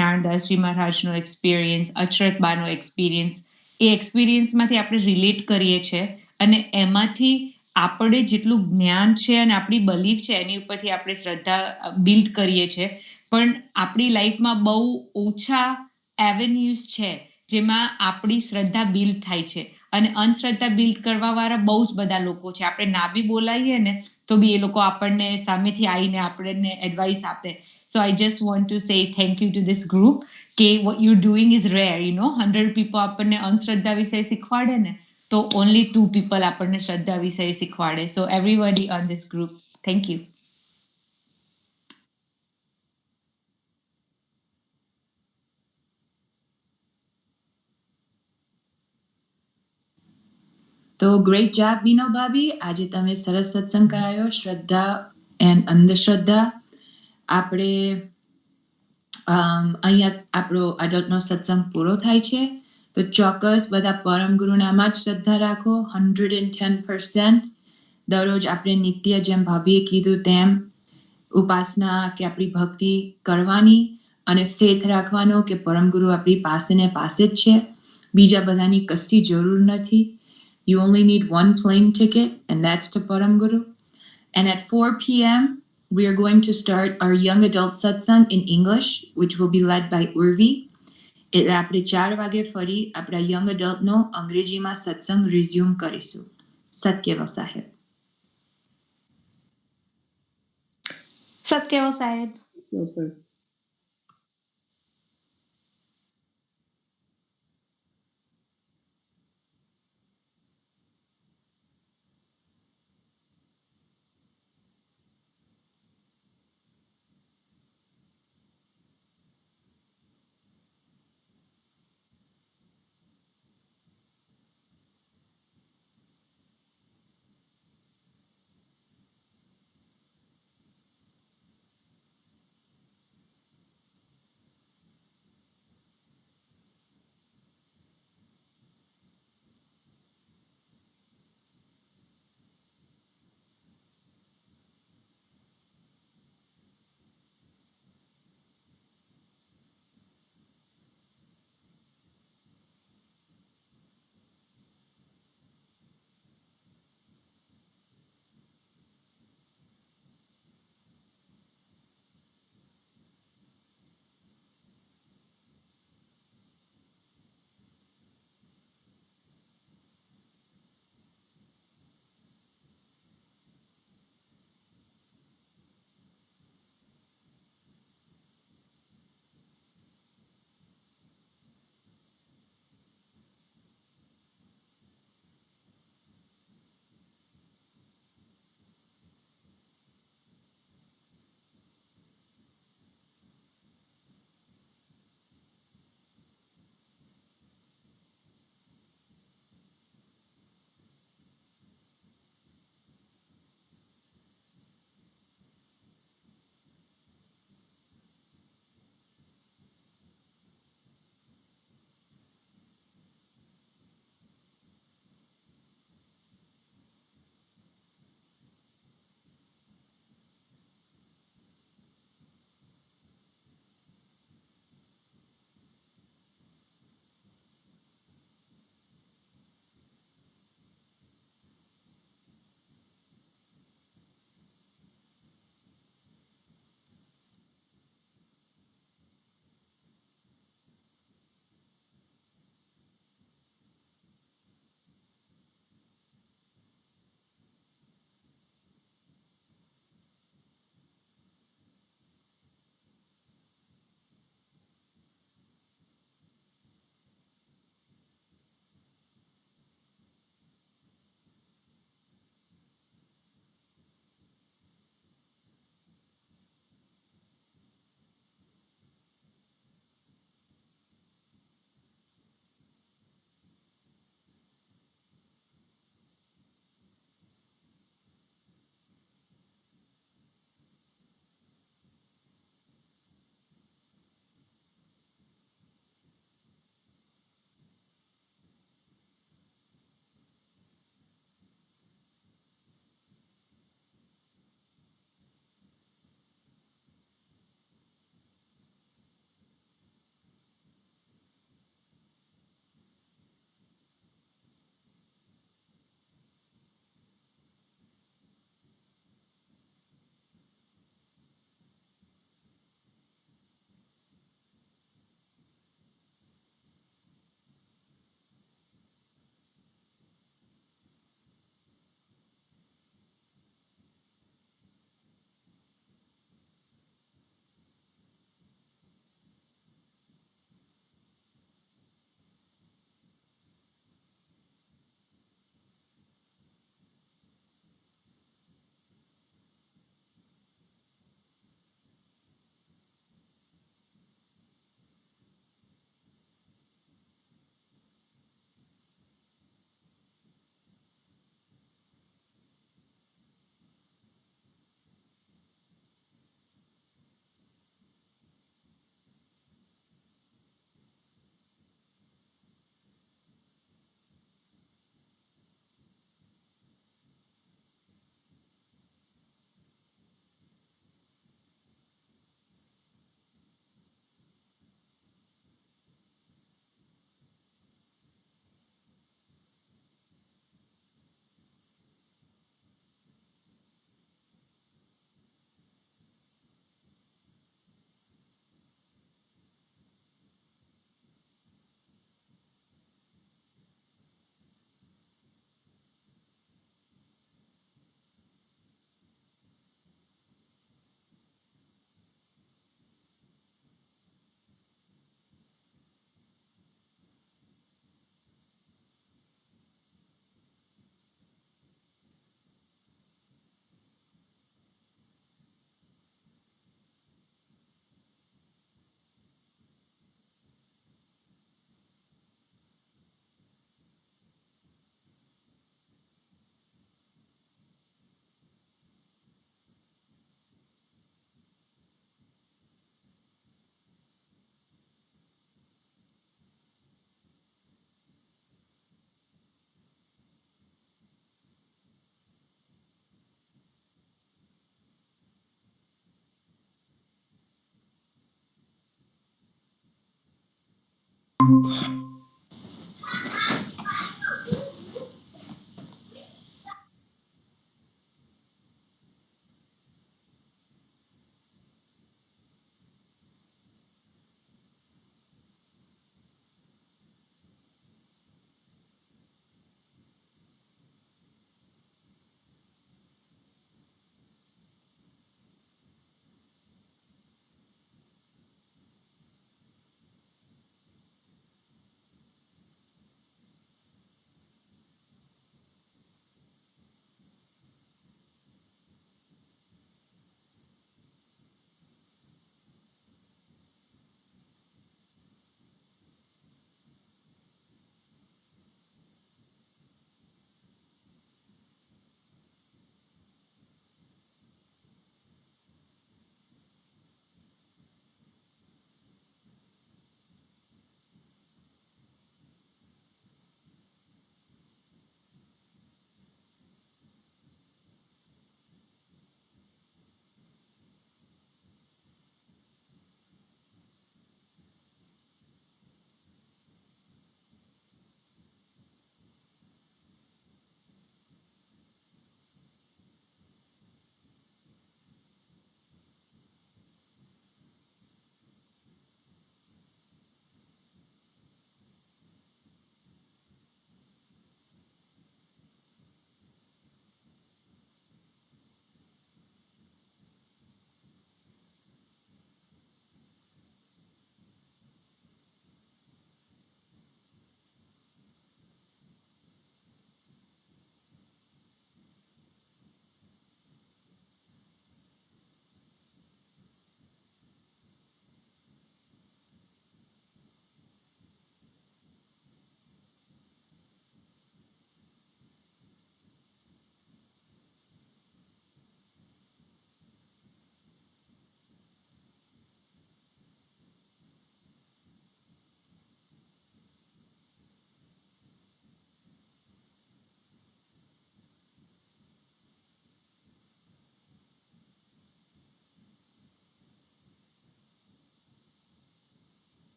નારણદાસજી મહારાજનો એક્સપિરિયન્સ, અચરતબાનો એક્સપિરિયન્સ, એ એક્સપિરિયન્સમાંથી આપણે રિલેટ કરીએ છીએ અને એમાંથી આપણે જેટલું જ્ઞાન છે અને આપણી બલીફ છે એની ઉપરથી આપણે શ્રદ્ધા બિલ્ડ કરીએ છીએ. પણ આપણી લાઈફમાં બહુ ઓછા એવેન્યુઝ છે જેમાં આપણી શ્રદ્ધા બિલ્ડ થાય છે અને અંધશ્રદ્ધા બિલ્ડ કરવાવાળા બહુ જ બધા લોકો છે. આપણે ના બી બોલાવીએ ને તો બી એ લોકો આપણને સામેથી આવીને આપણને એડવાઇસ આપે. So I just want to say thank you to this group કે what you doing is rare. 100 people આપણને અંધશ્રદ્ધા વિશે શીખવાડે ને તો only 2 people આપણને શ્રદ્ધા વિશે શીખવાડે. So everybody on this group, thank you. તો ગ્રેટ જોબ બીનો ભાભી. આજે તમે સરસ સત્સંગ કરાયો, શ્રદ્ધા એન્ડ અંધશ્રદ્ધા. આપણે અહીંયા આપણો એડલ્ટનો સત્સંગ પૂરો થાય છે. તો ચોક્કસ બધા પરમ ગુરુનામાં જ શ્રદ્ધા રાખો, 110%. દરરોજ આપણે નિત્ય જેમ ભાભીએ કીધું તેમ ઉપાસના કે આપણી ભક્તિ કરવાની અને ફેથ રાખવાનો કે પરમ ગુરુ આપણી પાસે ને પાસે જ છે. બીજા બધાની કશી જરૂર નથી. You only need one plane ticket, and that's to Param Guru. And at 4 p.m., we are going to start our young adult satsang in English, which will be led by Urvi. એટલે આપણે 4 વાગે ફરી આપણા young અડલ્ટનો અંગ્રેજીમાં સત્સંગ resume કરીશું. સત્કેવલ સાહેબ. સત્કેવલ સાહેબ.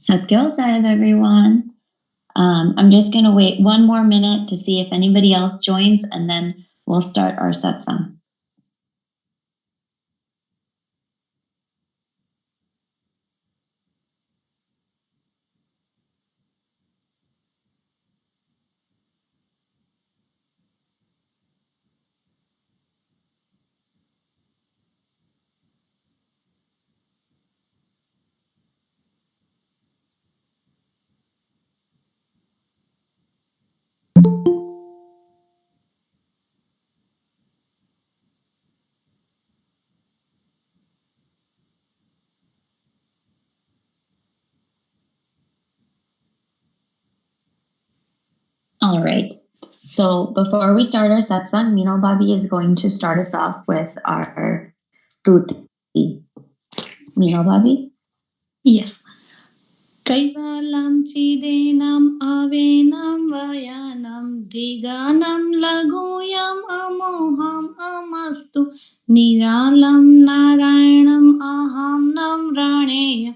Satgil Sahib, everyone. I'm just going to wait one more minute to see if anybody else joins, and then we'll start our satsang. All right. So before we start our satsang, Meenal Bhabi is going to start us off with our tuti. Meenal Bhabi? Yes. कैवलं चिदेनाम् अवेनां वयानां दिगानां लघूयाम् अमोहम् अमस्तु निरालं नारायणम् अहं नम्रणेयं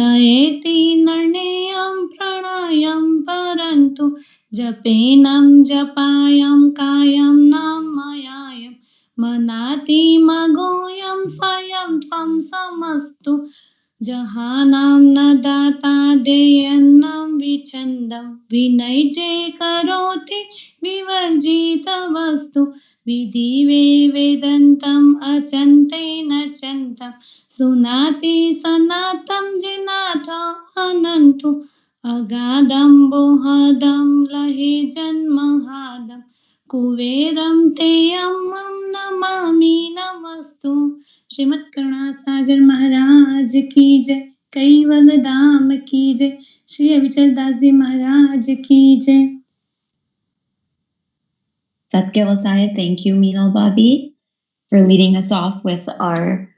नयेति निर्णेयं प्रणयं परन्तु जपेनं जपायं कायं नामयायं मनातिमगोयं स्वयं त्वं समस्तु जहानां न दाता देयन्नं विचन्दं विनैजे करोति विवर्जित वस्तु विधिवे वेदन्तम् अचन्ते न चन्तं सुनाति सनातं जिनाथ अनन्तु अगाधं बोहदं लहे जन्महादं कुबेरं तेयमं नमामि नमस्तु। श्रीमद् करुणा सागर महाराज की जय। कैवल धाम की जय। श्री अविचलदास जी महाराज की जय। Satyavasaya, thank you, Meenal Bobby, for leading us off with our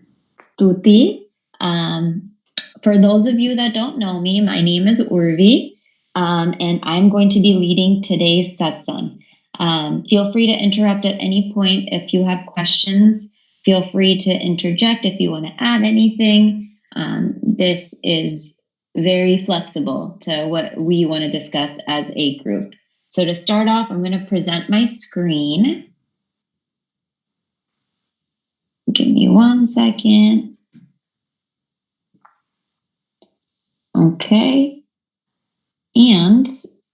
stuti. For those of you that don't know me, my name is Urvi, and I'm going to be leading today's satsang. Feel free to interrupt at any point if you have questions. Feel free to interject if you want to add anything. This is very flexible to what we want to discuss as a group. So to start off, I'm going to present my screen. Give me 1 second. Okay. And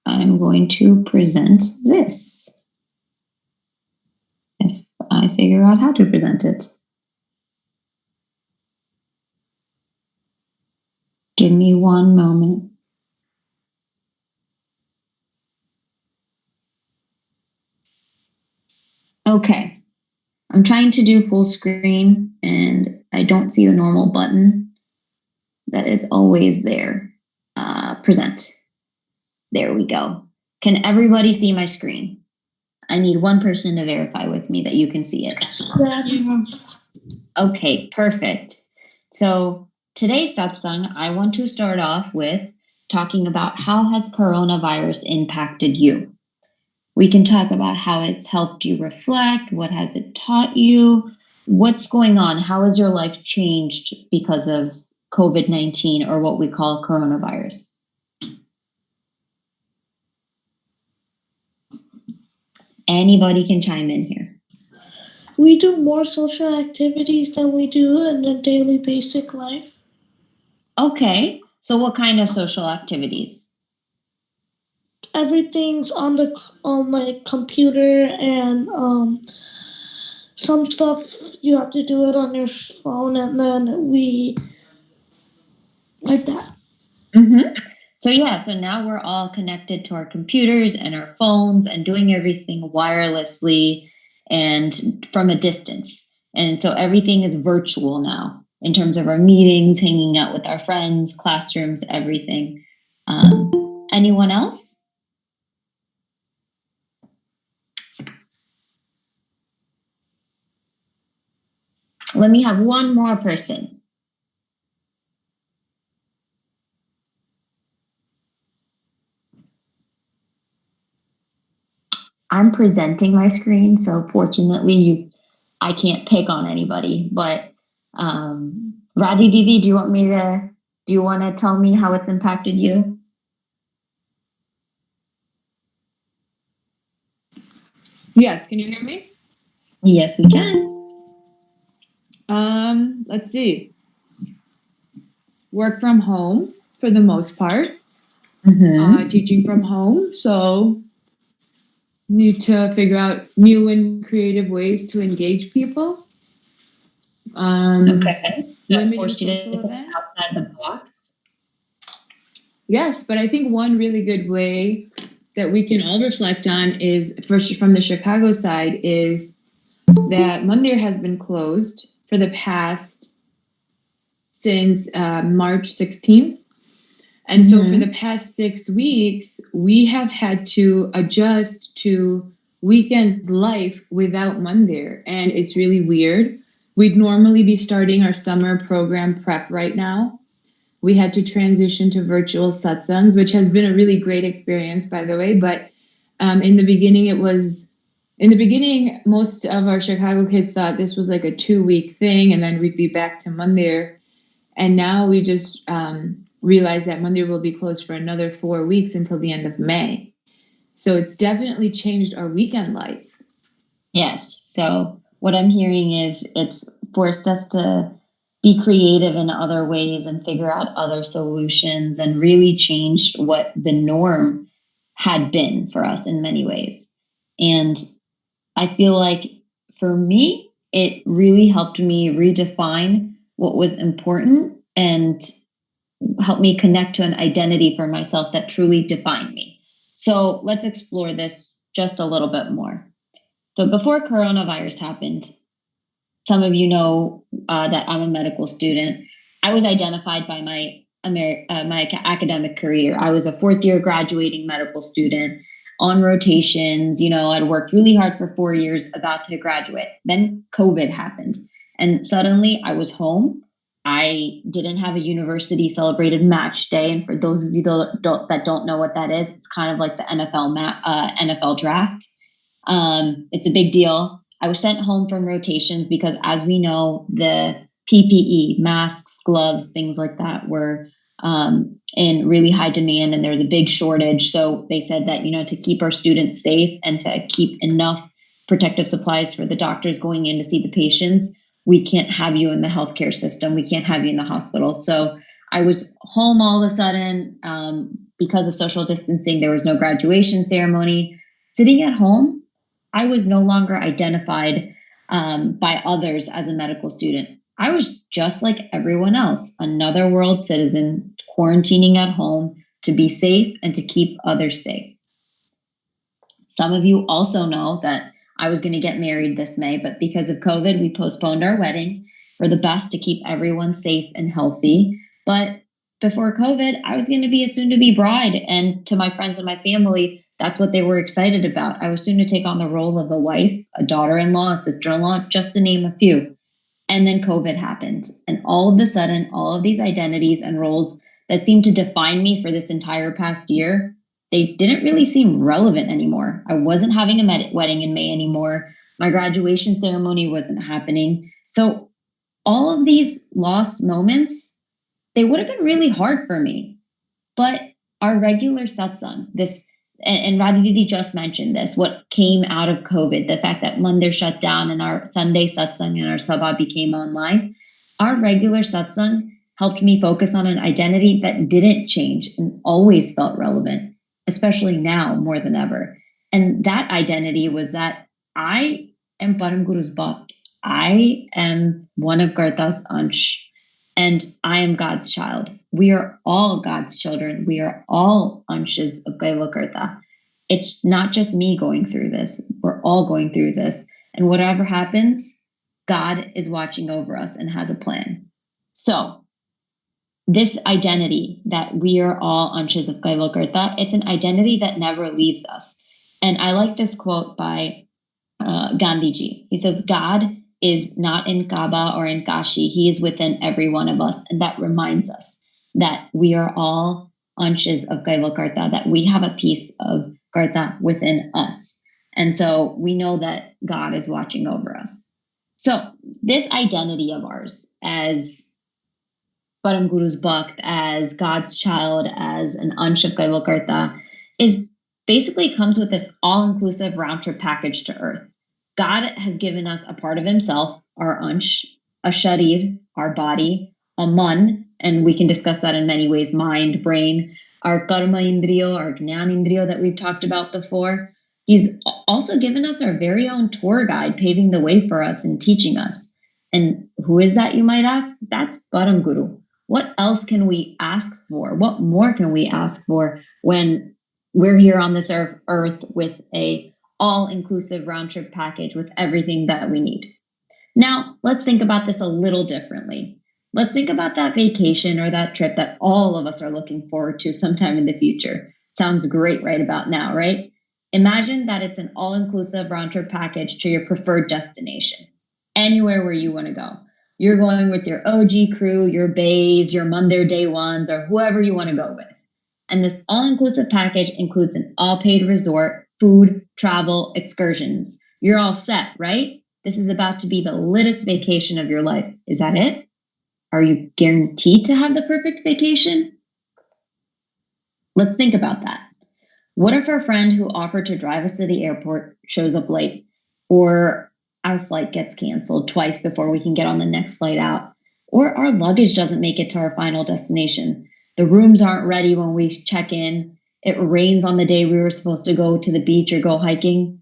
I'm going to present this. If I figure out how to present it. Give me 1 moment. Okay. I'm trying to do full screen and I don't see the normal button that is always there. Present. There we go. Can everybody see my screen? I need one person to verify with me that you can see it. Yes. Okay, perfect. So today's satsang, I want to start off with talking about how has coronavirus impacted you. We can talk about how it's helped you reflect, what has it taught you, what's going on, how has your life changed because of COVID-19 or what we call coronavirus. Anybody can chime in here. We do more social activities than we do in a daily basic life. Okay, so what kind of social activities? Everything's on my computer, and some stuff you have to do it on your phone, and then we like that. So now we're all connected to our computers and our phones and doing everything wirelessly and from a distance. And so everything is virtual now in terms of our meetings, hanging out with our friends, classrooms, everything. Anyone else? Let me have one more person. I'm presenting my screen, so fortunately I can't pick on anybody. But Radhi Didi, do you want to tell me how it's impacted you? Yes, can you hear me? Yes, we can. Let's see. Work from home for the most part. Teaching from home, so need to figure out new and creative ways to engage people. Okay. So Limiting forced you to social think events. outside the box. Yes, but I think one really good way that we can all reflect on is, first from the Chicago side, is that Mandir has been closed for the past since March 16th. And so for the past 6 weeks, we have had to adjust to weekend life without Mandir. And it's really weird. We'd normally be starting our summer program prep right now. We had to transition to virtual satsangs, which has been a really great experience, by the way. But in the beginning, most of our Chicago kids thought this was like a 2-week thing, and then we'd be back to Mandir. And now we just realize that Mandir will be closed for another 4 weeks until the end of May. So it's definitely changed our weekend life. Yes. So what I'm hearing is it's forced us to be creative in other ways and figure out other solutions and really changed what the norm had been for us in many ways. And I feel like for me, it really helped me redefine what was important and help me connect to an identity for myself that truly defined me. So let's explore this just a little bit more. So before coronavirus happened, some of you know that I'm a medical student. I was identified by my my academic career. I was a fourth year graduating medical student on rotations. I'd worked really hard for 4 years, about to graduate. Then COVID happened. And suddenly I was home. I didn't have a university celebrated match day. And for those of you that don't know what that is, it's kind of like the NFL draft. It's a big deal. I was sent home from rotations because, as we know, the PPE, masks, gloves, things like that were in really high demand, and there was a big shortage. So they said that, to keep our students safe and to keep enough protective supplies for the doctors going in to see the patients, we can't have you in the healthcare system. We can't have you in the hospital. So I was home all of a sudden because of social distancing. There was no graduation ceremony. Sitting at home, I was no longer identified by others as a medical student. I was just like everyone else, another world citizen quarantining at home to be safe and to keep others safe. Some of you also know that I was going to get married this May, but because of COVID, we postponed our wedding for the best to keep everyone safe and healthy. But before COVID, I was going to be a soon-to-be bride, and to my friends and my family, that's what they were excited about. I was soon to take on the role of a wife, a daughter-in-law, a sister-in-law, just to name a few. And then COVID happened. And all of a sudden, all of these identities and roles that seemed to define me for this entire past year, they didn't really seem relevant anymore. I wasn't having a wedding in May anymore. My graduation ceremony wasn't happening. So all of these lost moments, they would have been really hard for me. But our regular satsang, and Radhididi just mentioned this, what came out of COVID, the fact that Mandir shut down and our Sunday satsang and our Sabha became online, our regular satsang helped me focus on an identity that didn't change and always felt relevant, especially now more than ever. And that identity was that I am Param Guru's Bhakt. I am one of Karta's Ansh, and I am God's child. We are all God's children. We are all Anshas of Kaiva Karta. It's not just me going through this. We're all going through this. And whatever happens, God is watching over us and has a plan. So this identity that we are all Anshas of Kaiva Karta, it's an identity that never leaves us. And I like this quote by Gandhiji. He says, God is not in Kaaba or in Kashi. He is within every one of us. And that reminds us that we are all Anshas of Kaiva Karta, that we have a piece of Karta within us. And so we know that God is watching over us. So this identity of ours as Param Guru's Bhakt, as God's child, as an Ansh of Kaiva Karta, is basically comes with this all-inclusive round-trip package to earth. God has given us a part of himself, our Ansh, a Sharir, our body, a Man, and we can discuss that in many ways, mind, brain, our Karma Indriyo, our Jnana Indriyo that we've talked about before. He's also given us our very own tour guide, paving the way for us and teaching us. And who is that, you might ask? That's Param Guru. What else can we ask for? What more can we ask for when we're here on this earth with a all-inclusive round-trip package with everything that we need? Now, let's think about this a little differently. Let's think about that vacation or that trip that all of us are looking forward to sometime in the future. Sounds great right about now, right? Imagine that it's an all-inclusive round-trip package to your preferred destination, anywhere where you want to go. You're going with your OG crew, your bays, your Mandir day ones, or whoever you want to go with. And this all-inclusive package includes an all-paid resort, food, travel, excursions. You're all set, right? This is about to be the littest vacation of your life. Is that it? Are you guaranteed to have the perfect vacation? Let's think about that. What if our friend who offered to drive us to the airport shows up late, or our flight gets canceled twice before we can get on the next flight out, or our luggage doesn't make it to our final destination? The rooms aren't ready when we check in. It rains on the day we were supposed to go to the beach or go hiking.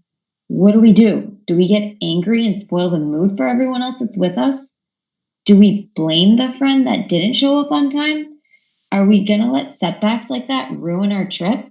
What do? Do we get angry and spoil the mood for everyone else that's with us? Do we blame the friend that didn't show up on time? Are we going to let setbacks like that ruin our trip?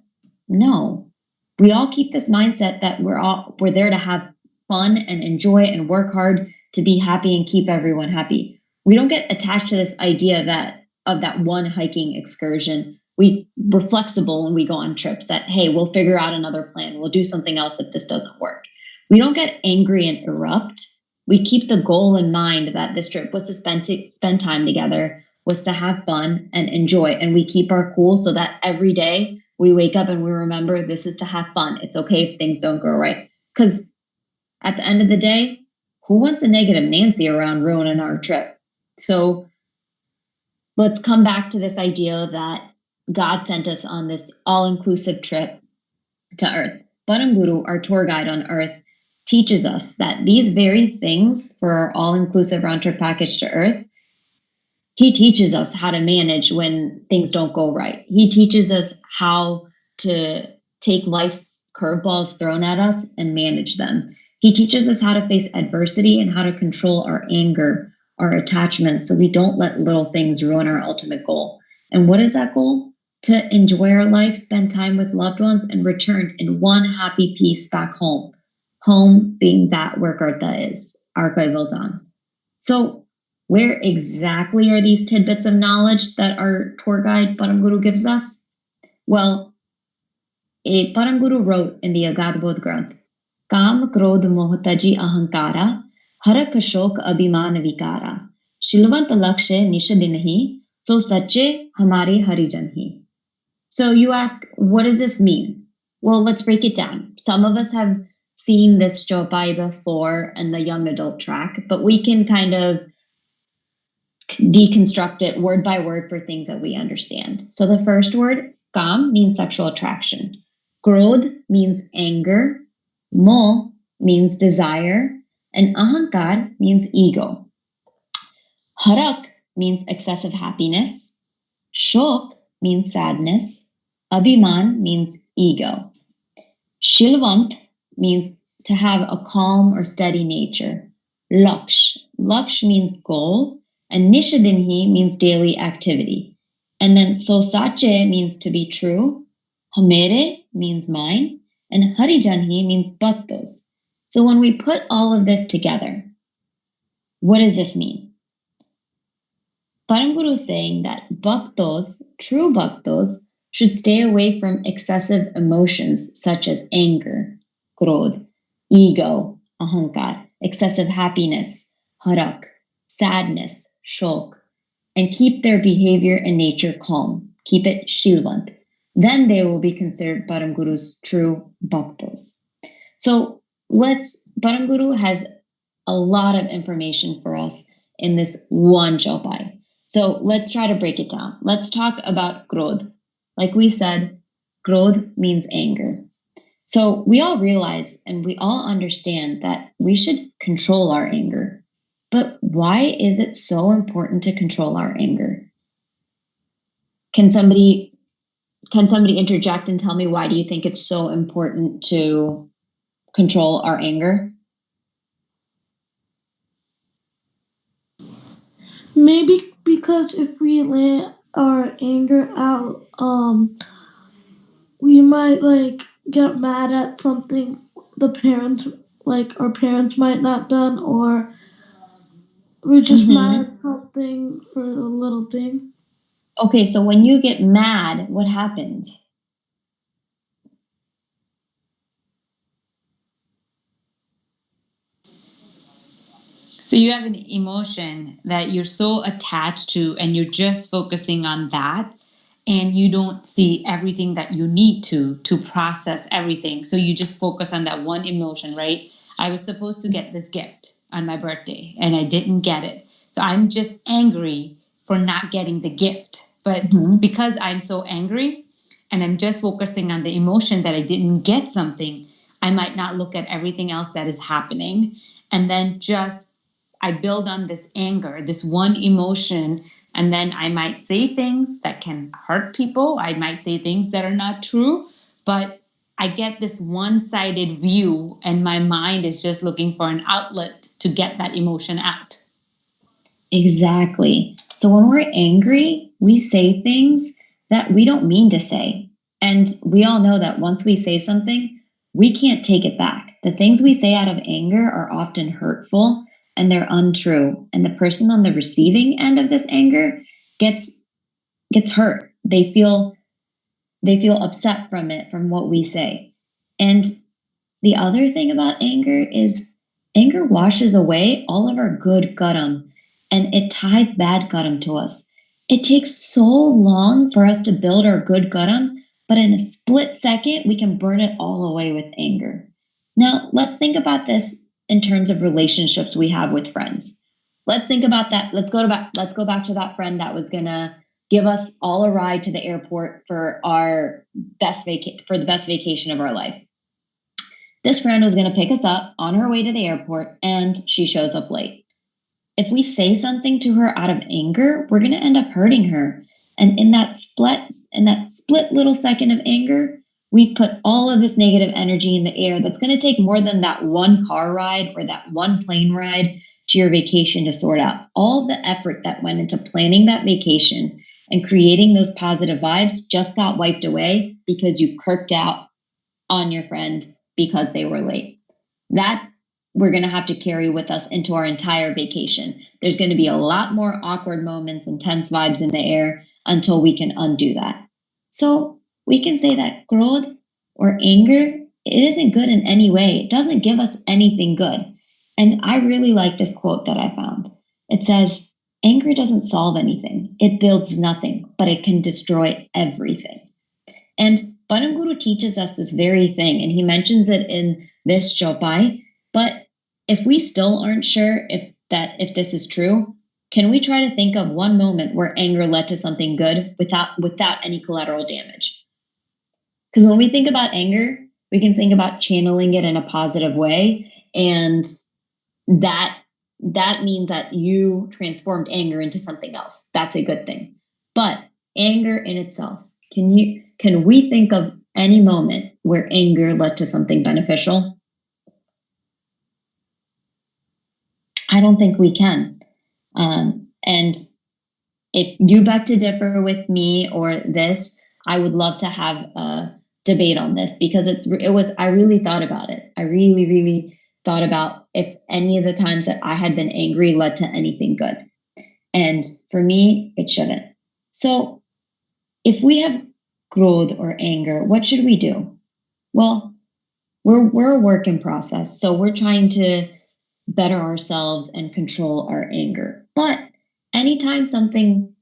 No. We all keep this mindset that we're there to have fun and enjoy and work hard to be happy and keep everyone happy. We don't get attached to this idea that of that one hiking excursion, we're flexible when we go on trips that, hey, we'll figure out another plan. We'll do something else if this doesn't work. We don't get angry and erupt. We keep the goal in mind that this trip was to spend time together, was to have fun and enjoy. And we keep our cool so that every day we wake up and we remember this is to have fun. It's okay if things don't go right. Because at the end of the day, who wants a negative Nancy around ruining our trip? So let's come back to this idea that God sent us on this all-inclusive trip to Earth. Param Guru, our tour guide on Earth, teaches us that these very things for our all-inclusive round-trip package to Earth, he teaches us how to manage when things don't go right. He teaches us how to take life's curveballs thrown at us and manage them. He teaches us how to face adversity and how to control our anger, our attachments, so we don't let little things ruin our ultimate goal. And what is that goal? To enjoy our life, spend time with loved ones, and return in one happy piece back home. Home being that where Gartha is, our Kaivaldan. So where exactly are these tidbits of knowledge that our tour guide Param Guru gives us? Well, Param Guru wrote in the Agadbodh Granth, Kam krodh mohtaji ahankara, harak shok abhiman vikara, shilvant lakshe nishadinhi, so sache hamare harijan hi. So you ask, what does this mean? Well, let's break it down. Some of us have seen this Chopai before in the young adult track, but we can kind of deconstruct it word by word for things that we understand. So the first word, kam, means sexual attraction. Krodh means anger. Moh means desire. And ahankar means ego. Harak means excessive happiness. Shok means sadness. Abhiman means ego. Shilvant means to have a calm or steady nature. Laksh means goal. And Nishadinhi means daily activity. And then Sosache means to be true. Hamere means mine. And Harijanhi means bhaktos. So when we put all of this together, what does this mean? Param Guru is saying that bhaktos, true bhaktos, should stay away from excessive emotions such as anger, krodh, ego, ahankar, excessive happiness, harak, sadness, shok, and keep their behavior and nature calm. Keep it shilvant. Then they will be considered Param Guru's true bhaktas. So Param Guru has a lot of information for us in this one chopai. So let's try to break it down. Let's talk about krodh. Like we said, krodh means anger. So we all realize and we all understand that we should control our anger. But why is it so important to control our anger? Can somebody interject and tell me why do you think it's so important to control our anger? Maybe because if we let our anger out, we might get mad at something our parents might not done, or we're just mad at something for a little thing. Okay, so when you get mad, what happens? So you have an emotion that you're so attached to and you're just focusing on that, and you don't see everything that you need to process everything. So you just focus on that one emotion, right? I was supposed to get this gift on my birthday and I didn't get it. So I'm just angry for not getting the gift. But because I'm so angry and I'm just focusing on the emotion that I didn't get something, I might not look at everything else that is happening. And then I build on this anger, this one emotion, and then I might say things that can hurt people. I might say things that are not true, but I get this one-sided view and my mind is just looking for an outlet to get that emotion out. Exactly. So when we're angry, we say things that we don't mean to say. And we all know that once we say something, we can't take it back. The things we say out of anger are often hurtful and they're untrue. And the person on the receiving end of this anger gets gets hurt. They feel upset from it, from what we say. And the other thing about anger is anger washes away all of our good garam and it ties bad garam to us. It takes so long for us to build our good garam, but in a split second, we can burn it all away with anger. Now, let's think about this in terms of relationships we have with friends. Let's think about that. Let's go back to that friend that was gonna give us all a ride to the airport for our the best vacation of our life. This friend was going to pick us up on her way to the airport and she shows up late. If we say something to her out of anger, we're going to end up hurting her. And in that split little second of anger, we've put all of this negative energy in the air that's going to take more than that one car ride or that one plane ride to your vacation to sort out. All the effort that went into planning that vacation and creating those positive vibes just got wiped away because you kirked out on your friend because they were late. That we're going to have to carry with us into our entire vacation. There's going to be a lot more awkward moments and tense vibes in the air until we can undo that. So we can say that growth or anger, it isn't good in any way. It doesn't give us anything good. And I really like this quote that I found. It says, anger doesn't solve anything. It builds nothing, but it can destroy everything. And Param Guru teaches us this very thing, and he mentions it in this chopai. But if we still aren't sure if this is true, can we try to think of one moment where anger led to something good without any collateral damage? Because when we think about anger, we can think about channeling it in a positive way, and that means that you transformed anger into something else. That's a good thing. But anger in itself, can we think of any moment where anger led to something beneficial? I don't think we can. And if you beg to differ with me or this, I would love to have a debate on this because I really thought about it. I really, really thought about if any of the times that I had been angry led to anything good. And for me, it shouldn't. So if we have growth or anger, what should we do? Well, we're a work in process. So we're trying to better ourselves and control our anger. But anytime something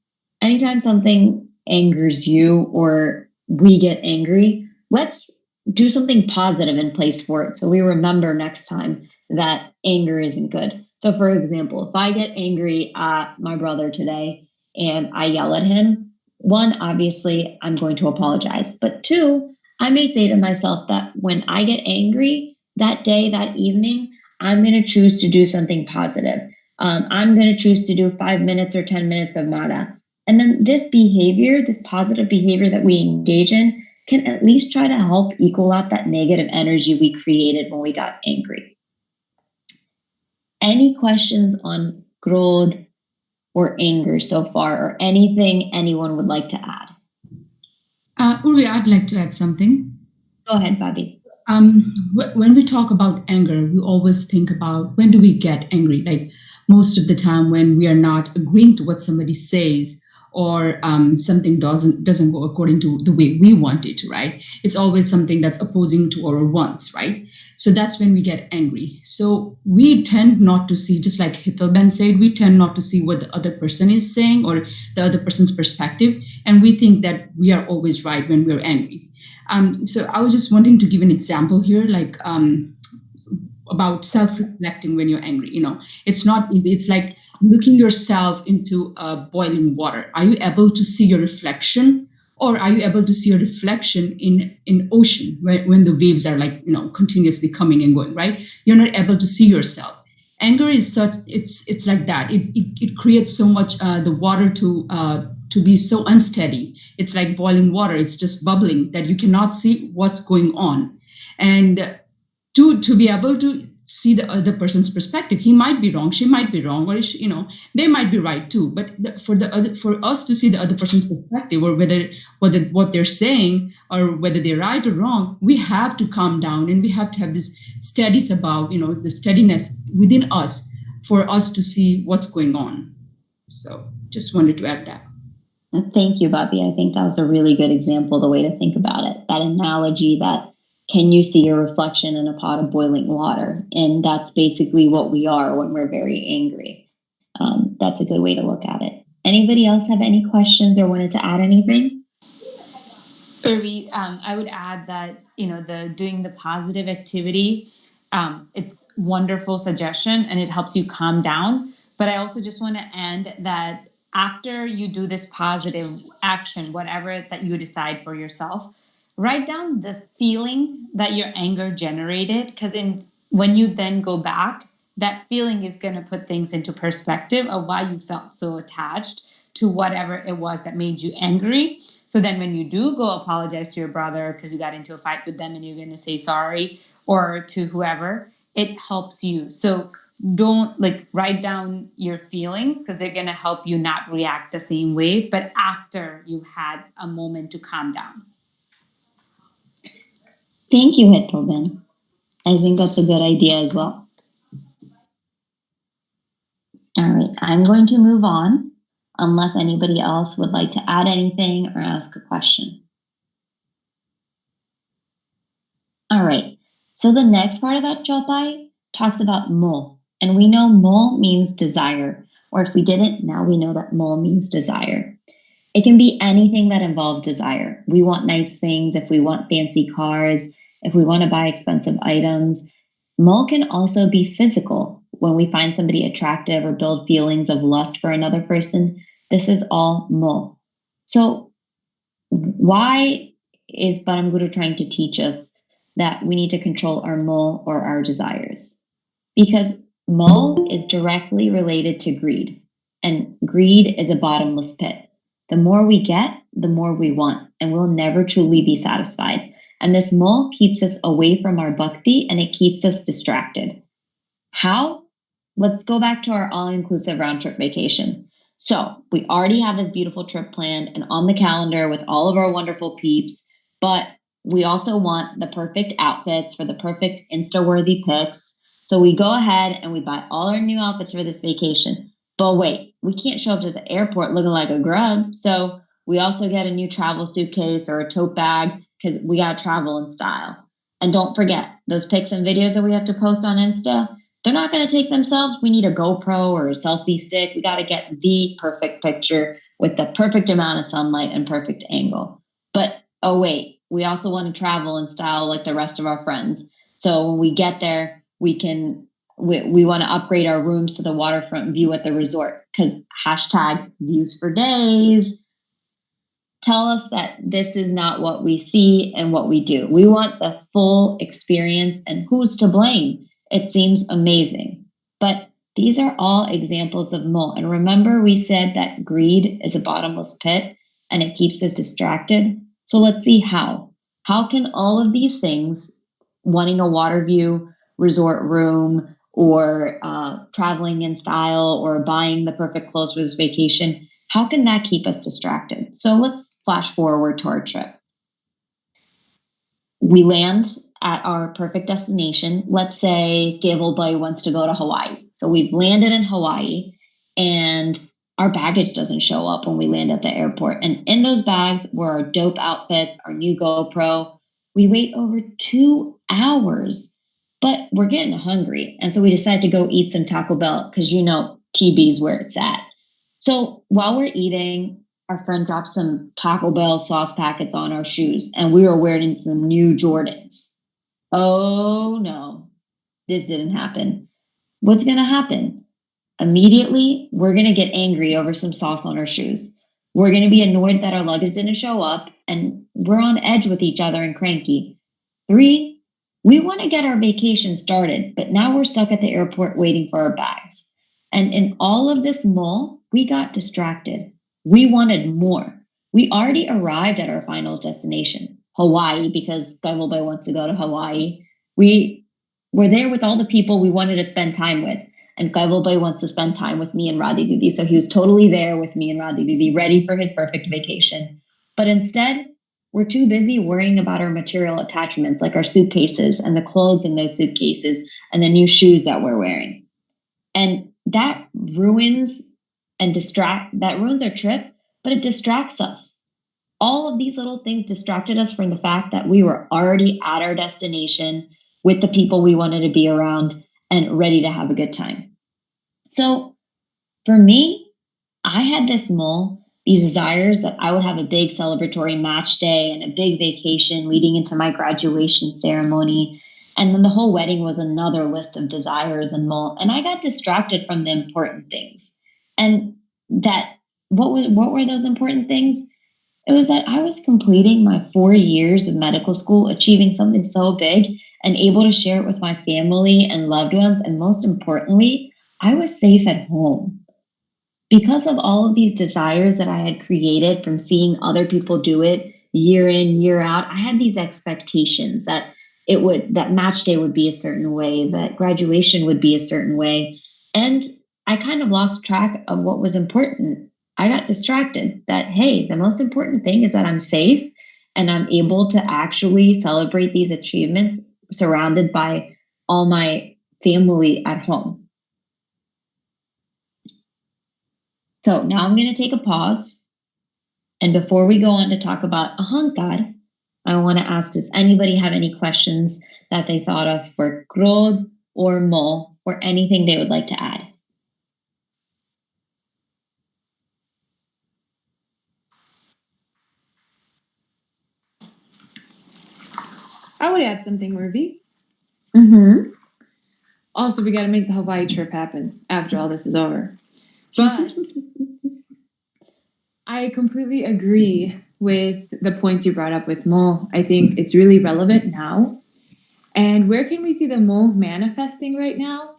angers you or we get angry, let's do something positive in place for it. So we remember next time that anger isn't good. So for example, if I get angry at my brother today and I yell at him, one, obviously I'm going to apologize. But two, I may say to myself that when I get angry that day, that evening, I'm going to choose to do something positive. I'm going to choose to do 5 minutes or 10 minutes of Mara. And then this behavior, this positive behavior that we engage in, can at least try to help equal out that negative energy we created when we got angry. Any questions on growth or anger so far, or anything anyone would like to add? Urvi, I'd like to add something. Go ahead, Bobby. When we talk about anger, we always think about when do we get angry? Like most of the time when we are not agreeing to what somebody says or something doesn't go according to the way we want it to, right? It's always something that's opposing to our wants, right? So that's when we get angry. So we tend not to see, just like Hitalben said, we tend not to see what the other person is saying or the other person's perspective. And we think that we are always right when we're angry. So I was just wanting to give an example here, like about self-reflecting when you're angry. It's not easy. It's like looking yourself into boiling water. Are you able to see your reflection? Or are you able to see your reflection in ocean when the waves are like, continuously coming and going, right? You're not able to see yourself. Anger is such, it's like that. It creates so much, the water to be so unsteady. It's like boiling water. It's just bubbling that you cannot see what's going on. And to be able to see the other person's perspective, he might be wrong, she might be wrong, or they might be right too. But for us to see the other person's perspective, or whether what they're saying or whether they're right or wrong, we have to calm down and we have to have this steadiness about the steadiness within us for us to see what's going on. So just wanted to add that. Thank you, Bobby. I think that was a really good example, the way to think about it. That analogy that can you see your reflection in a pot of boiling water? And that's basically what we are when we're very angry. That's a good way to look at it. Anybody else have any questions or wanted to add anything? Urvi, I would add that, the doing the positive activity, it's wonderful suggestion and it helps you calm down. But I also just want to end that after you do this positive action, whatever that you decide for yourself, write down the feeling that your anger generated, because when you then go back, that feeling is going to put things into perspective of why you felt so attached to whatever it was that made you angry. So then when you do go apologize to your brother because you got into a fight with them and you're going to say sorry, or to whoever, it helps you. So don't write down your feelings, because they're going to help you not react the same way, but after you've had a moment to calm down. Thank you, Hitobin. I think that's a good idea as well. All right, I'm going to move on unless anybody else would like to add anything or ask a question. All right, so the next part of that chopai talks about mo, and we know mo means desire, or if we didn't, now we know that mo means desire. It can be anything that involves desire. We want nice things, if we want fancy cars, if we want to buy expensive items. Mo can also be physical. When we find somebody attractive or build feelings of lust for another person, this is all mo. So why is Param Guru trying to teach us that we need to control our mo, or our desires? Because mo is directly related to greed, and greed is a bottomless pit. The more we get, the more we want, and we'll never truly be satisfied. And this mo keeps us away from our bhakti, and it keeps us distracted. How? Let's go back to our all-inclusive round-trip vacation. So we already have this beautiful trip planned and on the calendar with all of our wonderful peeps, but we also want the perfect outfits for the perfect Insta-worthy pics. So we go ahead and we buy all our new outfits for this vacation. But wait, we can't show up to the airport looking like a grub. So we also get a new travel suitcase or a tote bag, because we got to travel in style. And don't forget, those pics and videos that we have to post on Insta, they're not going to take themselves. We need a GoPro or a selfie stick. We got to get the perfect picture with the perfect amount of sunlight and perfect angle. But oh wait, we also want to travel in style like the rest of our friends. So when we get there, we want to upgrade our rooms to the waterfront view at the resort, because #views for days tell us that this is not what we see and what we do. We want the full experience, and who's to blame? It seems amazing. But these are all examples of mo. And remember, we said that greed is a bottomless pit and it keeps us distracted. So let's see how. How can all of these things, wanting a water view, resort room, or traveling in style, or buying the perfect clothes for this vacation, how can that keep us distracted? So let's flash forward to our trip. We land at our perfect destination. Let's say Gavelboy wants to go to Hawaii. So we've landed in Hawaii and our baggage doesn't show up when we land at the airport. And in those bags were our dope outfits, our new GoPro. We wait over 2 hours, but we're getting hungry. And so we decide to go eat some Taco Bell, because TB's where it's at. So while we're eating, our friend dropped some Taco Bell sauce packets on our shoes, and we were wearing some new Jordans. Oh no, this didn't happen. What's going to happen? Immediately, we're going to get angry over some sauce on our shoes. We're going to be annoyed that our luggage didn't show up, and we're on edge with each other and cranky. 3, we want to get our vacation started, but now we're stuck at the airport waiting for our bags. And in all of this mull, we got distracted. We wanted more. We already arrived at our final destination, Hawaii, because Gavelboy wants to go to Hawaii. We were there with all the people we wanted to spend time with. And Gavelboy wants to spend time with me and Radhi Didi. So he was totally there with me and Radhi Didi, ready for his perfect vacation. But instead, we're too busy worrying about our material attachments, like our suitcases and the clothes in those suitcases and the new shoes that we're wearing. And that ruins our trip, but it distracts us. All of these little things distracted us from the fact that we were already at our destination with the people we wanted to be around and ready to have a good time. So for me, I had this mole, these desires that I would have a big celebratory match day and a big vacation leading into my graduation ceremony. And then the whole wedding was another list of desires and mole. And I got distracted from the important things. And that what were those important things? It was that I was completing my 4 years of medical school, achieving something so big and able to share it with my family and loved ones. And most importantly, I was safe at home. Because of all of these desires that I had created from seeing other people do it year in, year out, I had these expectations that that match day would be a certain way, that graduation would be a certain way. And I kind of lost track of what was important. I got distracted that, hey, the most important thing is that I'm safe and I'm able to actually celebrate these achievements surrounded by all my family at home. So now I'm going to take a pause. And before we go on to talk about ahankar, I want to ask, does anybody have any questions that they thought of for krodh or moh or anything they would like to add? I would add something, Ruby. Mm-hmm. Also, we got to make the Hawaii trip happen after all this is over. But I completely agree with the points you brought up with Mo. I think it's really relevant now. And where can we see the Mo manifesting right now?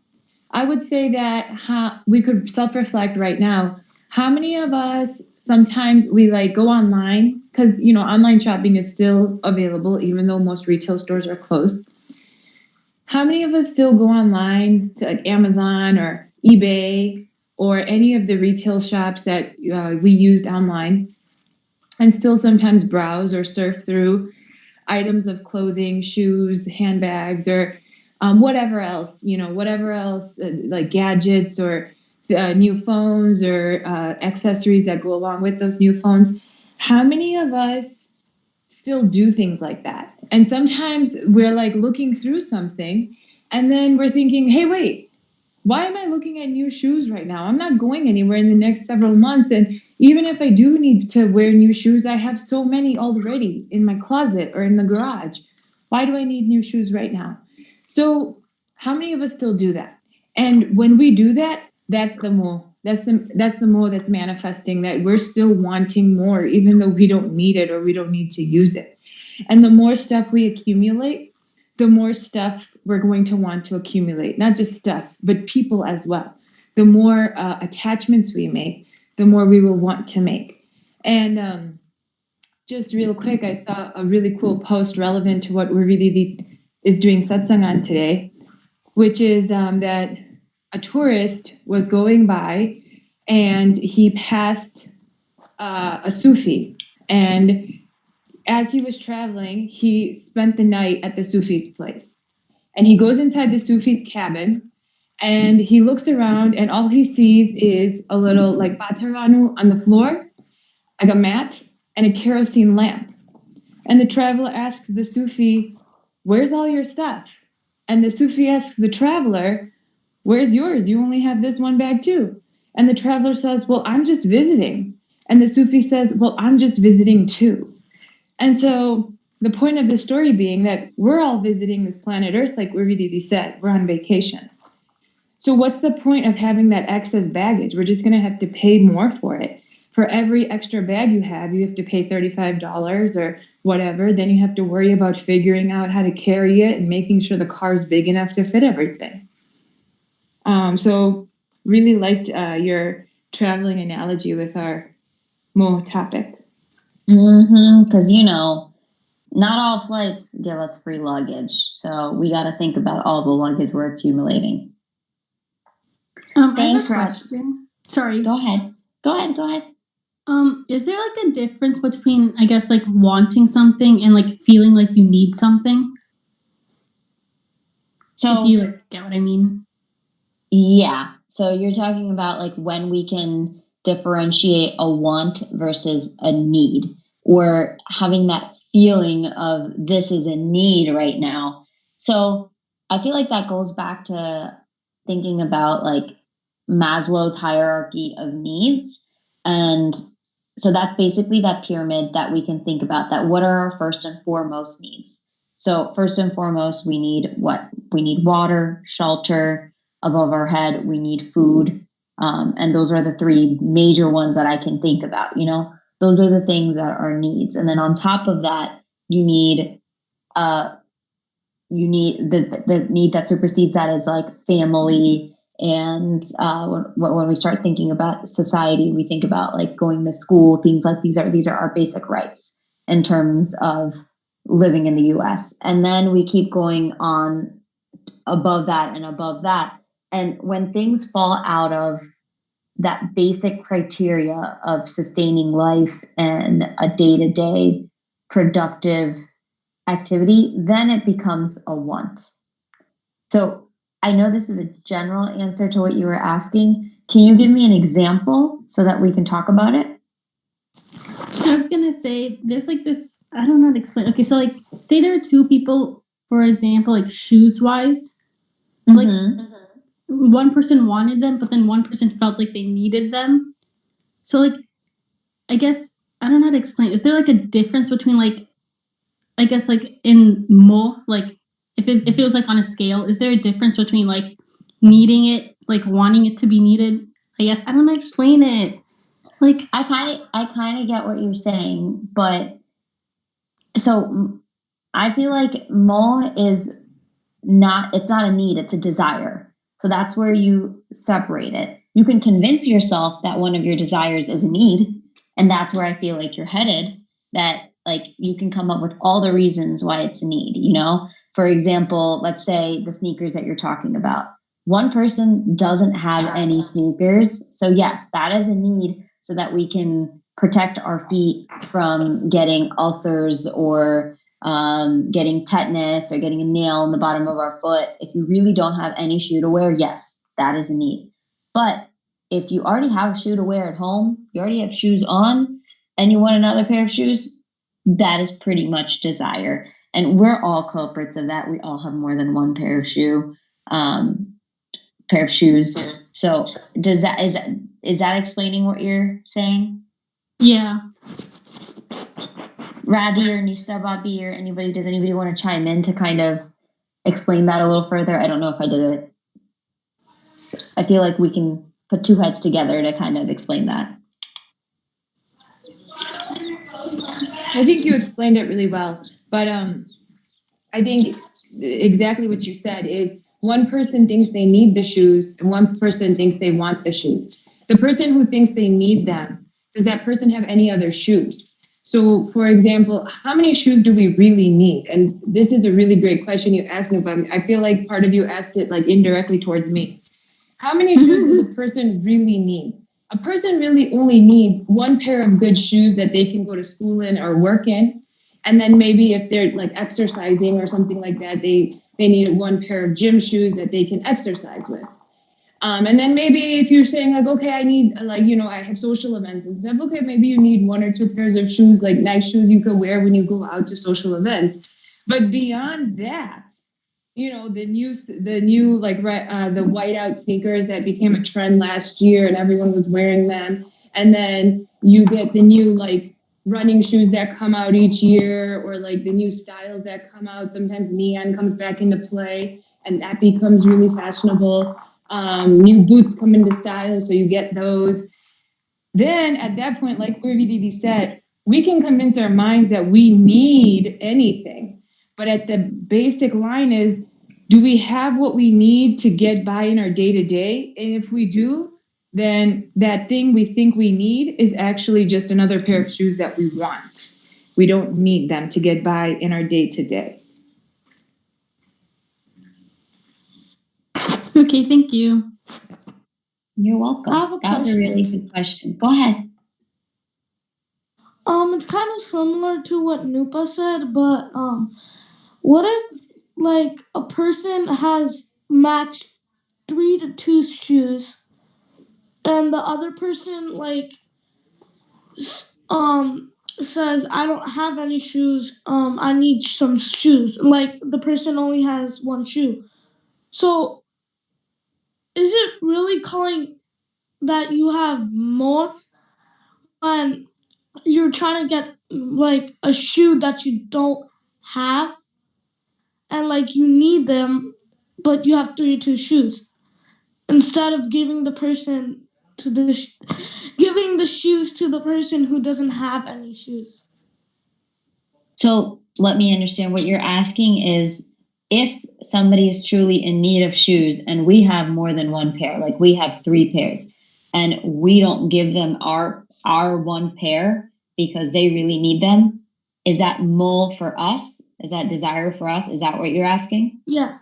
I would say that we could self-reflect right now. How many of us sometimes we like go online because online shopping is still available even though most retail stores are closed. How many of us still go online to like Amazon or eBay or any of the retail shops that we used online and still sometimes browse or surf through items of clothing, shoes, handbags, or whatever else, like gadgets or new phones or accessories that go along with those new phones? How many of us still do things like that? And sometimes we're like looking through something and then we're thinking, hey, wait, why am I looking at new shoes right now? I'm not going anywhere in the next several months. And even if I do need to wear new shoes, I have so many already in my closet or in the garage. Why do I need new shoes right now? So how many of us still do that? And when we do that, that's the more. That's the more that's manifesting that we're still wanting more, even though we don't need it or we don't need to use it. And the more stuff we accumulate, the more stuff we're going to want to accumulate, not just stuff, but people as well. The more attachments we make, the more we will want to make. And just real quick, I saw a really cool post relevant to what Urvididi is doing satsang on today, which is that a tourist was going by and he passed a Sufi. And as he was traveling, he spent the night at the Sufi's place. And he goes inside the Sufi's cabin and he looks around and all he sees is a little like bataranu on the floor, like a mat, and a kerosene lamp. And the traveler asks the Sufi, "Where's all your stuff?" And the Sufi asks the traveler, "Where's yours? You only have this one bag too." And the traveler says, "Well, I'm just visiting." And the Sufi says, "Well, I'm just visiting too." And so the point of the story being that we're all visiting this planet Earth, like Urvididi said, we're on vacation. So what's the point of having that excess baggage? We're just going to have to pay more for it. For every extra bag you have to pay $35 or whatever. Then you have to worry about figuring out how to carry it and making sure the car is big enough to fit everything. So really liked your traveling analogy with our Mo topic. Because, not all flights give us free luggage. So we got to think about all the luggage we're accumulating. Thanks, Raj. Sorry. Go ahead. Is there like a difference between, I guess, like wanting something and like feeling like you need something? So if you get what I mean. Yeah. So you're talking about like when we can differentiate a want versus a need, or having that feeling of this is a need right now. So I feel like that goes back to thinking about like Maslow's hierarchy of needs. And so that's basically that pyramid that we can think about, that what are our first and foremost needs. So first and foremost, we need what? We need water, shelter above our head. We need food. And those are the three major ones that I can think about, you know, those are the things that are needs. And then on top of that, you need the need that supersedes that is like family. And when we start thinking about society, we think about like going to school, things like these are our basic rights in terms of living in the US. And then we keep going on above that and above that. And when things fall out of that basic criteria of sustaining life and a day-to-day productive activity, then it becomes a want. So I know this is a general answer to what you were asking. Can you give me an example so that we can talk about it? I was gonna say there's like this, I don't know how to explain. Okay, so like say there are two people, for example, like shoes wise. Like one person wanted them, but then one person felt like they needed them. So like I guess I don't know how to explain. Is there like a difference between like, I guess like in mo, like if it was like on a scale, is there a difference between like needing it, like wanting it to be needed? I guess I don't know how to explain it. Like I kind of get what you're saying, but so I feel like mo is not, it's not a need, it's a desire. So that's where you separate it. You can convince yourself that one of your desires is a need, and that's where I feel like you're headed, that like you can come up with all the reasons why it's a need, you know? For example, let's say the sneakers that you're talking about. One person doesn't have any sneakers. So yes, that is a need so that we can protect our feet from getting ulcers or getting tetanus or getting a nail in the bottom of our foot. If you really don't have any shoe to wear, yes, that is a need. But if you already have a shoe to wear at home, you already have shoes on, and you want another pair of shoes, that is pretty much desire. And we're all culprits of that. We all have more than one pair of shoes. So is that explaining what you're saying? Yeah. Radhi or Nishta, or anybody, does anybody want to chime in to kind of explain that a little further? I don't know if I did it. I feel like we can put two heads together to kind of explain that. I think you explained it really well, but I think exactly what you said is one person thinks they need the shoes and one person thinks they want the shoes. The person who thinks they need them, does that person have any other shoes? So, for example, how many shoes do we really need? And this is a really great question you asked me, but I feel like part of you asked it like indirectly towards me. How many shoes does a person really need? A person really only needs one pair of good shoes that they can go to school in or work in. And then maybe if they're like exercising or something like that, they need one pair of gym shoes that they can exercise with. And then maybe if you're saying like, okay, I need like, you know, I have social events and stuff. Okay, maybe you need one or two pairs of shoes, like nice shoes you could wear when you go out to social events. But beyond that, you know, the new like the whiteout sneakers that became a trend last year and everyone was wearing them. And then you get the new like running shoes that come out each year, or like the new styles that come out. Sometimes neon comes back into play and that becomes really fashionable. New boots come into style, so you get those. Then at that point, like Didi said, we can convince our minds that we need anything. But at the basic line is, do we have what we need to get by in our day to day? And if we do, then that thing we think we need is actually just another pair of shoes that we want. We don't need them to get by in our day to day. Okay, thank you. You're welcome. I have a That was a question. really good question. Go ahead. It's kind of similar to what Nupa said, but what if like a person has matched 3 to 2 shoes, and the other person says, I don't have any shoes, I need some shoes. Like the person only has one shoe. So is it really calling that you have more when you're trying to get like a shoe that you don't have and like you need them, but you have 32 shoes? Instead of giving the person to giving the shoes to the person who doesn't have any shoes. So let me understand what you're asking is if somebody is truly in need of shoes and we have more than one pair, like we have 3 pairs, and we don't give them our one pair because they really need them, is that more for us? Is that desire for us? Is that what you're asking? Yeah.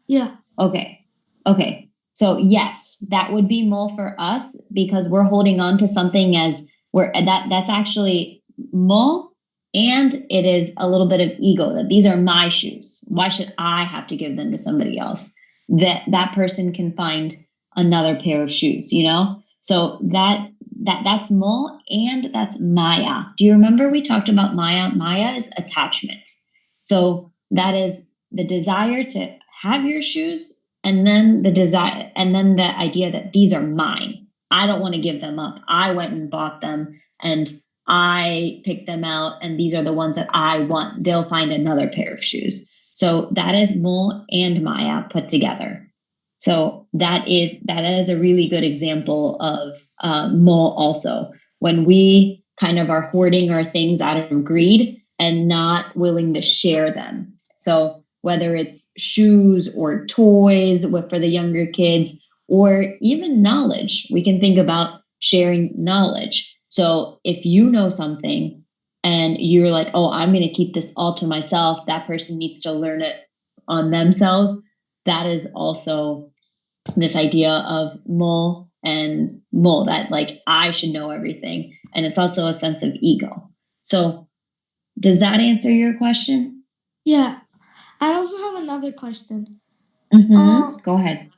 Yeah. Okay. Okay. So yes, that would be more for us because we're holding on to something as we're that's actually more, and it is a little bit of ego that these are my shoes. Why should I have to give them to somebody else? That person can find another pair of shoes, you know? So that's more, and that's Maya. Do you remember we talked about Maya? Maya is attachment. So that is the desire to have your shoes, and then the idea that these are mine. I don't want to give them up. I went and bought them and I picked them out, and these are the ones that I want. They'll find another pair of shoes. So that is Mo and Maya put together. So that is a really good example of Mo also. When we kind of are hoarding our things out of greed and not willing to share them. So whether it's shoes or toys for the younger kids, or even knowledge, we can think about sharing knowledge. So if you know something and you're like, oh, I'm going to keep this all to myself, that person needs to learn it on themselves. That is also this idea of mo and mo, that like I should know everything. And it's also a sense of ego. So does that answer your question? Yeah. I also have another question. Go ahead.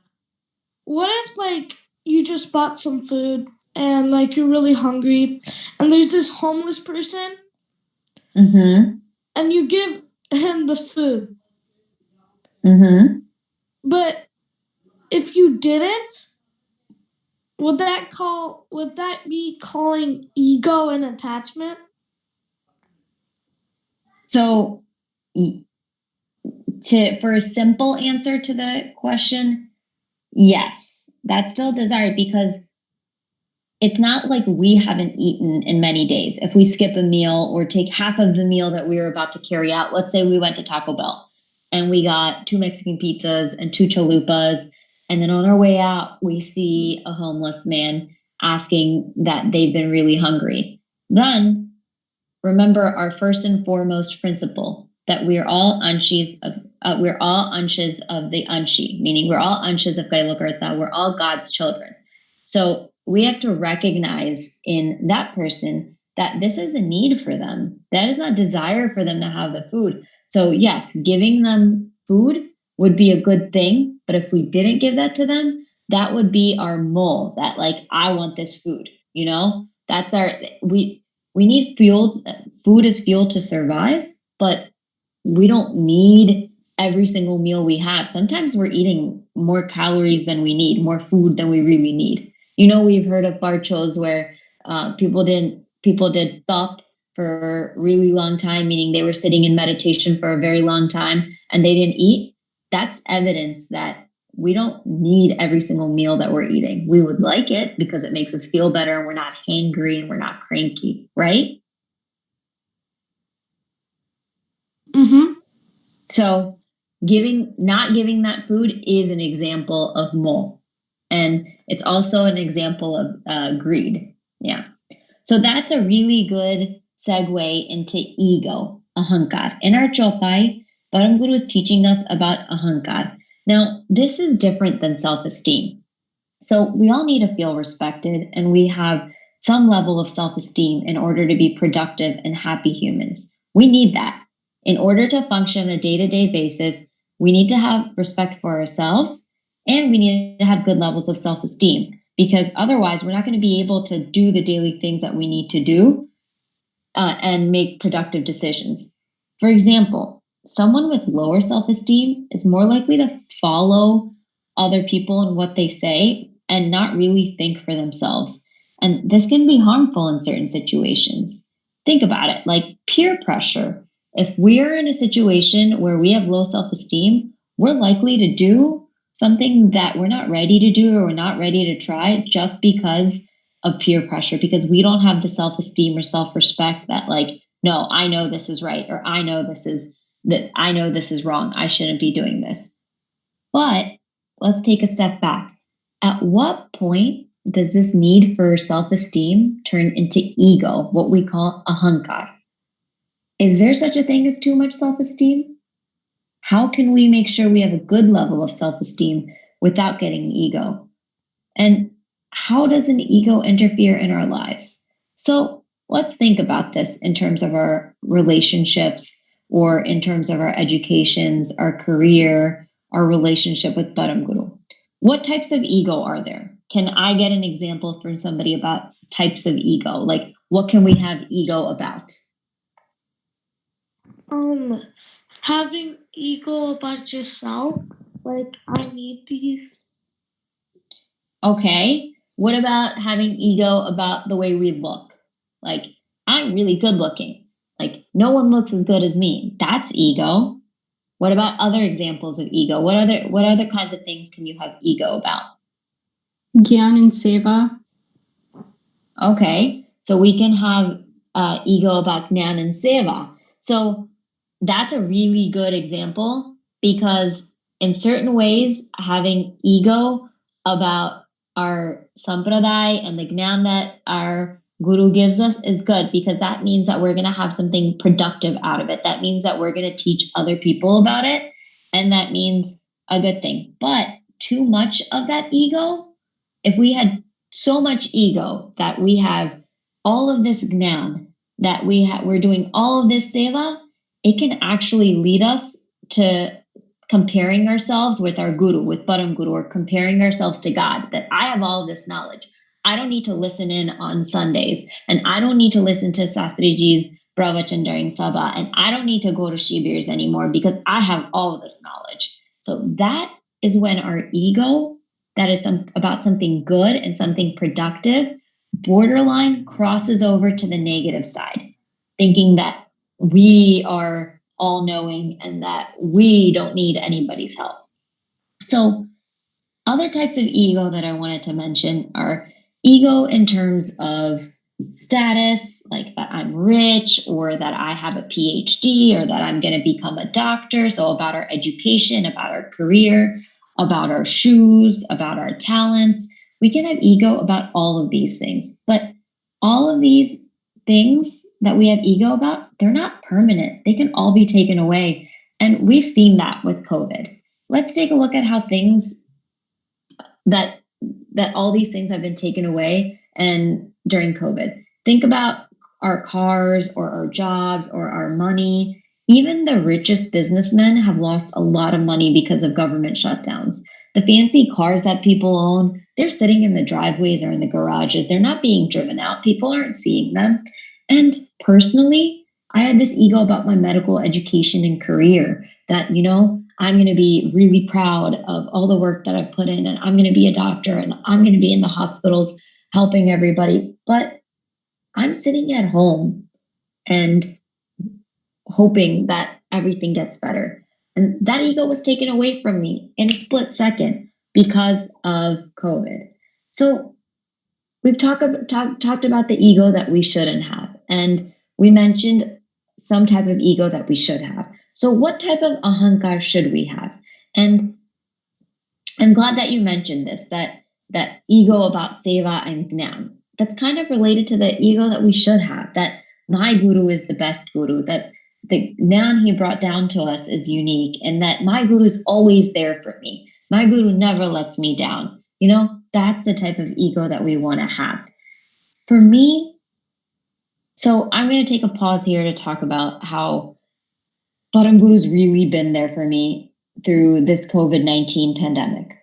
What if like you just bought some food and like you're really hungry and there's this homeless person and you give him the food? But if you didn't, would that be calling ego and attachment? So for a simple answer to the question, yes, that's still desired because it's not like we haven't eaten in many days. If we skip a meal or take half of the meal that we were about to carry out, let's say we went to Taco Bell and we got 2 Mexican pizzas and 2 chalupas. And then on our way out, we see a homeless man asking that they've been really hungry. Then remember our first and foremost principle that we're all anshis of the anshi, meaning we're all anshas of Kailakarta, we're all God's children. So we have to recognize in that person that this is a need for them. That is not desire for them to have the food. So yes, giving them food would be a good thing. But if we didn't give that to them, that would be our mole, that like, I want this food, you know, that's we need fuel. Food is fuel to survive, but we don't need every single meal we have. Sometimes we're eating more calories than we need, more food than we really need. You know, we've heard of barchos where people did thop for a really long time, meaning they were sitting in meditation for a very long time and they didn't eat. That's evidence that we don't need every single meal that we're eating. We would like it because it makes us feel better and we're not hangry and we're not cranky, right? So not giving that food is an example of mo. And it's also an example of greed. Yeah. So that's a really good segue into ego, ahankar. In our chopai, Param Guru is teaching us about ahankar. Now, this is different than self-esteem. So we all need to feel respected, and we have some level of self-esteem in order to be productive and happy humans. We need that. In order to function on a day-to-day basis, we need to have respect for ourselves, and we need to have good levels of self-esteem. because otherwise we're not going to be able to do the daily things that we need to do and make productive decisions. For example, someone with lower self-esteem is more likely to follow other people and what they say and not really think for themselves. And this can be harmful in certain situations. Think about it, like peer pressure. If we're in a situation where we have low self-esteem, we're likely to do something that we're not ready to do or we're not ready to try just because of peer pressure, because we don't have the self-esteem or self-respect that, like, no, I know this is right, or I know this is wrong. I shouldn't be doing this. But let's take a step back. At what point does this need for self-esteem turn into ego, what we call ahankar? Is there such a thing as too much self-esteem? How can we make sure we have a good level of self-esteem without getting ego? And how does an ego interfere in our lives? So let's think about this in terms of our relationships, or in terms of our educations, our career, our relationship with Param Guru. What types of ego are there? Can I get an example from somebody about types of ego? Like, what can we have ego about? Having ego about yourself, like I need these. Okay. What about having ego about the way we look? Like, I'm really good looking. Like, no one looks as good as me. That's ego. What about other examples of ego? What other kinds of things can you have ego about? Gyan and Seva. Okay. So we can have ego about Gnan and Seva. So that's a really good example, because in certain ways, having ego about our sampradaya and the Gnan that our guru gives us is good, because that means that we're going to have something productive out of it. That means that we're going to teach other people about it. And that means a good thing. But too much of that ego, if we had so much ego that we have all of this Gnan, that we're doing all of this seva, it can actually lead us to comparing ourselves with our guru, with Param Guru, or comparing ourselves to God, that I have all of this knowledge. I don't need to listen in on Sundays, and I don't need to listen to Sastriji's pravachan during Sabha, and I don't need to go to shibirs anymore because I have all of this knowledge. So that is when our ego, that is about something good and something productive, borderline crosses over to the negative side, thinking that we are all knowing and that we don't need anybody's help. So other types of ego that I wanted to mention are ego in terms of status, like that I'm rich, or that I have a PhD, or that I'm going to become a doctor. So about our education, about our career, about our shoes, about our talents. We can have ego about all of these things, but all of these things that we have ego about, they're not permanent. They can all be taken away. And we've seen that with COVID. Let's take a look at how things that all these things have been taken away and during COVID. Think about our cars or our jobs or our money. Even the richest businessmen have lost a lot of money because of government shutdowns. The fancy cars that people own, they're sitting in the driveways or in the garages. They're not being driven out. People aren't seeing them. And personally, I had this ego about my medical education and career that, I'm going to be really proud of all the work that I've put in, and I'm going to be a doctor, and I'm going to be in the hospitals helping everybody. But I'm sitting at home and hoping that everything gets better. And that ego was taken away from me in a split second because of COVID. So we've talked about the ego that we shouldn't have. And we mentioned some type of ego that we should have. So what type of ahankar should we have? And I'm glad that you mentioned this, that ego about seva and gnan. That's kind of related to the ego that we should have, that my guru is the best guru, that the gnan he brought down to us is unique, and that my guru is always there for me. My guru never lets me down. That's the type of ego that we want to have. For me, so I'm going to take a pause here to talk about how Param Guru's really been there for me through this COVID-19 pandemic.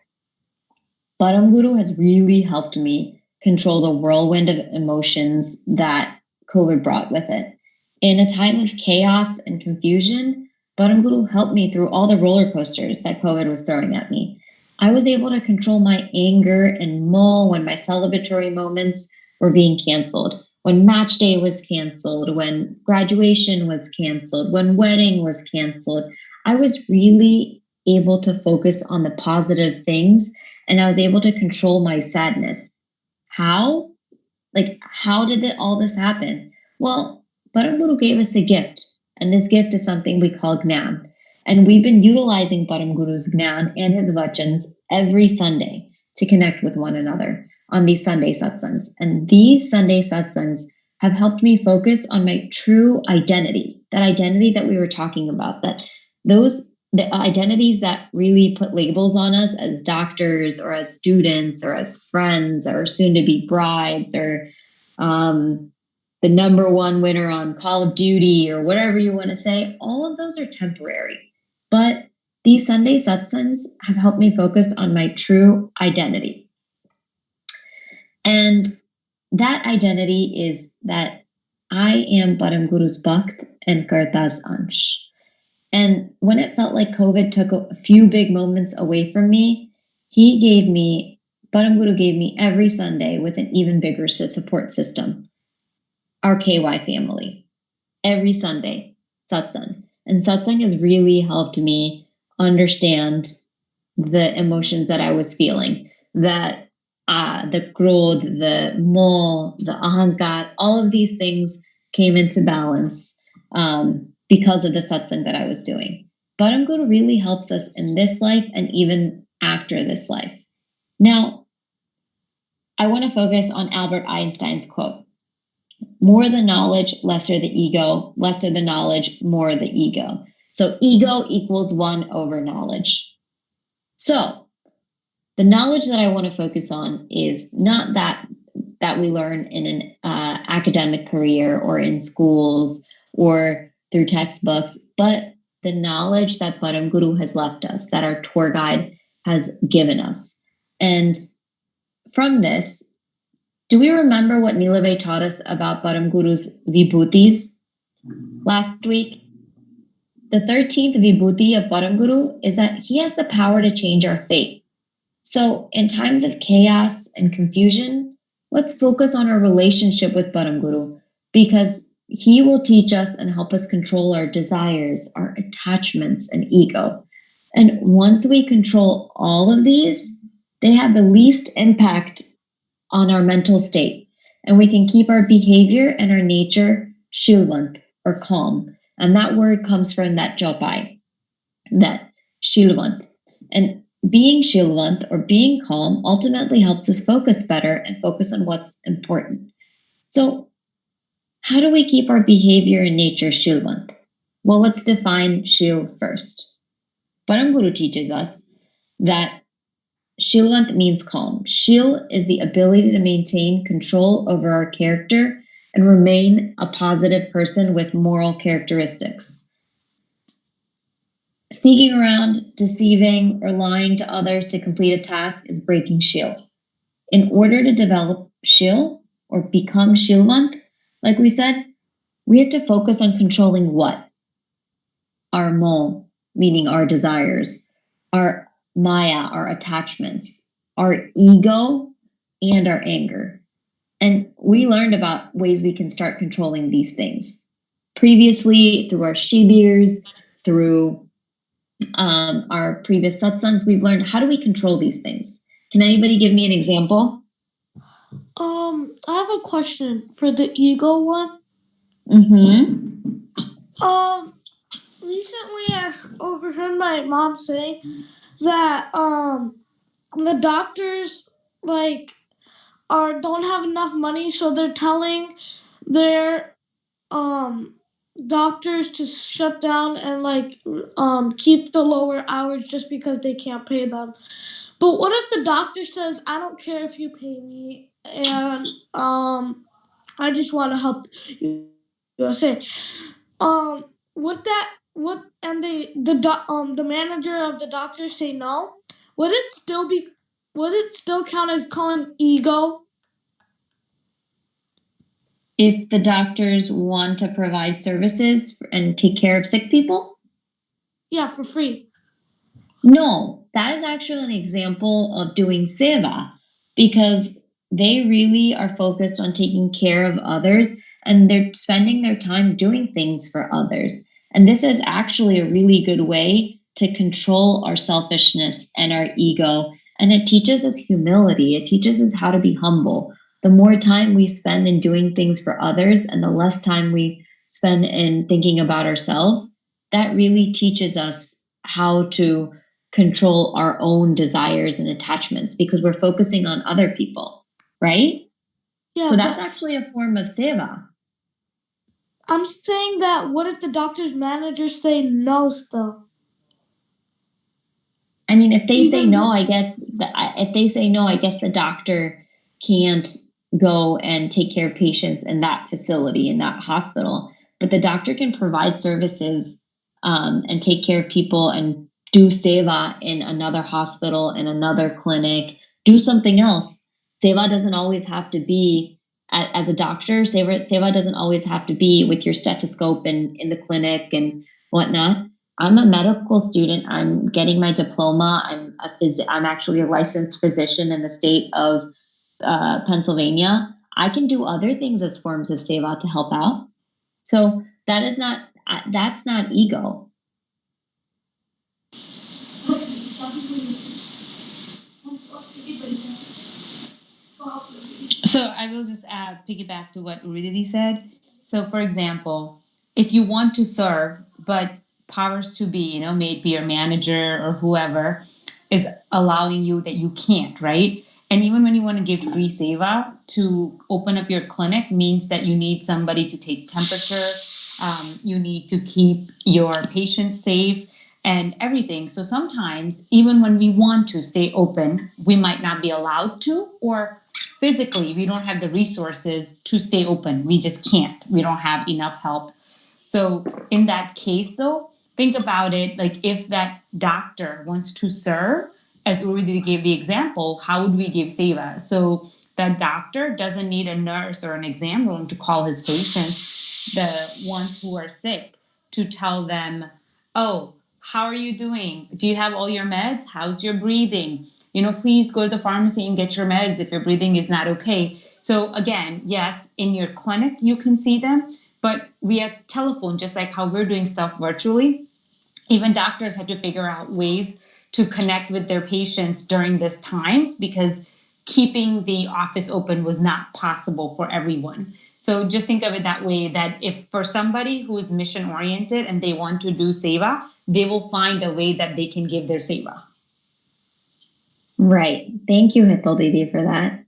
Param Guru has really helped me control the whirlwind of emotions that COVID brought with it. In a time of chaos and confusion, Param Guru helped me through all the roller coasters that COVID was throwing at me. I was able to control my anger and mull when my celebratory moments were being canceled, when match day was canceled, when graduation was canceled, when wedding was canceled. I was really able to focus on the positive things, and I was able to control my sadness. How? Like, how did all this happen? Well, Paramguru gave us a gift, and this gift is something we call Gnan. And we've been utilizing Paramguru's Gnan and his vachans every Sunday to connect with one another on these Sunday satsangs. And these Sunday satsangs have helped me focus on my true identity, that identity that we were talking about, that the identities that really put labels on us as doctors or as students or as friends or soon to be brides or the number one winner on Call of Duty or whatever you want to say, all of those are temporary. But these Sunday satsangs have helped me focus on my true identity. And that identity is that I am Param Guru's Bhakt and Karta's Ansh. And when it felt like COVID took a few big moments away from me, Param Guru gave me every Sunday with an even bigger support system, our KY family, every Sunday, satsang. And satsang has really helped me understand the emotions that I was feeling, that the krodh, the moh, the ahankar, all of these things came into balance because of the satsang that I was doing. Param Guru really helps us in this life and even after this life. Now, I want to focus on Albert Einstein's quote. More the knowledge, lesser the ego, lesser the knowledge, more the ego. So ego equals 1 over knowledge. So the knowledge that I want to focus on is not that we learn in an academic career or in schools or through textbooks, but the knowledge that Param Guru has left us, that our tour guide has given us. And from this, do we remember what Nilave taught us about Param Guru's vibhutis last week? The 13th vibhuti of Param Guru is that he has the power to change our fate. So in times of chaos and confusion, let's focus on our relationship with Param Guru, because he will teach us and help us control our desires, our attachments, and ego. And once we control all of these, they have the least impact on our mental state, and we can keep our behavior and our nature shilvant, or calm. And that word comes from that jopai, that shilvant. And being shilvant or being calm ultimately helps us focus better and focus on what's important. So how do we keep our behavior and nature shilvant? Well, let's define shil first. Param Guru teaches us that Shilvant means calm. Shil is the ability to maintain control over our character and remain a positive person with moral characteristics. Sneaking around, deceiving, or lying to others to complete a task is breaking Shil. In order to develop Shil or become Shilvant, like we said, we have to focus on controlling what? Our moh, meaning our desires, our maya, our attachments, our ego, and our anger. And we learned about ways we can start controlling these things previously through our shibirs, through our previous satsangs. We've learned, how do we control these things? Can anybody give me an example? I have a question for the ego one. Recently I overheard my mom say that the doctors don't have enough money, so they're telling their doctors to shut down and keep the lower hours just because they can't pay them. But what if the doctor says, I don't care if you pay me, and I just want to help you say, the manager of the doctor say no? Would it still be would it still count as calling ego? If the doctors want to provide services and take care of sick people? Yeah, for free. No, that is actually an example of doing seva because they really are focused on taking care of others and they're spending their time doing things for others. And this is actually a really good way to control our selfishness and our ego. And it teaches us humility, it teaches us how to be humble. The more time we spend in doing things for others and the less time we spend in thinking about ourselves, that really teaches us how to control our own desires and attachments because we're focusing on other people, right? Yeah, So that's but actually a form of seva. I'm saying that what if the doctor's managers say no still? I mean, if they say Even no, though- I guess if they say no, I guess the doctor can't go and take care of patients in that facility, in that hospital. But the doctor can provide services and take care of people and do seva in another hospital, in another clinic, do something else. Seva doesn't always have to be, as a doctor, seva doesn't always have to be with your stethoscope and in the clinic and whatnot. I'm a medical student. I'm getting my diploma. I'm actually a licensed physician in the state of Pennsylvania. I can do other things as forms of seva to help out. So that's not ego. So I will just piggyback to what Urididi said. So for example, if you want to serve, but powers to be, may it be your manager or whoever, is allowing you that you can't, right? And even when you want to give free seva, to open up your clinic means that you need somebody to take temperature, you need to keep your patients safe and everything. So sometimes, even when we want to stay open, we might not be allowed to, or physically we don't have the resources to stay open. We just can't. We don't have enough help. So in that case, though, think about it like if that doctor wants to serve, as Uridi gave the example, how would we give seva? So that doctor doesn't need a nurse or an exam room to call his patients, the ones who are sick, to tell them, oh, how are you doing? Do you have all your meds? How's your breathing? Please go to the pharmacy and get your meds if your breathing is not okay. So again, yes, in your clinic, you can see them, but via telephone, just like how we're doing stuff virtually, even doctors had to figure out ways to connect with their patients during this times because keeping the office open was not possible for everyone. So just think of it that way, that if for somebody who is mission oriented and they want to do seva, they will find a way that they can give their seva. Right. Thank you, Hital Didi, for that.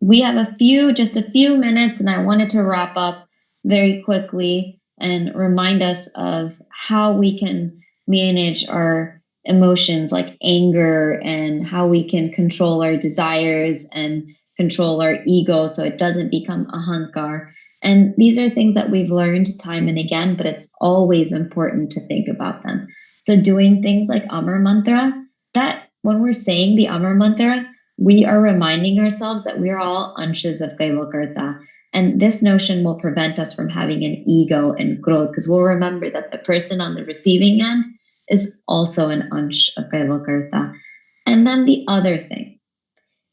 We have just a few minutes, and I wanted to wrap up very quickly and remind us of how we can manage our emotions like anger and how we can control our desires and control our ego so it doesn't become ahankar. And these are things that we've learned time and again, but it's always important to think about them. So doing things like Amar Mantra, that when we're saying the Amar Mantra, we are reminding ourselves that we are all anshas of Kaivakarta. And this notion will prevent us from having an ego and growth because we'll remember that the person on the receiving end is also an ansh of Kaivakarta. And then the other thing,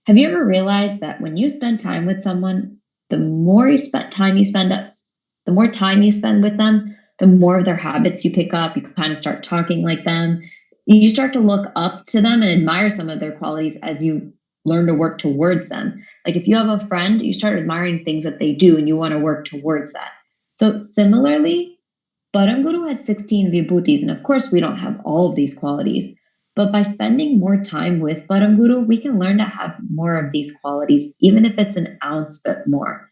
have you ever realized that when you spend time with someone, the more time you spend with them, the more of their habits you pick up, you kind of start talking like them. You start to look up to them and admire some of their qualities as you learn to work towards them. Like if you have a friend, you start admiring things that they do and you want to work towards that. So similarly, Paramguru has 16 vibhutis, and of course we don't have all of these qualities. But by spending more time with Paramguru, we can learn to have more of these qualities, even if it's an ounce bit more.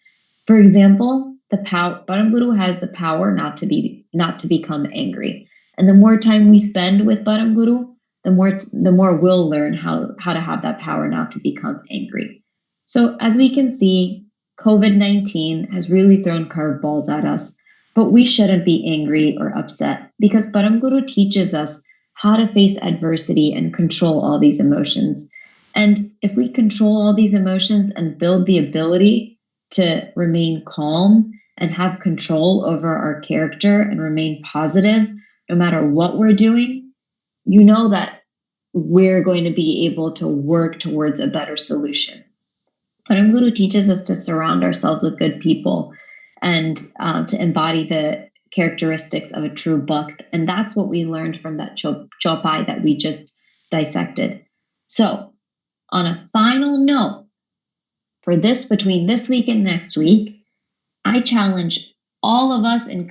For example, Paramguru has the power not to become angry. And the more time we spend with Paramguru, the more we'll learn how to have that power not to become angry. So as we can see, COVID-19 has really thrown curveballs at us, but we shouldn't be angry or upset because Paramguru teaches us how to face adversity and control all these emotions. And if we control all these emotions and build the ability to remain calm and have control over our character and remain positive no matter what we're doing, you know that we're going to be able to work towards a better solution. Param Guru teaches us to surround ourselves with good people and to embody the characteristics of a true bhakt. And that's what we learned from that chopai that we just dissected. So, on a final note, for this, between this week and next week, I challenge all of us in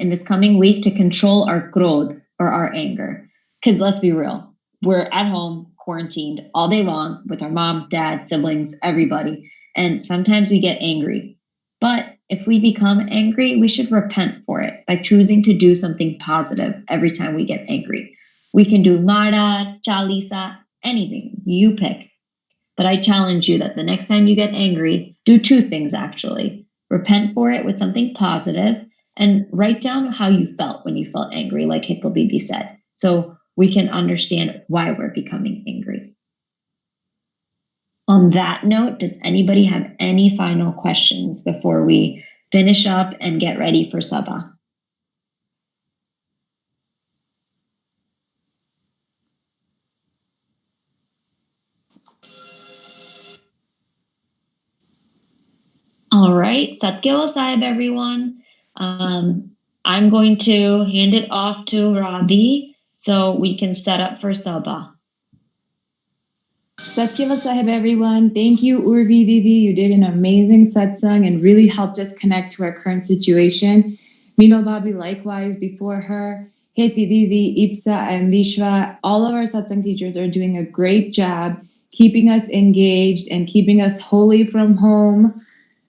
this coming week to control our krodh, or our anger. Because let's be real, we're at home, quarantined all day long with our mom, dad, siblings, everybody. And sometimes we get angry. But if we become angry, we should repent for it by choosing to do something positive every time we get angry. We can do Mara, Chalisa, anything you pick. But I challenge you that the next time you get angry, do two things actually. Repent for it with something positive and write down how you felt when you felt angry, like Hitler Bibi said, so we can understand why we're becoming angry. On that note, does anybody have any final questions before we finish up and get ready for Sabha? All right, Satkilo Sahib, everyone. I'm going to hand it off to Ravi so we can set up for Sabha. Satkeva Sahib, everyone. Thank you, Urvi Didi. You did an amazing satsang and really helped us connect to our current situation. Mino Bhabi, likewise, before her. Heti Didi, Ipsa, and Vishwa. All of our satsang teachers are doing a great job keeping us engaged and keeping us holy from home.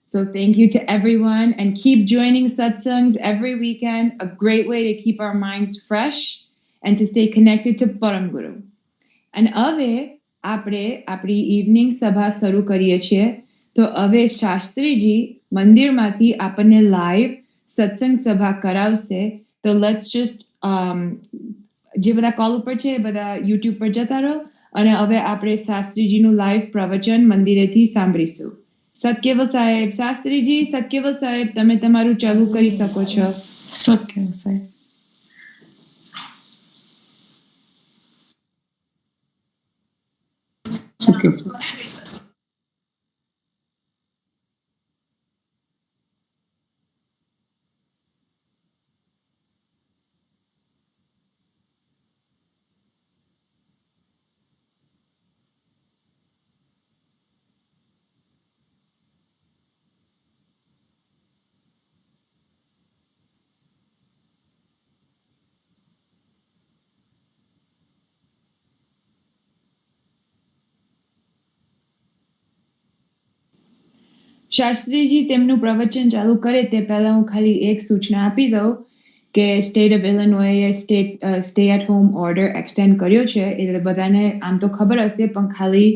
So thank you to everyone, and keep joining satsangs every weekend. A great way to keep our minds fresh and to stay connected to Param Guru. And હવે આપણે આપણી evening સભા શરૂ કરીએ છીએ. તો હવે શાસ્ત્રીજી મંદિરમાંથી આપણને લાઈવ સત્સંગ સભા કરાવશે. તો લેટ્સ જસ્ટ જે બધા કોલ ઉપર છે એ બધા યુટ્યુબ પર જતા રહો અને હવે આપણે શાસ્ત્રીજીનું લાઈવ પ્રવચન મંદિરેથી સાંભળીશું. સત્કેવલ સાહેબ, શાસ્ત્રીજી, સત્કેવલ સાહેબ, તમે તમારું ચાલુ કરી શકો છો. સત્કેવલ સાહેબ. સત્કેવલ સાહેબ. શાસ્ત્રીજી તેમનું પ્રવચન ચાલુ કરે તે પહેલા હું ખાલી એક સૂચના આપી દઉં કે state of Illinois stay at home order extend કર્યો છે. એટલે બધાને આમ તો ખબર હશે, પણ ખાલી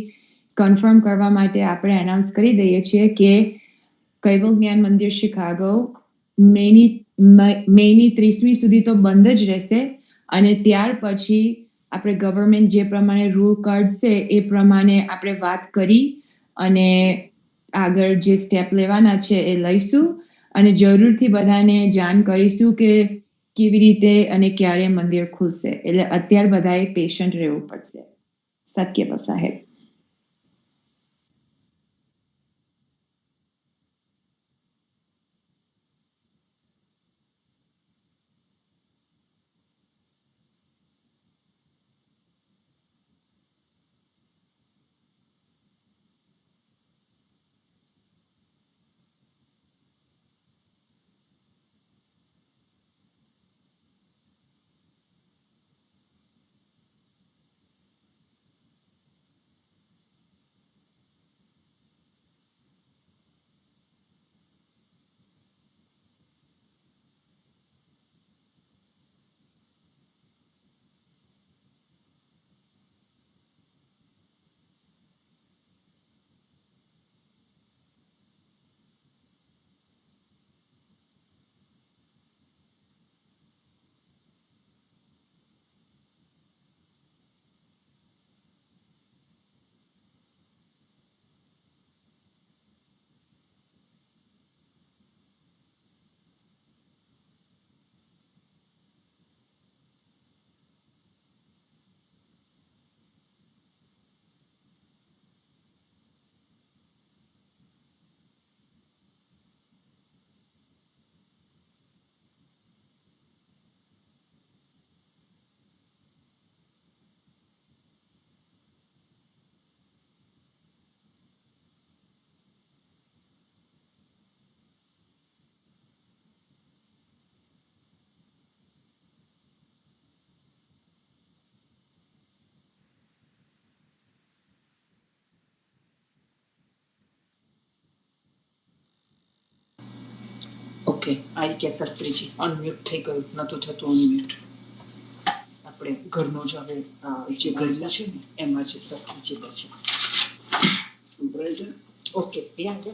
કન્ફર્મ કરવા માટે આપણે એનાઉન્સ કરી દઈએ છીએ કે કૈવલ જ્ઞાન મંદિર શિકાગો મેની 30મી સુધી તો બંધ જ રહેશે અને ત્યાર પછી આપણે ગવર્મેન્ટ જે પ્રમાણે રૂલ કાઢશે એ પ્રમાણે આપણે વાત કરી અને આગળ જે સ્ટેપ લેવાના છે એ લઈશું અને જરૂરથી બધાને જાણ કરીશું કે કેવી રીતે અને ક્યારે મંદિર ખુલશે. એટલે અત્યારે બધાએ પેશન્ટ રહેવું પડશે. સત્કેવલ સાહેબ. ઓકે, આ રીતે શાસ્ત્રીજી અનમ્યુટ થઈ ગયું, નહોતું થતું અનમ્યુટ. આપણે ઘરનું જ હવે જે ઘરનું છે ને એમાં જ શાસ્ત્રીજી લે છે. સંભળાય છે? ઓકે, યાદ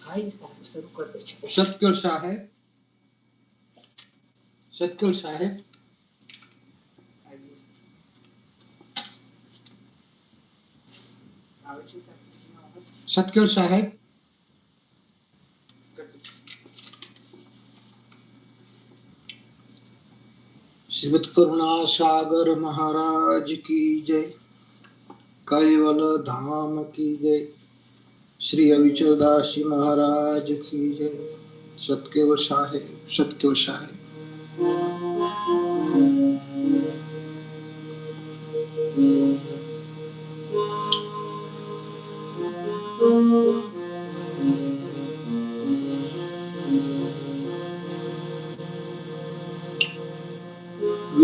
હા, એ સારું શરૂ કરી દે છે. સત્કલ સાહેબ, સત્કલ સાહેબ, આવે છે શાસ્ત્રીજીનો અવાજ? સત્કલ સાહેબ, श्रीमद करुणा सागर महाराज की जय, कैवल धाम की जय, श्री अविचलदास जी महाराज की जय, सतकेवल साहेब, सतकेवल साहेब.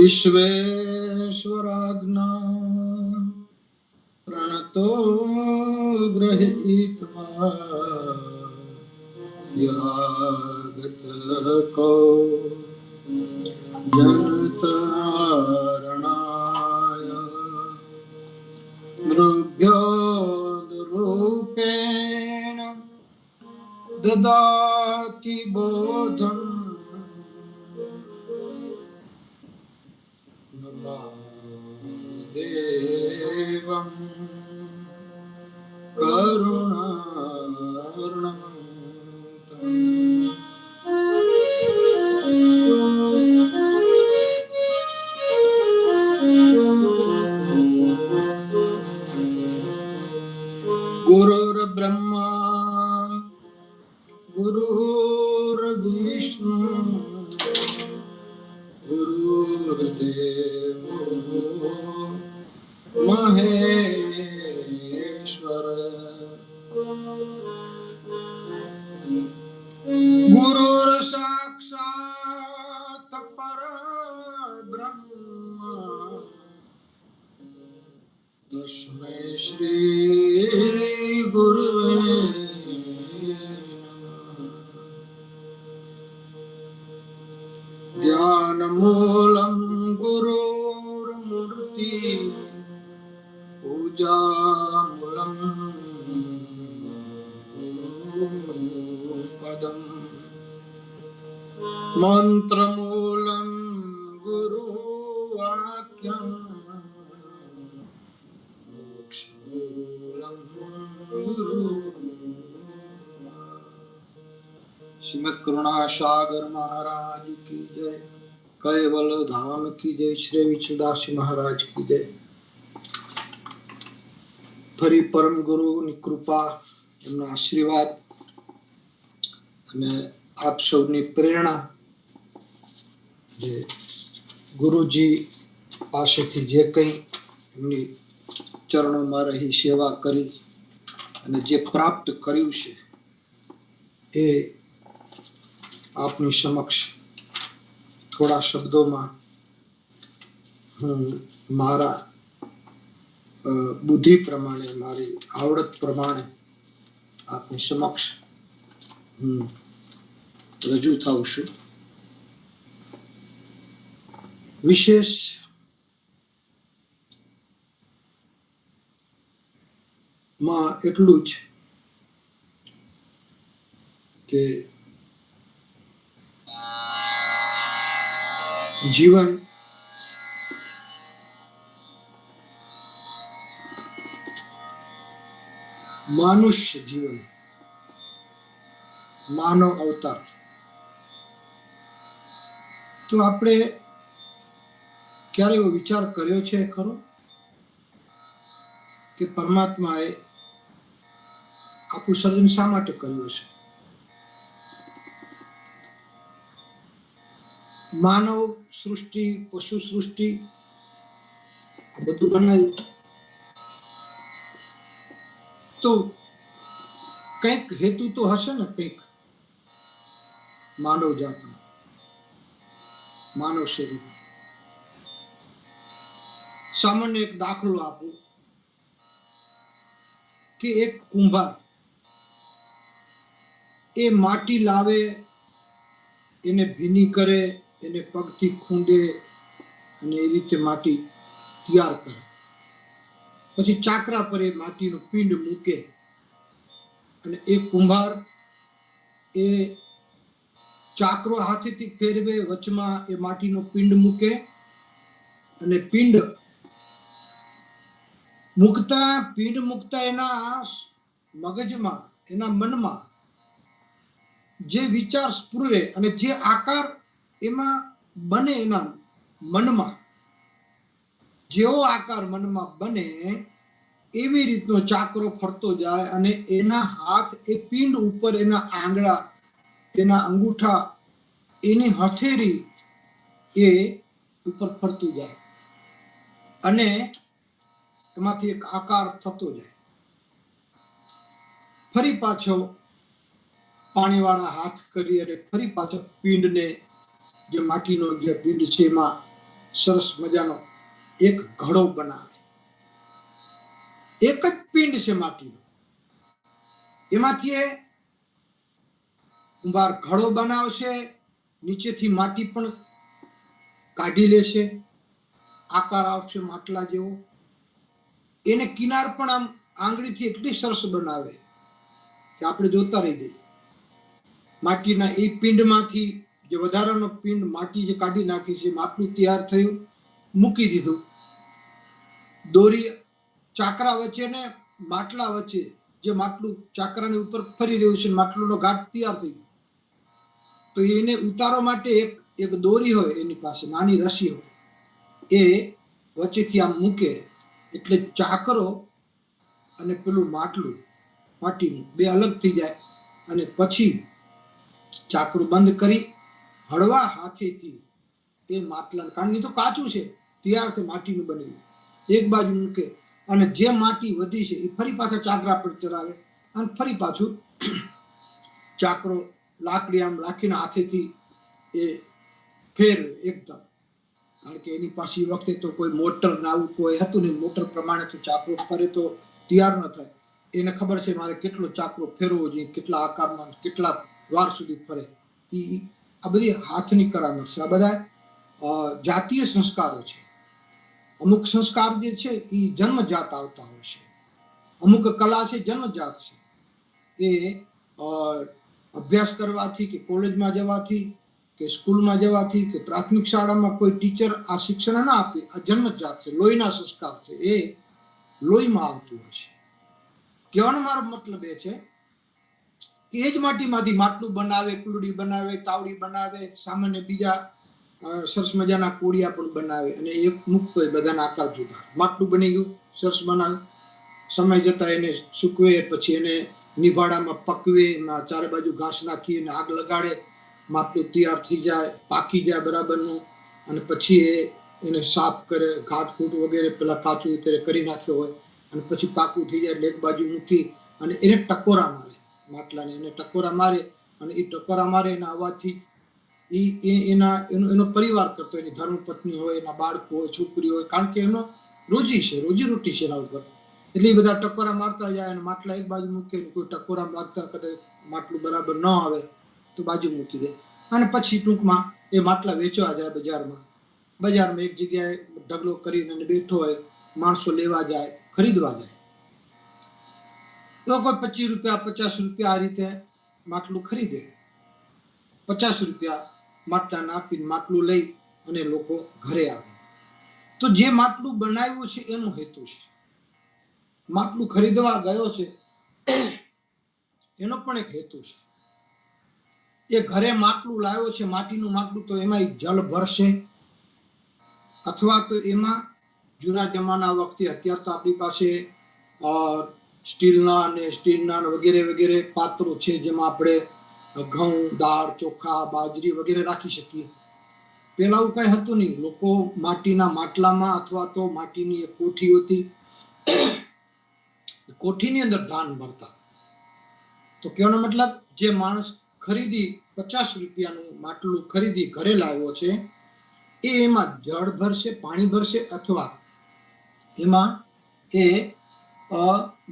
विश्वेश्वराज्ञा प्रणतो गृहीत्वा यागत को जनतारणाय नृभ्यो रूपेण ददाति बोधम् नमामि देवं करुणार्णवम्. गुरुर्ब्रह्मा गुरुर्विष्णु गुरुर्देवो महेश्वर, गुरुर्साक्षात् परब्रह्म, तस्मै श्री गुरुवे नमः. ध्यानमूलं गुरुर्मूर्ति, पूजामूलं पदम्, मंत्रमूलं गुरुवाक्यम्, मोक्षमूलं गुरु. श्रीमद करुणा सागर महाराज की जय, कैवल धाम की जय, श्री विचलदास महाराज की जय. ફરી પરમ ગુરુની કૃપા, એમના આશીર્વાદ અને આપ સૌની પ્રેરણા, જે ગુરુજી પાસેથી જે કંઈ એમની ચરણોમાં રહી સેવા કરી અને જે પ્રાપ્ત કર્યું છે એ આપની સમક્ષ થોડા શબ્દોમાં હું મારા બુદ્ધિ પ્રમાણે, મારી આવડત પ્રમાણે આપની સમક્ષ હું રજૂ થાઉં છું. વિશેષ માં એટલું જ કે જીવન માનુષ્ય જીવન, માનવ અવતાર, તો આપણે ક્યારે એવો વિચાર કર્યો છે ખરો કે પરમાત્માએ આપણું સર્જન શા માટે કર્યું છે? માનવ સૃષ્ટિ, પશુ સૃષ્ટિ, આ બધું બનાવ્યું તો કંઈક હેતુ તો હશે ને, કંઈક માનવ જાતનો, માનવ શરીર. સામાન્ય એક દાખલો આપું કે એક કુંભાર એ માટી લાવે, એને ભીની કરે, એને પગથી ખૂંદે અને એ રીતે માટી તૈયાર કરે. પછી ચાકરા પર એ માટીનું પિંડ મૂકે અને એ કુંભાર એ ચાકરો હાથેથી ફેરવે, વચમાં એ માટીનું પિંડ મૂકે અને પિંડ મૂકતા એના મગજમાં, એના મનમાં જે વિચાર સ્ફુરે અને જે આકાર એમાં બને, એના મનમાં જેવો આકાર મનમાં બને એવી રીતનો ચાકરો ફરતો જાય અને એના હાથ એ પિંડ ઉપર, એના આંગળા, એના અંગૂઠા, એની હથેળી એ ઉપર ફરતું જાય અને એમાંથી એક આકાર થતો જાય. ફરી પાછો પાણીવાળા હાથ કરી અને ફરી પાછો પિંડને, જે માટીનો જે પિંડ છે એમાં સરસ મજાનો એક ઘડો બનાવે. એક જ પિંડ છે માટીનો, એમાંથી એ કુંભાર ઘડો બનાવશે, નીચેથી માટી પણ કાઢી લેશે, આકાર આવશે માટલા જેવો. એને કિનાર પણ આમ આંગળીથી એટલી સરસ બનાવે કે આપણે જોતા રહી જઈએ. માટીના એ પિંડમાંથી જે વધારાનો પિંડ માટી જે કાઢી નાખી છે, માટલું તૈયાર થયું, મૂકી દીધું. દોરી ચાકરા વચ્ચે ને માટલા વચ્ચે, જે માટલું ચાકરાની ઉપર ફરી રહ્યું છે, માટલુંનો ઘાટ તૈયાર થઈ ગયો. તો એને ઉતારવા માટે એક દોરી હોય એની પાસે, નાની રસી હોય, એ વચ્ચેથી આમ મૂકે એટલે ચાકરો અને પેલું માટલું માટીનું બે અલગ થઈ જાય. અને પછી ચાકરું બંધ કરી હળવા હાથેથી એ માટલા, કારણ કે તો કાચું છે, તૈયાર છે, માટીનું બનેલું, એક બાજુ મૂકે અને જે માટી વધી છે એ ફરી પાછા ચાકરા પર ચડાવે અને ફરી પાછું ચાકરો લાકડી આમ રાખીને હાથેથી એ ફેરવે એકદમ. કારણ કે એની પાસે એ વખતે તો કોઈ મોટર ને આવું કોઈ હતું નહીં, મોટર પ્રમાણે તો ચાકરો ફરે તો તૈયાર ન થાય. એને ખબર છે મારે કેટલો ચાકરો ફેરવો જોઈએ, કેટલા આકારમાં, કેટલા વાર સુધી ફરે. આ બધી હાથની કરામત છે. આ બધા જાતીય સંસ્કારો છે. અમુક સંસ્કાર જે છે એ જન્મજાત આવતા હોય છે, અમુક કલા છે જન્મજાત છે. એ અભ્યાસ કરવાથી કે કોલેજમાં જવાથી કે સ્કૂલમાં જવાથી કે પ્રાથમિક શાળામાં કોઈ ટીચર આ શિક્ષણ ના આપે, આ જન્મજાત છે, લોહીના સંસ્કાર છે, એ લોહીમાં આવતું હોય છે. કહેવાનો મારો મતલબ એ છે કે એ જ માટીમાંથી માટલું બનાવે, કુલડી બનાવે, તાવડી બનાવે, સામાન્ય બીજા સરસ મજાના કોડિયા પણ બનાવે અને એ મુક્ત હોય, બધાના આકાર જુદા. માટલું બની ગયું, સરસ બનાવ્યું, સમય જતા એને સૂકવે, પછી એને નિભાડામાં પકવે, એમાં ચારે બાજુ ઘાસ નાખી અને આગ લગાડે, માટલું તૈયાર થઈ જાય, પાકી જાય બરાબરનું, અને પછી એને સાફ કરે, ઘાટઘૂટ વગેરે પેલા કાચું ત્યારે કરી નાખ્યો હોય, અને પછી પાકું થઈ જાય એટલે એક બાજુ મૂકી અને એને ટકોરા મારે, માટલાને એને ટકોરા મારે અને એ ટકોરા મારે એના અવાજથી એનો પરિવાર કરતો, એની ધર્મપત્ની હોય, એના બાળકો હોય, છોકરી હોય, કારણ કે એનો રોજીરોટી છે એના ઉપર. એટલે એ બધા ટકોરા મારતા જાય અને માટલા એક બાજુ મૂકે, કોઈ ટકોરા મારતા કદાચ માટલું બરાબર ન આવે તો બાજુ મૂકી દે. અને પછી ટૂંકમાં એ માટલા વેચવા જાય બજારમાં એક જગ્યાએ ઢગલો કરીને બેઠો હોય, માણસો લેવા જાય, ખરીદવા જાય. તો કોઈ 25 રૂપિયા 50 રૂપિયા આ રીતે માટલું ખરીદે. 50 રૂપિયા માટલાને આપીને માટલું લઈ અને લોકો ઘરે આવે. તો જે માટલું બનાવ્યું છે એનું હેતુ છે. માટલું ખરીદવા ગયો છે એનો પણ એક હેતુ છે. એ ઘરે માટલું લાવ્યો છે, માટીનું માટલું, તો એમાં જલ ભરશે અથવા તો એમાં જૂના જમાના વખતે, અત્યારે તો આપણી પાસે સ્ટીલના વગેરે વગેરે પાત્રો છે, જેમાં આપણે ઘઉં, દાળ, ચોખા, બાજરી વગેરે રાખી શકીએ. પેલા આવું કઈ હતું નહીં. લોકો માટીના માટલામાં અથવા તો માટીની એક કોઠી હતી, કોઠીની અંદર ધાન ભરતા. તો કહેવાનો મતલબ, જે માણસ ખરીદી 50 રૂપિયાનું માટલું ખરીદી ઘરે લાવ્યો છે, એ એમાં જળ ભરશે, પાણી ભરશે, અથવા એમાં એ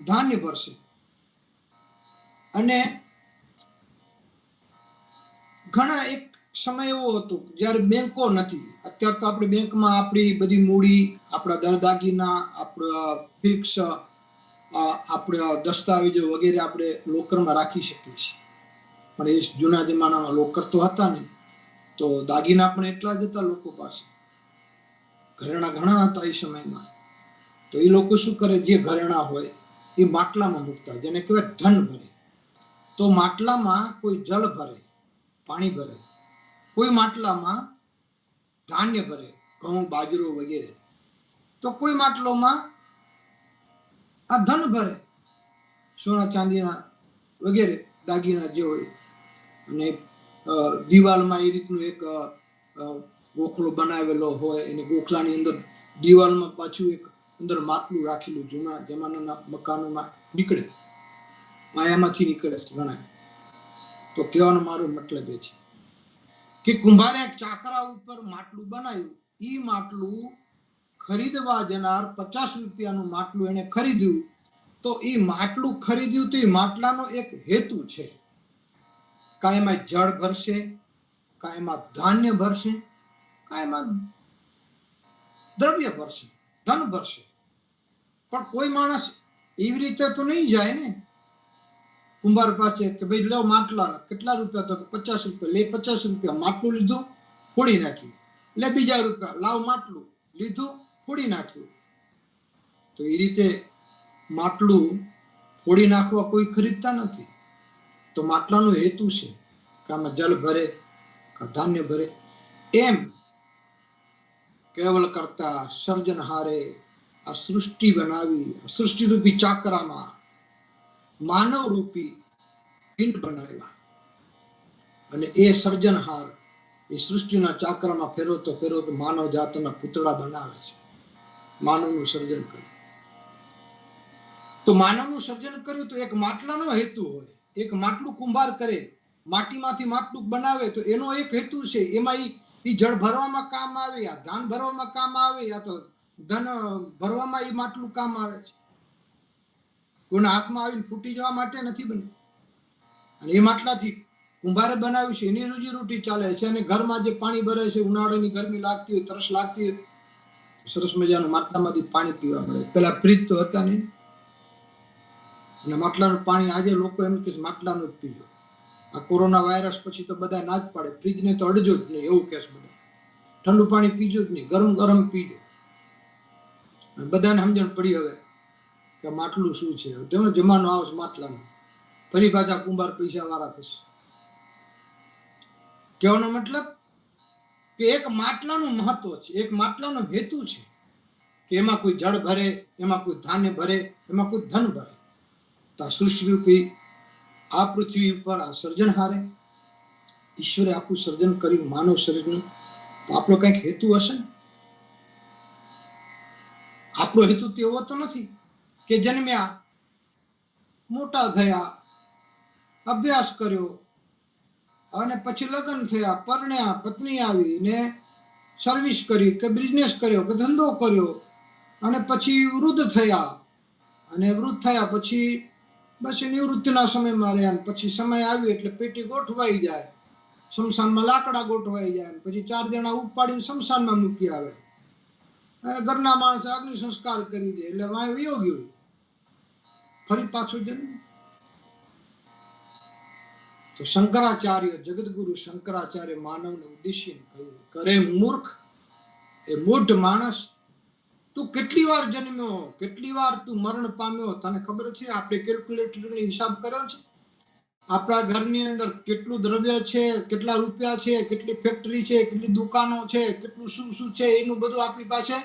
ધાન્ય ભરશે. અને ઘણા એક સમય એવો હતો જ્યારે બેંકો નથી. અત્યારે તો આપણે બેંકમાં આપણી બધી મૂડી, આપણા દાગીના, આપણા ફિક્સ, આપણા દસ્તાવેજો વગેરે આપણે લોકરમાં રાખી શકીએ છીએ. પણ એ જૂના જમાનામાં લોકર તો હતા નહીં, તો દાગીના પણ એટલા જ હતા લોકો પાસે. ઘરેણા ઘણા હતા એ સમયમાં. તો એ લોકો શું કરે, જે ઘરેણા હોય એ માટલામાં મૂકતા, જેને કહેવાય ધન ભરે. તો માટલામાં કોઈ જળ ભરે, પાણી ભરે, કોઈ માટલામાં ધાન્ય ભરે, ઘઉં, બાજરો વગેરે. તો કોઈ માટલોમાં આ ધન ભરે, સોના ચાંદીના વગેરે દાગીના જે હોય. અને દિવાલમાં એ રીતનું એક ગોખલો બનાવેલો હોય, એને ગોખલાની અંદર દિવાલમાં પાછું એક અંદર માટલું રાખેલું. જૂના જમાનાના મકાનોમાં નીકળે, પાયામાંથી નીકળે ઘણા. તો કહેવાનો મારો મતલબ એ છે કે કુંભારે ચાકરા ઉપર માટલું બનાવ્યું. એ માટલું ખરીદવા જનાર 50 રૂપિયાનું માટલું એને ખરીદ્યું. તો એ માટલું ખરીદ્યું તો એ માટલાનો એક હેતુ છે. કાં એમાં જળ ભરશે, કાં એમાં ધાન્ય ભરશે, કાં એમાં દ્રવ્ય ભરશે, ધન ભરશે. પણ કોઈ માણસ એવી રીતે તો નહીં જાય ને કુંભાર પાસે કે ભાઈ લો માટલા, કેટલા રૂપિયા? તો 50 રૂપિયા. લે 50 રૂપિયા. માટલું લીધું, ફોડી નાખ્યું. લે બીજા રૂપિયા, લાવ માટલું. લીધું, ફોડી નાખ્યું. તો એ રીતે માટલું ફોડી નાખવા કોઈ ખરીદતા નથી. તો માટલાનો હેતુ છે કે આમાં જલ ભરે, કે ધાન્ય ભરે. એમ કેવલ કરતા સર્જનહારે આ સૃષ્ટિ બનાવી, સૃષ્ટિ રૂપી ચાકરામાં માનવ રૂપી પિંડ બનાવ્યા. અને એ સર્જનહાર એ સૃષ્ટિના ચાકરામાં ફેરવતો ફેરવતો માનવ જાતના પૂતળા બનાવે છે. માનવનું સર્જન કર્યું. તો માનવનું સર્જન કર્યું તો એક માટલાનો હેતુ હોય. એક માટલું કુંભાર કરે, માટીમાંથી માટલું બનાવે, તો એનો એક હેતુ છે. એમાં એ જળ ભરવામાં કામ આવે, આ ધાન ભરવામાં કામ આવે, આ તો ધન ભરવામાં એ માટલું કામ આવે છે. કોઈના હાથમાં આવીને ફૂટી જવા માટે નથી બન્યું. અને એ માટલાથી કુંભારે બનાવ્યું છે, એની રોજીરોટી ચાલે છે. અને ઘરમાં જે પાણી ભરે છે, ઉનાળાની ગરમી લાગતી હોય, તરસ લાગતી હોય, સરસ મજાનું માટલામાંથી પાણી પીવા મળે. પેલા ફ્રીજ તો હતા નહીં, અને માટલાનું પાણી આજે લોકો એમ કે માટલાનું જ પીજો. આ કોરોના વાયરસ પછી તો બધા ના જ પાડે, ફ્રીજને તો અડજો જ નહીં એવું કહેશે બધા. ઠંડુ પાણી પીજો જ નહીં, ગરમ ગરમ પીજો. બધાને સમજણ પડી હવે કે માટલું શું છે. તેનો જમાનો આવશે માટલાનો. ફરી પાછા કુંભાર પૈસા વાળા થશે. કહેવાનો મતલબ કે એક માટલાનું મહત્વ છે, એક માટલાનો હેતુ છે કે એમાં કોઈ જળ ભરે, એમાં કોઈ ધાન્ય ભરે, એમાં કોઈ ધન ભરે. તો આ સૃષ્ટિરૂપી આ પૃથ્વી ઉપર આ સર્જનહારે ઈશ્વરે આપણું સર્જન કર્યું માનવ શરીરનું. તો આપણો કંઈક હેતુ હશે ને. આપણો હેતુ તો એવો તો નથી કે જન્મ્યા, મોટા થયા, અભ્યાસ કર્યો, અને પછી લગ્ન થયા, પરણ્યા, પત્ની આવી ને સર્વિસ કરી, કે બિઝનેસ કર્યો, કે ધંધો કર્યો, અને પછી વૃદ્ધ થયા. અને વૃદ્ધ થયા પછી બસ એ નિવૃત્તિના સમયમાં રહ્યા. અને પછી સમય આવ્યો એટલે પેટી ગોઠવાઈ જાય, શમશાનમાં લાકડા ગોઠવાઈ જાય. પછી 4 જણા ઉપાડીને શમશાનમાં મૂકી આવે, અને ઘરના માણસે અગ્નિ સંસ્કાર કરી દે, એટલે વાય વયો ગયો, ફરી પાછો જન્મ. તો શંકરાચાર્ય, જગતગુરુ શંકરાચાર્ય માનવને ઉદ્દેશીને કહ્યું, કરે મૂર્ખ, એ મૂઢ માણસ, તું કેટલી વાર જન્મ્યો, કેટલી વાર તું મરણ પામ્યો, તને ખબર છે? આપણે કેલ્ક્યુલેટરનો હિસાબ કર્યો છે? આપણા ઘરની અંદર કેટલું દ્રવ્ય છે, કેટલા રૂપિયા છે, કેટલી ફેક્ટરી છે, કેટલી દુકાનો છે, કેટલું શું શું છે, એનું બધું આપણી પાસે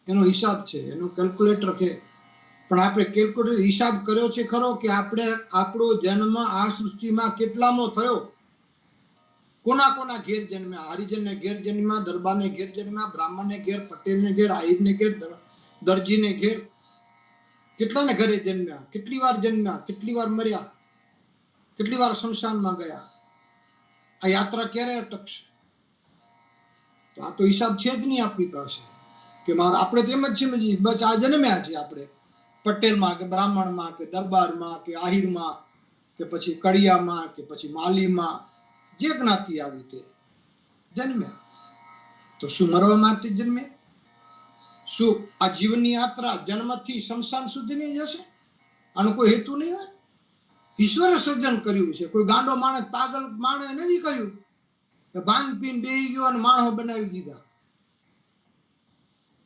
એનો હિસાબ છે, એનું કેલ્ક્યુલેટર છે. પણ આપણે કેલ્ક્યુલેટર હિસાબ કર્યો છે ખરો કે આપણે આપણો જન્મ આ સૃષ્ટિમાં કેટલામો થયો? કોના કોના ઘેર જન્મ્યા? હરિજનને ઘેર જન્મ્યા, દરબારને ઘેર જન્મ્યા, બ્રાહ્મણને ઘેર, પટેલને ઘેર, આહિરને ઘેર, દરજીને ઘેર. કેટલાને ઘરે જન્મ્યા, કેટલી વાર જન્મ્યા, કેટલી વાર મર્યા, કેટલી વાર શમશાનમાં ગયા? આ યાત્રા ક્યારે અટકશે? તો આ તો હિસાબ છે જ નહીં આપણી પાસે. કે આપણે તો એમ જ સમજીએ બસ આ જન્મ્યા છીએ આપણે, પટેલમાં કે બ્રાહ્મણમાં કે દરબારમાં કે આહિરમાં કે પછી કડિયામાં કે પછી માલીમાં, જે જ્ઞાતિ આવી તે. જન્મ્યા. તો શું મરવા માટે જન્મ્યા? શું આ જીવનની યાત્રા જન્મથી શમશાન સુધીની જ હશે? આનો કોઈ હેતુ નહીં હોય? ઈશ્વરે સર્જન કર્યું છે. કોઈ ગાંડો માણસ, પાગલ માણસ નથી કર્યું કે ભાંગ પીને બેહી ગયો અને માણસો બનાવી દીધા.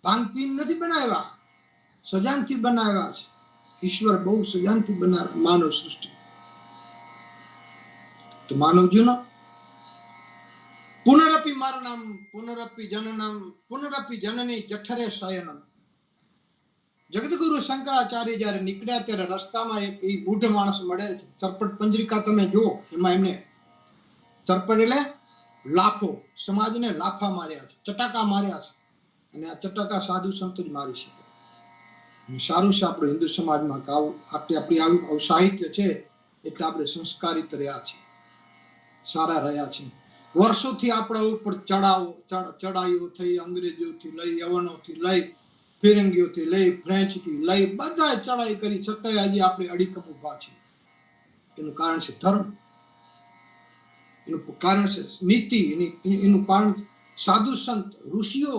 ભાંગ પીને નથી બનાવ્યા, સજાનથી બનાવ્યા છે. ઈશ્વર બહુ સજાનથી બનાવ્યા માનવ સૃષ્ટિ. તો માનવ જીવનો પુનરપી મરણમ પુનરપી જનનમ પુનરપી જનની જઠરે શયનમ. જગદગુરુ શંકરાચાર્ય જયારે નીકળ્યા ત્યારે રસ્તામાં એક બુઢ માણસ મળે છે. ચરપટ પંજરિકા તમે જુઓ, એમાં એમને ચરપટ એટલે લાફો, સમાજને લાફા માર્યા છે, ચટાકા માર્યા છે. અને આ ચટાકા સાધુ સંતો જ મારી શકે. સારું છે આપણે હિન્દુ સમાજમાં આપણી આવું સાહિત્ય છે, એટલે આપણે સંસ્કારિત રહ્યા છીએ, સારા રહ્યા છીએ. વર્ષોથી આપણા ઉપર ચડાઈઓ થઈ, અંગ્રેજોથી લઈ, યવનોથી લઈ, ફિરંગીઓથી લઈ, ફ્રેન્ચથી લઈ, બધા ચડાઈ કરી, છતાંય આજે આપણે અડીખમ ઉભા છીએ. એનું કારણ છે ધર્મ, એનું કારણ છે નીતિ, એનું કારણ સાધુ સંત ઋષિઓ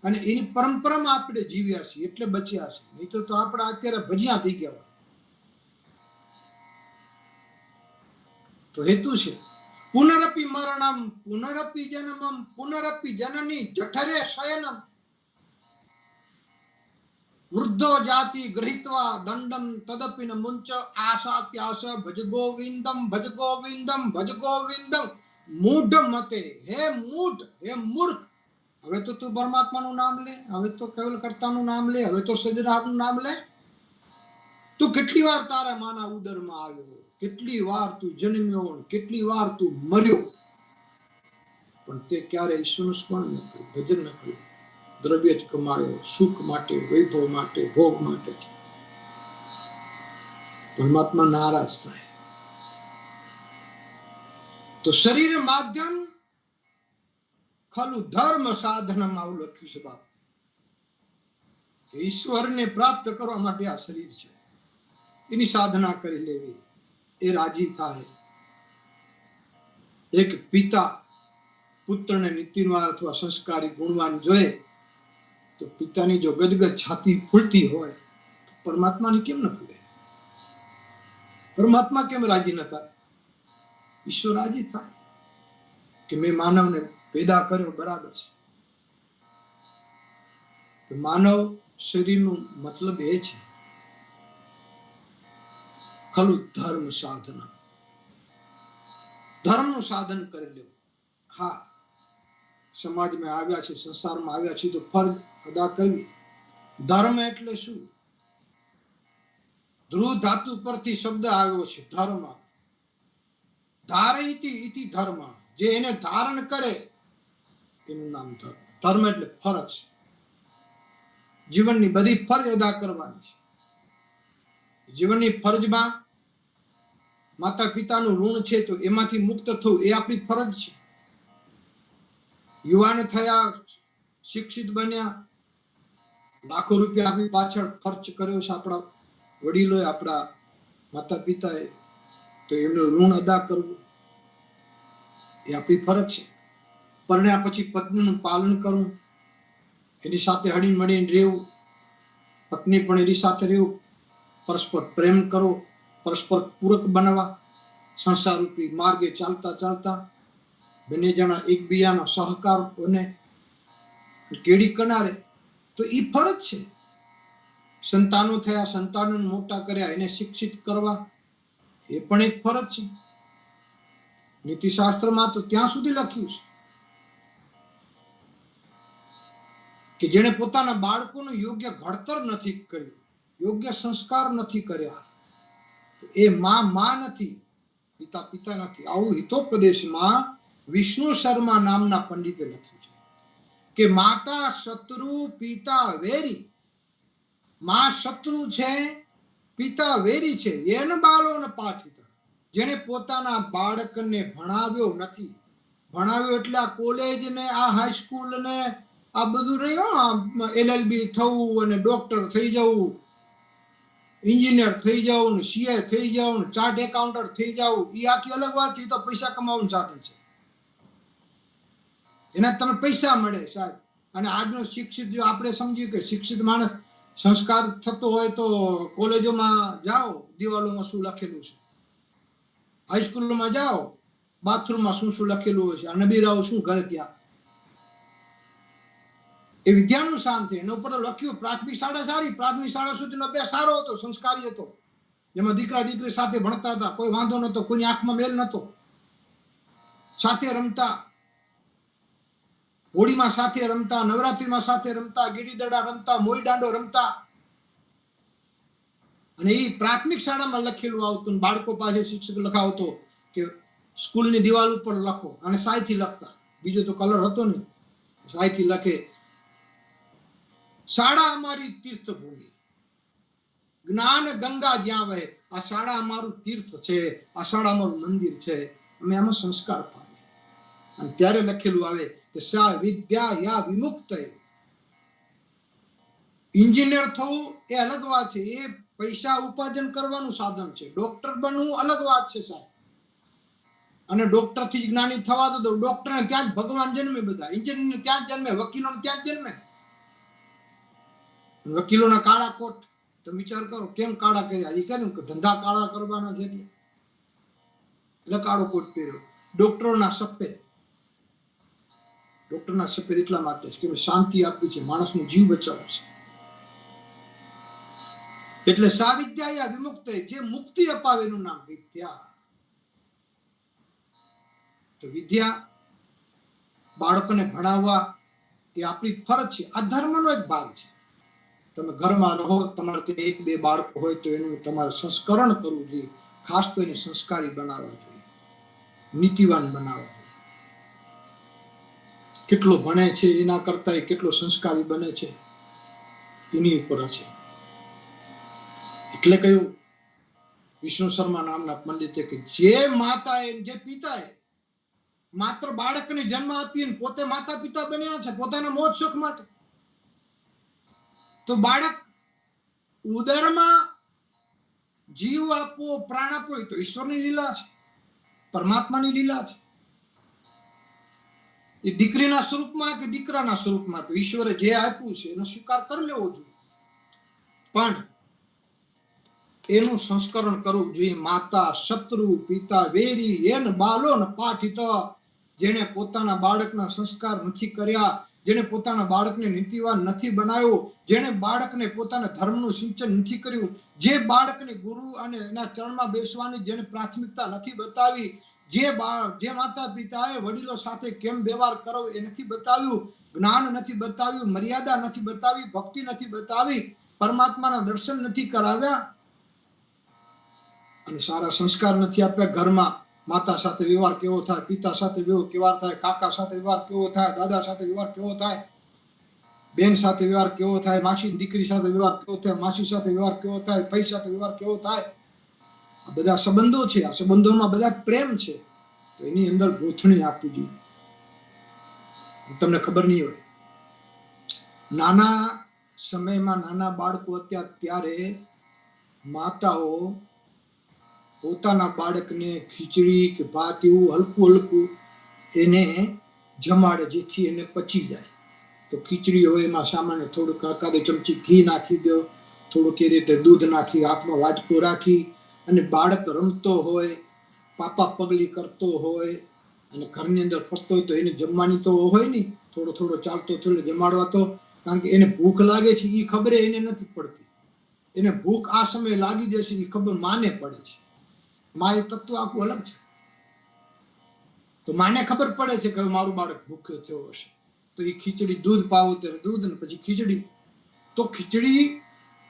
અને એની પરંપરામાં આપણે જીવ્યા છીએ એટલે બચ્યા છીએ. નહીં તો આપણે અત્યારે ભજીયા થઈ ગયા હોય. તો હેતુ છે પુનરપી મરણમ પુનરપી જન્મમ પુનરપી જનની જઠરે શયનમ. વૃદ્ધો જાતિ ગૃહીત્વા દંડમ તદપિન મુંચ આશાત્યાસ ભજ ગોવિંદમ ભજ ગોવિંદમ ભજ ગોવિંદમ મૂઢ મતે. હે મૂઢ, હે મૂર્ખ, હવે તો તું પરમાત્માનું નામ લે, હવે તો કેવલ કર્તાનું નામ લે, હવે તો સર્જનહારનું નામ લે. તું કેટલી વાર તારા માના ઉદરમાં આવ્યો, કેટલી વાર તું જન્મ્યો, કેટલી વાર તું મર્યો, પણ તે ક્યારે ઈશ્વરનું સ્મરણ ન કર્યું, ભજન ન કર્યું. દ્રવ્ય જ કમાયો, સુખ માટે, વૈભવ માટે, ભોગ માટે. પરમાત્મા નારાજ થાય. તો શરીર માધ્યમ ખલું ધર્મ સાધનમાં આવું લખ્યું છે બાપ, કે ઈશ્વરને પ્રાપ્ત કરવા માટે આ શરીર છે, એની સાધના કરી લેવી, એ રાજી થાય. એક પિતા પુત્રને નીતિવાન અથવા સંસ્કારી ગુણવાન જોઈએ તો પિતાની જો ગદગદ છાતી ફૂલતી હોય તો પરમાત્માની કેમ ન ફૂલે? પરમાત્મા કેમ રાજી ન થાય? ઈશ્વર રાજી થાય કે મેં માનવને પેદા કર્યો, બરાબર છે. તો માનવ શરીરનું મતલબ એ છે ખલું ધર્મ સાધન, ધર્મનું સાધન કરી લેવું. હા, સમાજમાં આવ્યા છે, સંસારમાં આવ્યા છે તો ફરજ અદા કરવી. ધર્મ એટલે શું? ધ્રુવ ધાતુ પરથી શબ્દ આવ્યો છે ધર્મ. ધારયતિ ઇતિ ધર્મ, જે એને ધારણ કરે એનું નામ ધર્મ. ધર્મ એટલે ફરજ, જીવનની બધી ફરજ અદા કરવાની છે. જીવનની ફરજમાં માતા પિતાનું ઋણ છે તો એમાંથી મુક્ત થવું એ આપણી ફરજ છે. યુવાન થયા, શિક્ષિત બન્યા, લાખો રૂપિયા આપણી પાછળ ખર્ચ કર્યો છે આપણા વડીલોએ, આપણા માતા પિતાએ, તો એમનું ઋણ અદા કરવું એ આપણી ફરજ છે. પરણ્યા પછી પત્નીનું પાલન કરવું, એની સાથે હળી મળીને રહેવું, પત્ની પણ એની સાથે રહેવું, પરસ્પર પ્રેમ કરવો, પરસ્પર પૂરક બનવા, સંસાર રૂપી માર્ગે ચાલતા ચાલતા બંને જણા એકબીજાનો સહકાર બને, કેડી કનારે, તો એ ફરજ છે. સંતાનો થયા, સંતાનોને મોટા કર્યા, એને શિક્ષિત કરવા, એ પણ એક ફરજ છે. નીતિશાસ્ત્રમાં તો ત્યાં સુધી લખ્યું છે કે જેણે પોતાના બાળકોનું યોગ્ય ઘડતર નથી કર્યું, યોગ્ય સંસ્કાર નથી કર્યા, તો એ માં નથી, પિતા પિતા નથી. આવું હિતોપદેશમાં વિષ્ણુ શર્મા નામના પંડિતે લખ્યું છે કે માતા શત્રુ પિતા વેરી. માં શત્રુ છે, પિતા વેરી છે. એન બાળોને પાઠિત, જેને પોતાના બાળકને ભણાવ્યો નથી. ભણાવ્યો એટલે આ કોલેજ ને આ હાઈસ્કૂલ ને આ બધું નહીં, LLB થવું અને ડોક્ટર થઈ જવું, એન્જિનિયર થઈ જવું, ને CA થઈ જવું, ને ચાર્ટ એકાઉન્ટન્ટ થઈ જવું, એ આખી અલગ વાત છે. તો પૈસા કમાવાનું સાધન છે. એના તમને પૈસા મળે સાહેબ. અને આજનો શિક્ષિત, જો આપણે સમજીએ કે શિક્ષિત માણસ સંસ્કાર થતો હોય તો કોલેજોમાં જાઓ, દિવાલોમાં શું લખેલું છે, હાઈસ્કૂલોમાં જાઓ, બાથરૂમમાં શું શું લખેલું હોય છે, નબીરાઓ શું કરે ત્યાં, એ વિદ્યાનું સ્થાન છે. એના ઉપર લખ્યું પ્રાથમિક શાળા સારી, પ્રાથમિક શાળા સુધીનો અભ્યાસ સારો હતો, સંસ્કારી હતો, જેમાં દીકરા દીકરી સાથે ભણતા હતા, કોઈ વાંધો નતો, કોઈની આંખમાં મેલ નતો, સાથે રમતા, હોળીમાં સાથે રમતા, નવરાત્રીમાં સાથે રમતા, ગીડી દડા રમતા, મોઈ દાંડો રમતા. અને એ પ્રાથમિક શાળામાં લખેલું આવતું. બાળકો પાસે શિક્ષક લખાવતો કે સ્કૂલની દિવાલ ઉપર લખો, અને સાયથી લખતા, બીજો તો કલર હતો નહીં, સાયથી લખે, શાળા અમારી તીર્થભૂમિ, જ્ઞાન ગંગા જ્યાં વહે. આ શાળા અમારું તીર્થ છે, આ શાળા અમારું મંદિર છે, અમે આમાં સંસ્કાર પામીએ. અને ત્યારે લખેલું આવે કે સા વિદ્યા યા વિમુક્ત. એન્જિનિયર થવું એ અલગ વાત છે, એ પૈસા ઉપાર્જન કરવાનું સાધન છે. ડોક્ટર બનવું અલગ વાત છે સાહેબ. અને ડોક્ટર થી જ્ઞાની થવા દો, ડોક્ટર ને ત્યાં જ ભગવાન જન્મે, બધા એન્જિનિયર ત્યાં જ જન્મે, વકીલો ને ત્યાં જ જન્મે. વકીલોના કાળા કોટ, તો વિચાર કરો કેમ કાળા કર્યા, એ કેમ ધંધા કાળા કરવાના છે એટલે કાળો કોટ પહેર્યો. ડોક્ટરોના સફેદ, ડોક્ટરના સફેદ એટલા માટે કે શાંતિ આપી છે, માણસનો જીવ બચાવવો છે. એટલે સા વિદ્યા યા વિમુક્ત, જે મુક્તિ અપાવે એનું નામ વિદ્યા. તો વિદ્યા બાળકોને ભણાવવા એ આપણી ફરજ છે, આ ધર્મનો એક ભાગ છે. તમે ઘરમાં રહો, તમારે ત્યાં એક બે બાળકો હોય તો એનું તમારે સંસ્કરણ કરવું જોઈએ. ખાસ તો એને સંસ્કારી બનાવવા જોઈએ, નીતિવાન બનાવવા જોઈએ. કેટલો ભણે છે એના કરતા એ કેટલો સંસ્કારી બને છે એની ઉપર છે. એટલે કહ્યું વિષ્ણુ શર્મા નામના પંડિતે કે જે માતાએ, જે પિતાએ માત્ર બાળકને જન્મ આપીને પોતે માતા પિતા બન્યા છે પોતાના મોજ શોખ માટે, તો બાળક ઉદરમાં જીવ આપવો, પ્રાણ આપવો, એ તો ઈશ્વરની લીલા છે, પરમાત્માની લીલા છે. એ દીકરીના સ્વરૂપમાં કે દીકરાના સ્વરૂપમાં, તો ઈશ્વરે જે આપ્યું છે એનો સ્વીકાર કરી લેવો જોઈએ, પણ એનું સંસ્કરણ કરવું જોઈએ. માતા શત્રુ, પિતા વેરી, એન બાલો ન પાઠિત. જેને પોતાના બાળકના સંસ્કાર નથી કર્યા, જેને પોતાના બાળકને નીતિવાન નથી બનાવ્યો, જેને બાળકને પોતાના ધર્મનું સિંચન નથી કર્યું, જે બાળકને ગુરુ અને એના ચરણમાં બેસવાની જેને પ્રાથમિકતા નથી બતાવી, જે માતા પિતાએ વડીલો સાથે કેમ વ્યવહાર કરવો એ નથી બતાવ્યું, જ્ઞાન નથી બતાવ્યું, મર્યાદા નથી બતાવી, ભક્તિ નથી બતાવી, પરમાત્માના દર્શન નથી કરાવ્યા અને સારા સંસ્કાર નથી આપ્યા. ઘરમાં માતા સાથે વ્યવહાર કેવો થાય, પિતા સાથે વ્યવહાર થાય, કાકા સાથે વ્યવહાર કેવો થાય, દાદા સાથે વ્યવહાર કેવો થાય, બેન સાથે વ્યવહાર કેવો થાય, માસી દીકરી સાથે વ્યવહાર કેવો થાય, માસી સાથે વ્યવહાર કેવો થાય, ભાઈ સાથે વ્યવહાર કેવો થાય. આ બધા સંબંધો છે, આ સંબંધોમાં બધા પ્રેમ છે, તો એની અંદર ગોથણી આપવી જોઈએ. તમને ખબર નહીં હોય, નાના સમયમાં નાના બાળકો હતા ત્યારે માતાઓ પોતાના બાળકને ખીચડી કે ભાત એવું હલકું હલકું એને જમાડે, જેથી એને પચી જાય. તો ખીચડી હોય એમાં સામાન્ય થોડુંક એકાદ ચમચી ઘી નાખી દો, થોડુંક એ રીતે દૂધ નાખી, હાથમાં વાટકો રાખી, અને બાળક રમતો હોય, પાપા પગલી કરતો હોય અને ઘરની અંદર ફરતો હોય તો એને જમવાની તો હોય નહીં, થોડો થોડો ચાલતો થોડો જમાડવા તો, કારણ કે એને ભૂખ લાગે છે એ ખબર એને નથી પડતી. એને ભૂખ આ સમયે લાગી જશે એ ખબર માને પડે છે. માં એ તત્વ આખું અલગ છે. તો માને ખબર પડે છે કે મારું બાળક ભૂખ્યો થયો હશે, તો એ ખીચડી દૂધ પાવો ત્યારે દૂધ ને પછી ખીચડી. તો ખીચડી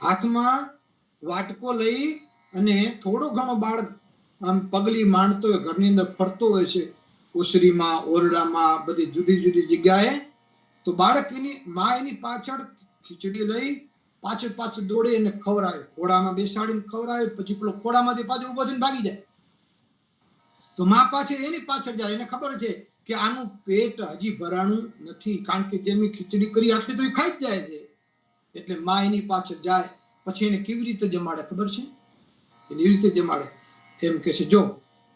હાથમાં વાટકો લઈ અને થોડો ઘણો બાળક આમ પગલી માંડતો હોય, ઘરની અંદર ફરતો હોય છે, ઓસરીમાં, ઓરડામાં, બધી જુદી જુદી જગ્યાએ, તો બાળક એની પાછળ ખીચડી લઈ પાછળ દોડે એને ખવડાવે, ખોડામાં બેસાડીને ખવડાવે, પછી પેલો ખોડામાંથી પાછું ઉભો થઈને ભાગી જાય. તો માં પાછળ એની પાછળ જાય, એને ખબર છે કે આનું પેટ હજી ભરાણું નથી, કારણ કે જેમ ખીચડી કરી આટલી તો એ ખાઈ જ જાય છે. એટલે માં એની પાછળ જાય, પછી એને કેવી રીતે જમાડે ખબર છે? એવી રીતે જમાડે, એમ કે છે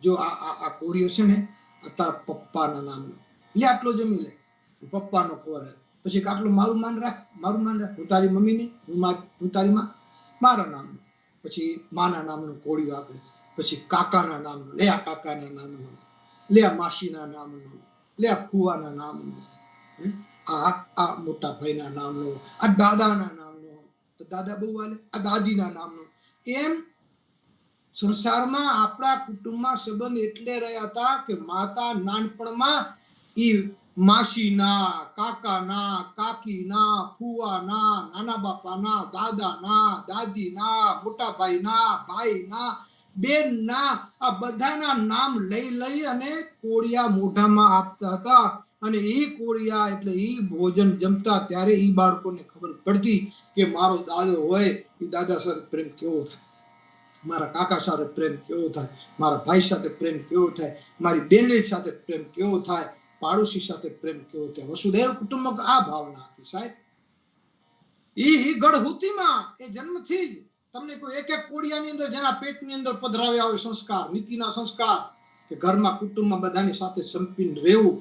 જો આ કોળીઓ છે ને, આ તારા પપ્પાના નામનો, લે આટલો જમી લે. પપ્પાનો ખવડાવે. પછી આટલું મારું માન રાખ, હું તારી મમ્મી નહીં, હું તારી માં, મારા નામનું. પછી માના નામનું કોળિયું આપે. પછી કાકાના નામનું, લે આ કાકાના નામનું, લે આ માસીના નામનું, લે આ ફુવાના નામનું, આ મોટા ભાઈના નામનું, આ દાદાના નામનું, તો દાદા બહુ વાલે, આ દાદીના નામનું. એમ સંસારમાં આપણા કુટુંબમાં સંબંધ એટલે રહ્યા હતા કે માતા નાનપણમાં ઈ માસીના, કાકાના, કાકીના, ફુવાના, નાના બાપાના, દાદાના, દાદીના, મોટા ભાઈના, ભાઈના, બેનના, આ બધાના નામ લઈ અને કોળિયા મોઢામાં આપતા હતા. અને એ કોળિયા એટલે એ ભોજન જમતા ત્યારે એ બાળકોને ખબર પડતી કે મારો દાદો હોય એ દાદા સાથે પ્રેમ કેવો થાય, મારા કાકા સાથે પ્રેમ કેવો થાય, મારા ભાઈ સાથે પ્રેમ કેવો થાય, મારી બેનની સાથે પ્રેમ કેવો થાય, પાડોશી સાથે પ્રેમ કેવો થાય. વસુધૈવ કુટુંબક આ ભાવના હતી સાહેબ. ઈ ગળહુતીમાં એ જન્મથી જ તમને કોઈ એક કોળિયાની અંદર જેના પેટની અંદર પધરાવ્યા હોય સંસ્કાર, નીતિના સંસ્કાર, કે ઘરમાં કુટુંબમાં બધાની સાથે સંપીને રહેવું.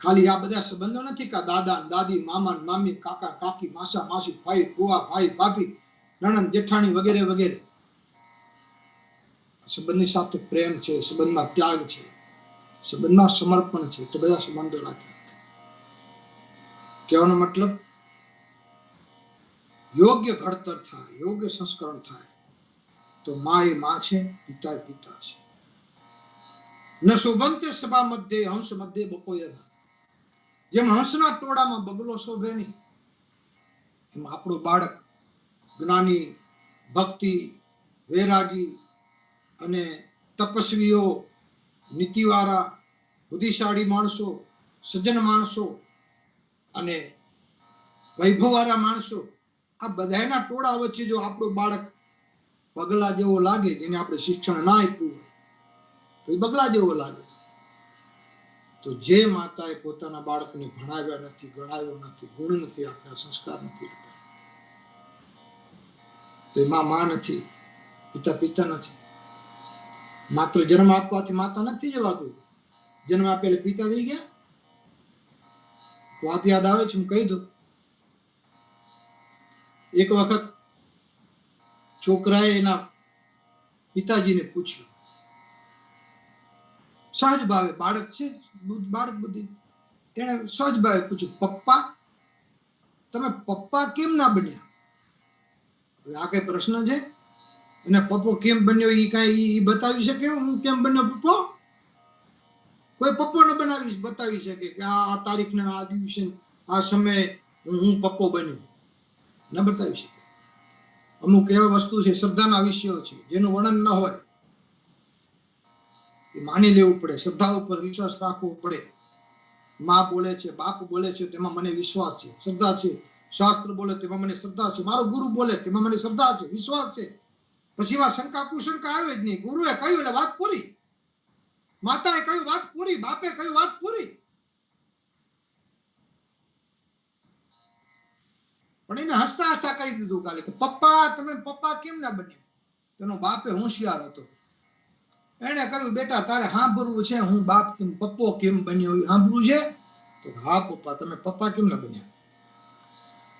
ખાલી આ બધા સંબંધો નથી કે દાદા દાદી, મામા મામી, કાકા કાકી, માસા માસી, ભાઈ ફુવા, ભાઈ ભાભી, નણંદ જેઠાણી વગેરે વગેરે. સંબંધની સાથે પ્રેમ છે, સંબંધમાં ત્યાગ છે, સંબંધમાં સમર્પણ છે, તો બધા સંબંધો રાખ્યા. કહેવાનો મતલબ યોગ્ય ઘડતર થાય, યોગ્ય સંસ્કરણ થાય તો મા એ મા છે, પિતા એ પિતા છે. ન શોભંતે સભા મધ્યે હંસ મધ્યે બકોયદા. જેમ હંસના ટોળામાં બગલો શોભે નહીં, એમ આપણું બાળક જ્ઞાની, ભક્તિ, વૈરાગી અને તપસ્વીઓ, નીતિવાળા, બુદ્ધિશાળી માણસો, સજ્જન માણસો અને વૈભવવાળા માણસો, આ બધાના ટોળા વચ્ચે જો આપણું બાળક બગલા જેવો લાગે, જેને આપણે શિક્ષણ ના આપ્યું હોય તો એ બગલા જેવો લાગે. તો જે માતાએ પોતાના બાળકને ભણાવ્યા નથી, ગણાવ્યો નથી, ગુણ નથી આપ્યા, સંસ્કાર નથી આપ્યા, તો એમાં મા નથી, પિતા પિતા નથી. માત્ર જન્મ આપવાથી માતા નથી જવાતું, જન્મ આપેલે પિતા થઈ ગયા. વાત યાદ આવે છે, હું કહી દઉં. એક વખત છોકરાએ એના પિતાજીને પૂછ્યું, સહજ ભાવે, બાળક છે, બાળક બધી, એને સહજ ભાવે પૂછ્યું, પપ્પા તમે પપ્પા કેમ ના બન્યા? હવે આ કઈ પ્રશ્ન છે? એને પપ્પો કેમ બન્યો એ કઈ બતાવી શકે? હું કેમ બન્યો પપ્પો? કોઈ પપ્પો ન બતાવી શકે કે આ તારીખને આ દિવસે આ સમયે હું પપ્પો બન્યો, ન બતાવી શકે. અમુક એવા વસ્તુ છે, શ્રદ્ધાના વિષયો છે, જેનું વર્ણન ન હોય એ માની લેવું પડે, શ્રદ્ધા ઉપર વિશ્વાસ રાખવો પડે. મા બોલે છે, બાપ બોલે છે, તેમાં મને વિશ્વાસ છે, શ્રદ્ધા છે. શાસ્ત્ર બોલે તેમાં મને શ્રદ્ધા છે, મારો ગુરુ બોલે તેમાં મને શ્રદ્ધા છે, વિશ્વાસ છે. પછી એમાં શંકા કુશંકા આવે જ નહીં. ગુરુએ કહ્યું એટલે વાત પૂરી, માતાએ કહ્યું વાત પૂરી, બાપે કહ્યું વાત પૂરી. પણ એને હસતા હસતા કહી દીધું કાલે કે પપ્પા તમે પપ્પા કેમ ના બન્યા? તેનો બાપે હોશિયાર હતો. એને કહ્યું બેટા તારે સાંભળવું છે, હું બાપ કેમ પપ્પો કેમ બન્યો એ સાંભળવું છે? તો હા પપ્પા તમે પપ્પા કેમ ના બન્યા?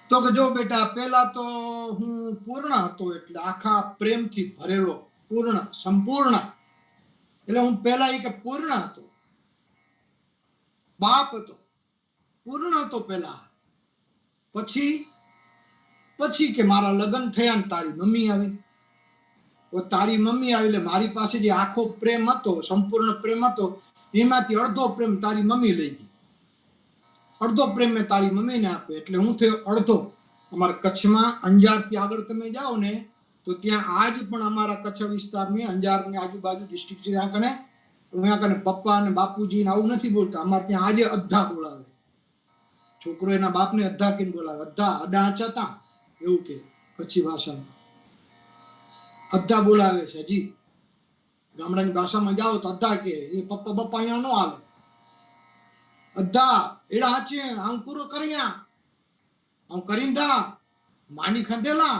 તો કે જો બેટા, પહેલા તો હું પૂર્ણ હતો, એટલે આખા પ્રેમથી ભરેલો, પૂર્ણ, સંપૂર્ણ. એટલે હું પહેલા એ કે પૂર્ણ હતો, બાપ હતો, પૂર્ણ હતો પહેલા. પછી કે મારા લગ્ન થયા ને તારી મમ્મી આવી. તારી મમ્મી આવી એટલે મારી પાસે જે આખો પ્રેમ હતો, સંપૂર્ણ પ્રેમ હતો, એમાંથી અડધો પ્રેમ તારી મમ્મી લઈ ગઈ, અડધો પ્રેમ મેં તારી મમ્મીને આપે, એટલે હું થયો અડધો. અમારા કચ્છમાં અંજારથી આગળ તમે જાઓ ને તો ત્યાં આજ પણ અમારા કચ્છ વિસ્તારની અંજારની આજુબાજુ ડિસ્ટ્રિક્ટ છે, ત્યાં કને પપ્પા અને બાપુજી આવું નથી બોલતા. અમારે ત્યાં આજે અદ્ધા બોલાવે. છોકરો એના બાપને અદ્ધા કીને બોલાવે, અદ્ધા અડા ચતા એવું કે કચ્છી ભાષામાં અદ્ધા બોલાવે છે. હજી ગામડાની ભાષામાં જાઓ તો અદ્ધા કે, એ પપ્પા બપ્પા અહીંયા ન હાલે. અદ્ધા એડા હાચે અંકુરો કર્યા, હું કરીંદા માની ખંદેલા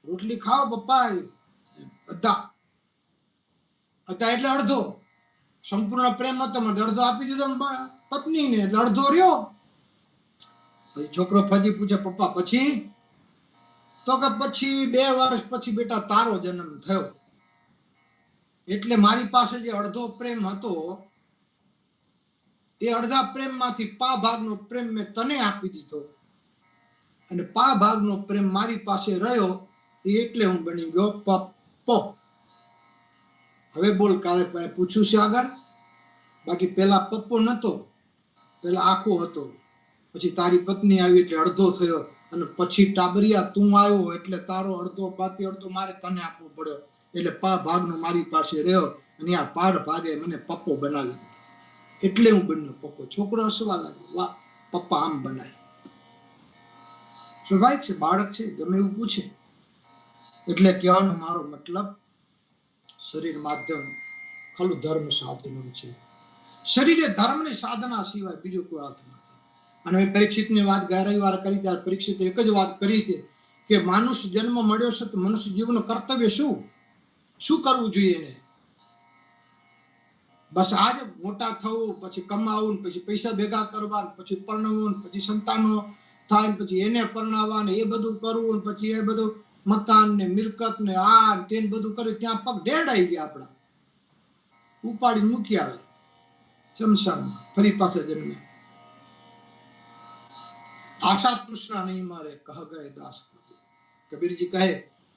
રોટલી ખાઓ પપ્પા. અદ્ધા એટલે અડધો. સંપૂર્ણ પ્રેમ હતો, મને અડધો આપી દીધો પત્નીને એટલે અડધો રહ્યો. પછી છોકરો ફજી પૂછે, પપ્પા પછી? તો કે પછી 2 વર્ષ પછી બેટા તારો જન્મ થયો, એટલે મારી પાસે જે અડધો પ્રેમ હતો એ અડધા પ્રેમમાંથી પા ભાગનો પ્રેમ મેં તને આપી દીધો, અને પા ભાગનો પ્રેમ મારી પાસે રહ્યો, એટલે હું બની ગયો પપ્પો. હવે બોલ, કાલે પૂછ્યું છે આગળ? બાકી પેલા પપ્પો નતો, પેલા આખો હતો. પછી તારી પત્ની આવી એટલે અડધો થયો, અને પછી ટાબરિયા તું આવ્યો એટલે તારો અડધો બાકી અડધો મારે તને આપવો પડ્યો, એટલે પા ભાગનો મારી પાસે રહ્યો, અને આ પાડ ભાગે મને પપ્પો બનાવી દીધો, એટલે હું બન્યો પપ્પો. છોકરો હસવા લાગ્યો, વાહ પપ્પા આમ બનાય. સ્વાભાવિક છે, બાળક છે, ગમે એવું પૂછે. એટલે કહેવાનો મારો મતલબ, શરીર માધ્યમ ખલું ધર્મ સાધનો છે. શરીર એ ધર્મની સાધના સિવાય બીજો કોઈ અર્થ નથી. અને મેં પરીક્ષિતની વાત ગયા રવિવારે કરી, ત્યારે પરીક્ષિતે એક જ વાત કરી હતી કે માનુષ જન્મ મળ્યો છે તો મનુષ્ય જીવનનું કર્તવ્ય શું કરવું જોઈએ એને? બસ આજ મોટા થવું, પછી કમાવું, પછી પૈસા ભેગા કરવા, પછી પરણવું, પછી સંતાનો થાય, પછી એને પરણાવવા, એ બધું કરવું, પછી એ બધું મકાન ને મિલકત ને આ તેને બધું કર્યું, ત્યાં પગ ઢેડાઈ ગયા આપણા, ઉપાડી મૂકી આવે શમશાનમાં, ફરી પાછા જન્મે. આશા તૃષ્ણા નહીં મારે, કહ ગયે દાસ કબીર. કબીરજી કહે,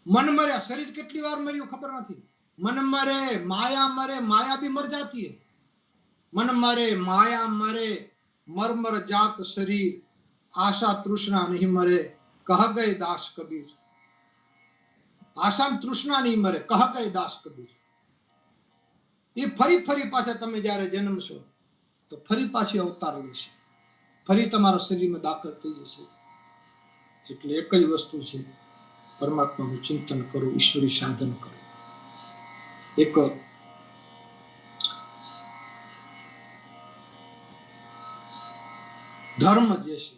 મન મરે. શરીર કેટલી વાર મર્યું ખબર નથી. મન મરે, માયા મરે, માયા भी मर जाती है. मन मरे, माया मरे, मर मर जात शरीर, आशा तृष्णा नहीं मरे, कह गए दास कबीर. આશા તૃષ્ણા નહીં મરે, કહ ગયે દાસ કબીર. એ ફરી પાછા તમે જ્યારે જન્મશો તો ફરી પાછી અવતાર લેશે, ફરી તમારા શરીરમાં દાખલ થઈ જશે. એટલે એક જ વસ્તુ છે, પરમાત્માનું ચિંતન કરો, ઈશ્વરી સાધન કરો. એક ધર્મ જે છે,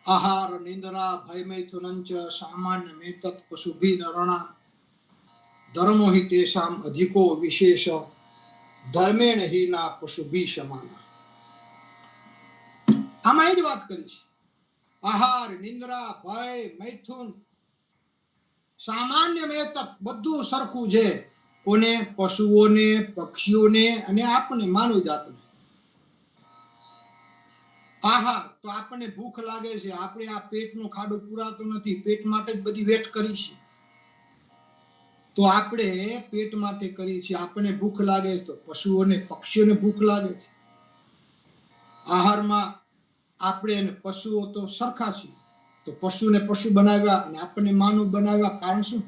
આહાર નિંદ્રા ભય મૈથુનંચ સામાન્ય મેતત પશુભી નરણા ધર્મો હિ તેષામ અધિકો વિશેષ ધર્મેણ હિના પશુભી સમાના. આમાં એ જ વાત કરી છે. આહાર નિંદ્રા ભય મૈથુન સામાન્ય મેતત બધું સરખું છે. કોને? પશુઓને, પક્ષીઓને અને આપણે માનવ જાતને. આહાર તો આપણને ભૂખ લાગે છે, આપણે આ પેટનો ખાડો પૂરાતો નથી, પેટ માટે જ બધી વેટ કરી છે, તો આપણે પેટ માટે કરી છે. આપણને ભૂખ લાગે છે તો પશુઓને, પક્ષીઓને ભૂખ લાગે છે. આહારમાં આપણે અને પશુઓ તો સરખા છીએ, તો પશુને પશુ બનાવ્યા અને આપણને માનવ બનાવ્યા. કારણ શું?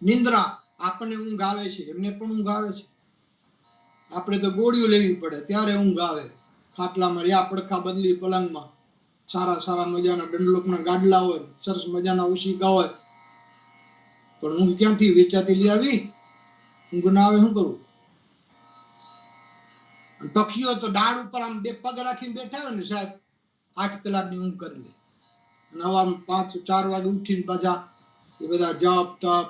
નિંદ્રા, આપણને ઊંઘ આવે છે, એમને પણ ઊંઘ આવે છે. આપણે તો ગોળીઓ લેવી પડે ત્યારે ઊંઘ આવે. ખાટલામાં રહ્યા પડખા બદલી, પલંગમાં સારા મજાના દંડલોકના ગાડલા હોય, સરસ મજાના ઉશીકા હોય, પણ ઊંઘ ક્યાંથી? વેચાતી લઈ આવી. ઊંઘ ના આવે શું કરવું? પક્ષીઓ તો ડાળ ઉપર આમ 2 પગ રાખીને બેઠા હોય ને સાહેબ, 8 કલાકની ઊંઘ કરી લે, અને સવારમાં 5-4 વાગે ઉઠીને પાછા એ બધા જપ તપ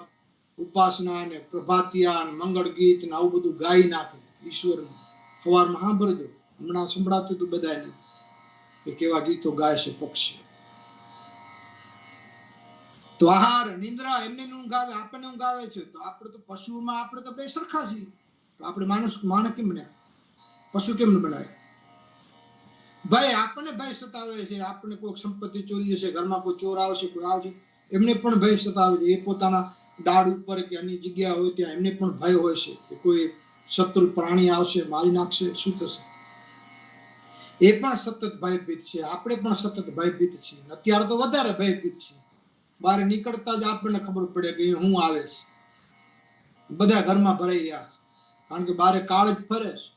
ઉપાસના ને પ્રભાતિયા ને મંગળ ગીત ને આવું બધું ગાઈ નાખે ઈશ્વરનું. સવારમાં સાંભળજો, હમણાં સંભળાતું હતું બધાને કે કેવા ગીતો ગાય છે પક્ષીઓ. તો આહાર નિંદ્રા એમને ઊંઘ આવે, આપણને ઊંઘ આવે છે. તો આપણે તો પશુમાં આપણે તો બે સરખા છીએ, તો આપણે માણસ કેમ બન્યા? પશુ કેમ બનાવે? ભય, આપણને ભય સતાવે છે. આપણને કોઈ સંપત્તિ ચોરી હશે, ઘરમાં કોઈ ચોર આવશે, કોઈ આવશે, એમને પણ ભય સતાવે છે. એ પોતાના ડાળ ઉપર કે અન્ય જગ્યા હોય ત્યાં એમને પણ ભય હોય છે કે કોઈ શત્રુ પ્રાણી આવશે, મારી નાખશે, શું થશે? એ પણ સતત ભયભીત છે. આપણે પણ સતત ભયભીત છીએ. અત્યારે તો વધારે ભયભીત છીએ. બહાર નીકળતા જ આપણને ખબર પડે કે હું આવે છે. બધા ઘરમાં ભરાઈ રહ્યા છે, કારણ કે બારે કાળ જ ફરે છે.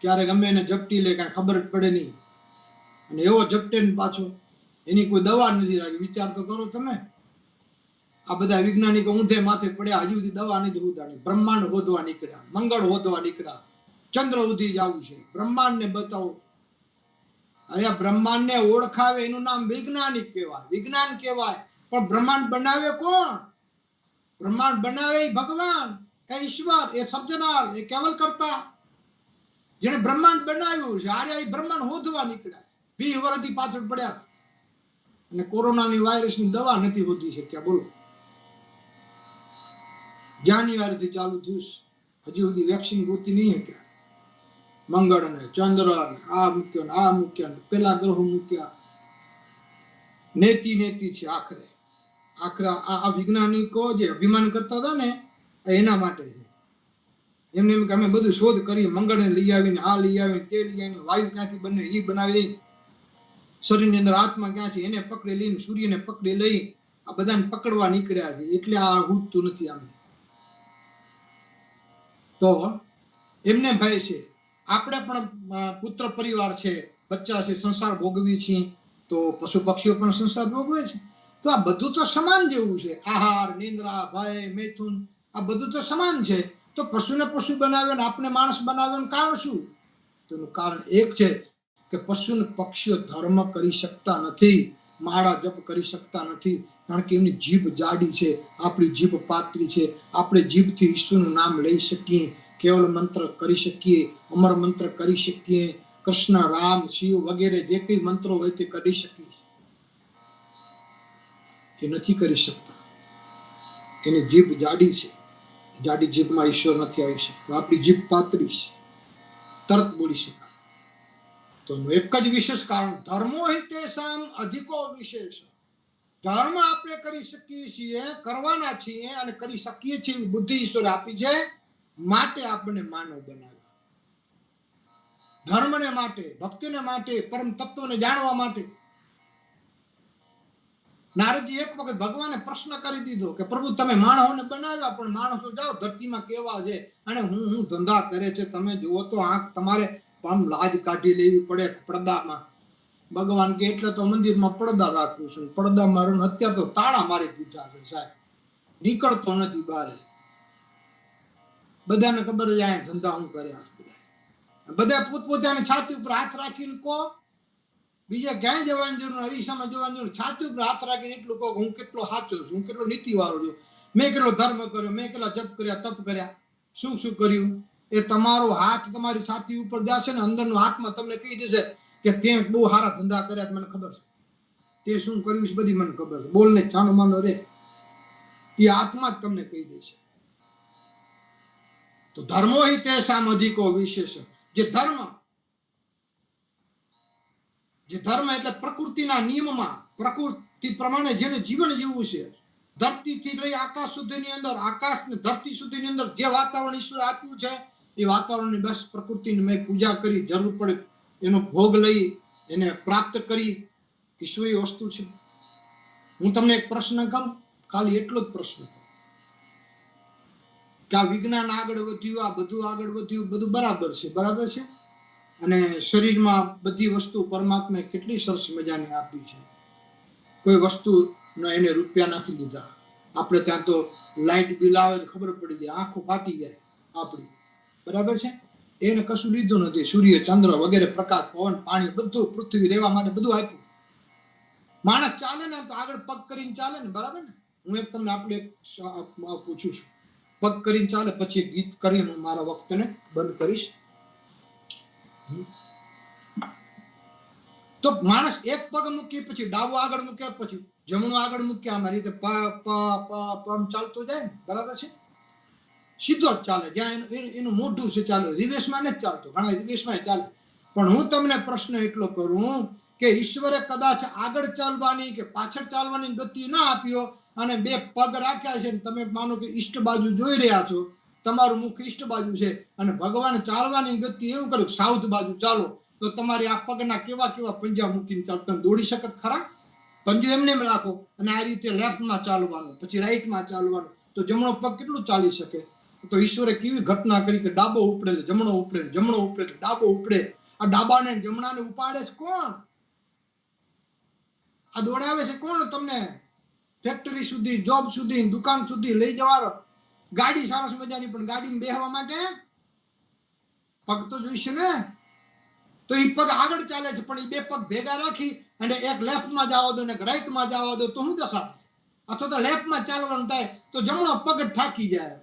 ક્યારે ગમે એને ઝપટી લે, કાંઈ ખબર જ પડે નહીં. અને એવો ઝપટે ને પાછો, એની કોઈ દવા નથી રાખી. વિચાર તો કરો તમે. આ બધા વૈજ્ઞાનિકો ઊંધે માથે પડ્યા, હજી સુધી દવા નથી ઉતારી. બ્રહ્માંડ હોદવા નીકળ્યા, મંગળ હોદવા નીકળ્યા, ચંદ્ર સુધી જવું છે, બ્રહ્માંડને બતાવો. અરે આ બ્રહ્માંડને ઓળખાવે એનું નામ વૈજ્ઞાનિક કહેવાય, વિજ્ઞાન કહેવાય. પણ બ્રહ્માંડ બનાવે કોણ? બ્રહ્માંડ બનાવે ભગવાન. એ ઈશ્વર, એ સર્જનાર, એ કેવલ કરતા, જેને બ્રહ્માંડ બનાવ્યું છે, આર્ય બ્રહ્માંડ હોધવા નીકળ્યા છે, 20 વર્ષથી પાછળ પડ્યા છે, અને કોરોનાની વાયરસની દવા નથી હોધી શક્યા. બોલો, જાન્યુઆરીથી ચાલુ થયું છે, હજી સુધી વેક્સિન ગોતી નહીં શક્યા. મંગળ ને ચંદ્ર ને આ મૂક્યો ને આ મૂક્યા ને પેલા ગ્રહો મૂક્યા. નેતિ છે. આખરે આ વૈજ્ઞાનિકો જે અભિમાન કરતા હતા ને, એના માટે છે. એમને એમ કે અમે બધું શોધ કરી, મંગળને લઈ આવીને આ લઈ આવીને તે લઈ આવીને, વાયુ ક્યાંથી બને એ બનાવી, શરીરની અંદર આત્મા ક્યાં છે એને પકડી લઈને, સૂર્યને પકડી લઈ આ બધાને પકડવા નીકળ્યા છે. એટલે આ હૂજતું નથી આમને. તો એમને ભય છે. આપણે પણ પુત્ર પરિવાર છે, બચ્ચા છે, સંસાર ભોગવી છીએ, તો પશુ પક્ષીઓ પણ સંસાર ભોગવે છે. તો આ બધું તો સમાન જેવું છે. આહાર, નિંદ્રા, ભય, મૈથુન, આ બધું તો સમાન છે. તો પશુને પશુ બનાવે ને આપણે માણસ બનાવવાનું કારણ શું? તો એનું કારણ એક છે કે પશુ પક્ષીઓ ધર્મ કરી શકતા નથી, માળા જપ કરી શકતા નથી, કારણ કે એમની જીભ જાડી છે, આપણી જીભ પાતળી છે. આપણે જીભથી ઈશ્વરનું નામ લઈ શકીએ, કેવલ મંત્ર કરી શકીએ, અમર મંત્ર કરી શકીએ, કૃષ્ણ, રામ, શિવ વગેરે જે કઈ મંત્રો હોય તે કરી શકીએ. એ નથી કરી શકતા. એની જીભ જાડી છે, જાડી જીભમાં ઈશ્વર નથી આવી શકતો. આપણી જીભ પાતળી છે, તરત બોલી શકાય. તો એક જ વિશેષ કારણ, ધર્મો હિ તેષામ અધિકો વિશેષ. ધર્મ આપણે કરી શકીએ છીએ, કરવાના છીએ અને કરી શકીએ છીએ, બુદ્ધિ ઈશ્વર આપી છે, માટે આપણને માનવ બનાવ્યા. ધર્મને માટે, ભક્તિને માટે, પરમ તત્વને જાણવા માટે. નારદજી એક વખત ભગવાને પ્રશ્ન કરી દીધો કે પ્રભુ તમે માણસોને બનાવ્યા, પણ માણસો જાઓ ધરતીમાં કેવા છે અને હું ધંધા કરે છે, તમે જુઓ તો આંખ તમારે પણ લાજ કાઢી લેવી પડે પડદામાં. ભગવાન કે એટલે તો મંદિરમાં પડદા રાખું છું, પડદા મારું અત્યારે તો તાળા મારી દીધા છે સાહેબ, નીકળતો નથી બહાર. બધાને ખબર છે આ ધંધા હું કર્યા. બધા પોતપોતાની છાતી ઉપર હાથ રાખીને કહો, બીજા ક્યાંય જવાની જરૂર, અરીસામાં જવાની જરૂર, છાતી ઉપર હાથ રાખીને એટલું કહો હું કેટલો સાચો છું, હું કેટલો નીતિવાળો છું, મેં કેટલો ધર્મ કર્યો, મેં કેટલા જપ કર્યા, તપ કર્યા, શું શું કર્યું. એ તમારો હાથ તમારી છાતી ઉપર જશે ને, અંદરનો આત્મા તમને કહી દેશે કે તે બહુ સારા ધંધા કર્યા, મને ખબર છે, તે શું કર્યું છે બધી મને ખબર છે, બોલને છાનો માનો રે, એ આત્મા જ તમને કહી દેશે. તો ધર્મો હિ તેષામ અધિકો વિશેષ. જે ધર્મ એટલે પ્રકૃતિના નિયમમાં, પ્રકૃતિ પ્રમાણે જેને જીવન જીવવું છે, ધરતીથી લઈ આકાશ સુધીની અંદર, આકાશ ને ધરતી સુધીની અંદર જે વાતાવરણ ઈશ્વરે આપ્યું છે, એ વાતાવરણની બસ પ્રકૃતિની મેં પૂજા કરી, જરૂર પડે એનો ભોગ લઈ એને પ્રાપ્ત કરી, ઈશ્વરી વસ્તુ છે. હું તમને એક પ્રશ્ન કરું, ખાલી એટલો જ પ્રશ્ન કરું કે આ વિજ્ઞાન આગળ વધ્યું, આ બધું આગળ વધ્યું, બધું બરાબર છે, અને શરીરમાં બધી વસ્તુ પરમાત્માએ કેટલી સરસ મજાની આપી છે. કોઈ વસ્તુનો એને રૂપિયા નથી લીધા. આપણે ત્યાં તો લાઇટ બિલ આવે તો ખબર પડી જાય, આંખો ફાટી જાય આપણી, બરાબર છે. એને કશું લીધું નથી. સૂર્ય, ચંદ્ર વગેરે, પ્રકાશ, પવન, પાણી, બધું, પૃથ્વી રહેવા માટે બધું આપ્યું. માણસ ચાલે ને તો આગળ પગ કરીને ચાલે ને, બરાબર ને. હું એક તમને આપણે પૂછું છું, પગ કરીને ચાલે, પછી ગીત કરીને મારા વખતને બંધ કરીશ. તો માણસ એક પગ મૂકી, પછી ડાબો આગળ મૂકે, પછી જમણો આગળ મૂકે, આમાં રીતે પમ ચાલતો જાય ને, બરાબર છે. સીધો જ ચાલે, જ્યાં એનું મોઢું છે ચાલે, રિવેશમાં નથી ચાલતો, ઘણા રિવેશમાં ચાલે. પણ હું તમને પ્રશ્ન એટલો કરું કે ઈશ્વરે કદાચ આગળ ચાલવાની કે પાછળ ચાલવાની ગતિ ના આપ્યો અને બે પગ રાખ્યા છે, તમે માનો કે ઈષ્ટ બાજુ જોઈ રહ્યા છો, તમારું મુખ ઈષ્ટ બાજુ છે, અને ભગવાન ચાલવાની ગતિ એવું કર્યું સાઉથ બાજુ ચાલો, તો તમારી આ પગના કેવા કેવા પંજા મૂકીને ચાલો, તમે દોડી શકત ખરા? પંજો એમને એમ રાખો અને આ રીતે લેફ્ટમાં ચાલવાનું, પછી રાઈટમાં ચાલવાનું, તો જમણો પગ કેટલું ચાલી શકે? તો ઈશ્વરે કેવી ઘટના કરી કે ડાબો ઉપડે, જમણો ઉપડે, જમણો ઉપડે, ડાબો ઉપડે. આ ડાબાને જમણાને ઉપાડે છે કોણ? આ દોડાવે છે કોણ? તમને ફેક્ટરી સુધી, જોબ સુધી, દુકાન સુધી લઈ જવાનો. ગાડી સરસ મજાની, પણ ગાડીમાં બેસવા માટે પગ તો જોઈશે ને. તો એ પગ આગળ ચાલે છે, પણ એ બે પગ ભેગા રાખી અને એક લેફ્ટમાં જવા દો ને એક રાઈટમાં જવા દો, તો શું દશા? અથવા તો લેફ્ટમાં ચાલવાનું થાય તો જમણો પગ જ થાકી જાય,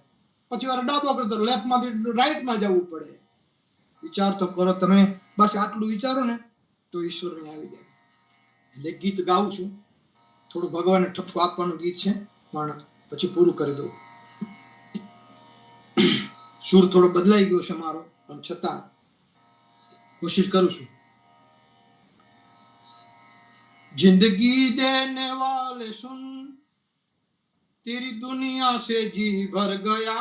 પછી વાર ડાબો કરો તો લેફ્ટમાંથી રાઈટમાં જવું પડે. વિચાર તો કરો તમે, બસ આટલું વિચારો ને તો ઈશ્વર આવી જાય. એટલે ગીત ગાઉં છું, થોડું ભગવાનને ઠપકો આપવાનું ગીત છે, પણ પછી પૂરું કરી દઉં. સુર થોડો બદલાઈ ગયો છે મારો, પણ છતાં કોશિશ કરું છું. जिंदगी देने वाले सुन, तेरी दुनिया से जी भर गया.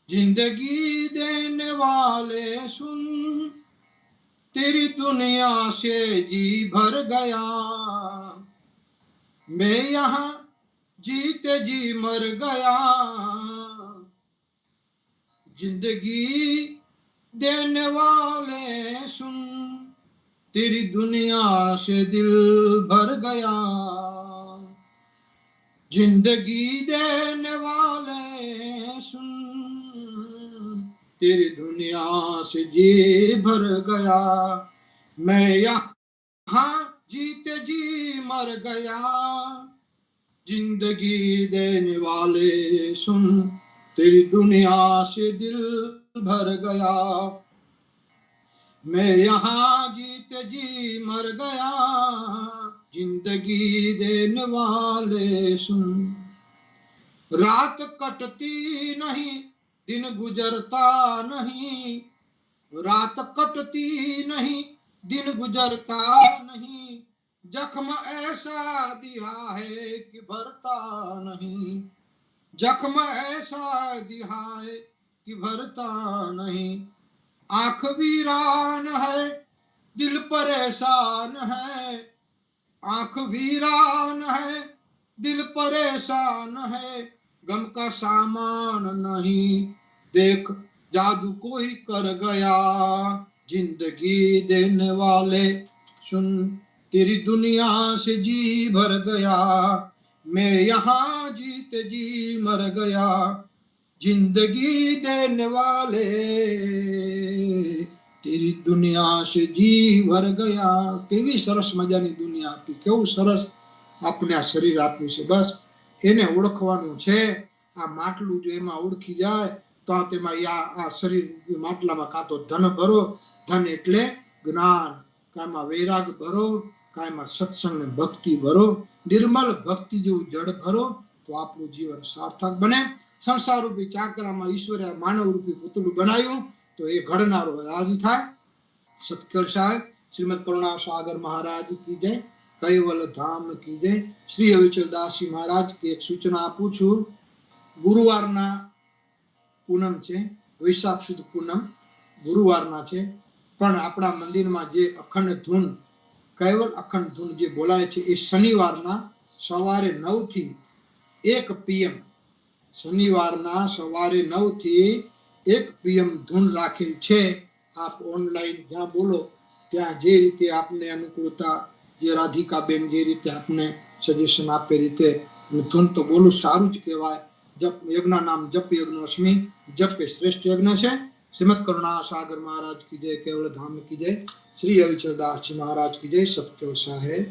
जिंदगी देने वाले सुन, तेरी दुनिया से जी भर गया. मैं यहाँ जीते जी मर गया. जिंदगी देने वाले सुन, तेरी दुनिया से दिल भर गया. जिंदगी देने वाले सुन, तेरी दुनिया से जी भर गया. मैं यहाँ जीते जी मर गया. जिंदगी देने वाले सुन, तेरी दुनिया से दिल भर गया. मैं यहाँ जीते जी मर गया. जिंदगी देने वाले सुन. रात कटती नहीं, दिन गुजरता नहीं. रात कटती नहीं, दिन गुजरता नहीं. जख्म ऐसा दिया है कि भरता नहीं. जख्म ऐसा दिया है कि भरता नहीं. आंख वीरान है, दिल परेशान है. आंख वीरान है, दिल परेशान है. गम का सामान नहीं, देख जादू कोई कर गया. जिंदगी देने वाले सुन, तेरी दुनिया से जी भर गया. मैं यहाँ जीते जी मर गया. जिंदगी देने वाले, तेरी दुनिया से जी भर गया. કેવી સરસ મજાની દુનિયા આપી, કેવું સરસ આપણે આ શરીર આપ્યું છે. બસ એને ઓળખવાનું છે. આ માટલું જો એમાં ઓળખી જાય તો તેમાં આ શરીર માટલામાં કાં તો ધન ભરો, ધન એટલે જ્ઞાન, કાંમાં વૈરાગ ભરો, કાંમાં સત્સંગ ને ભક્તિ ભરો. નિર્મલ ભક્તિ જેવું જળ ભરો તો આપણું જીવન સાર્થક બને. સંસાર રૂપી ચાકરામાં ઈશ્વરે માનવ રૂપી પુતળું બનાવ્યું તો એ ઘડનારો રાજી થાય. સતકર સાહેબ, શ્રીમદ કરુણા સાગર મહારાજ કી જય, કૈવલ ધામ કી જય. શ્રી અવિચલદાસજી મહારાજ કે એક સૂચના આપું છું. ગુરુવારના પૂનમ છે, વૈશાખ સુદ પૂનમ ગુરુવારના છે, પણ આપણા મંદિરમાં જે અખંડ ધૂન, કૈવલ અખંડ ધૂન જે બોલાય છે એ શનિવારના સવારે 9 થી 1 PM, શનિવારના સવારે 9 થી 1 PM ધૂન રાખેલ છે. આપ ઓનલાઈન જ્યાં બોલો ત્યાં જે રીતે આપને અનુકૂળતા, જે રાધિકાબેન જે રીતે આપને સજેશન આપે રીતે ધૂન તો બોલું સારું જ કહેવાય. જપ યજ્ઞ નામ જપ યજ્ઞ અસ્મિ, જપ એ શ્રેષ્ઠ યજ્ઞ છે. શ્રીમદ કરુણા સાગર મહારાજ કી જય, કેવળ ધામ કી જય. શ્રી અવિચલદાસજી મહારાજ કી જય. સત્ય સાહેબ.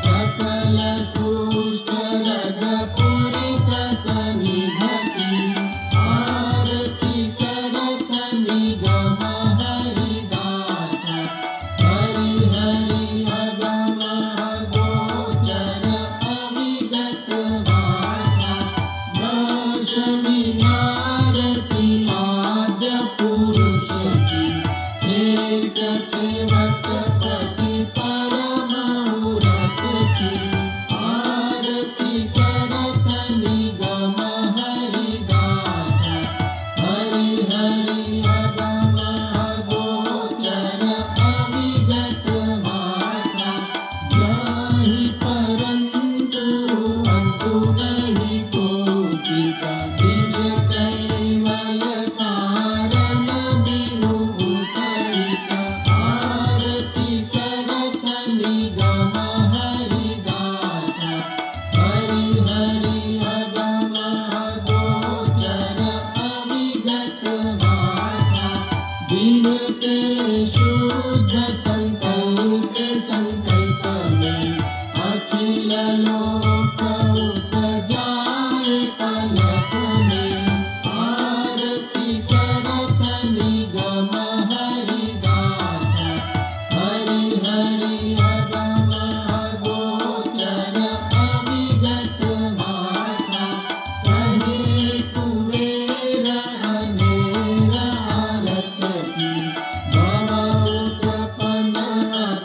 सकल लोक उपजाए पलक में, आरती करत निगम हरिदास, हरि हरि अगम अगोचर अविगत भाषा, कहे कुबेर अनेर आरत की, भव उत्पन्न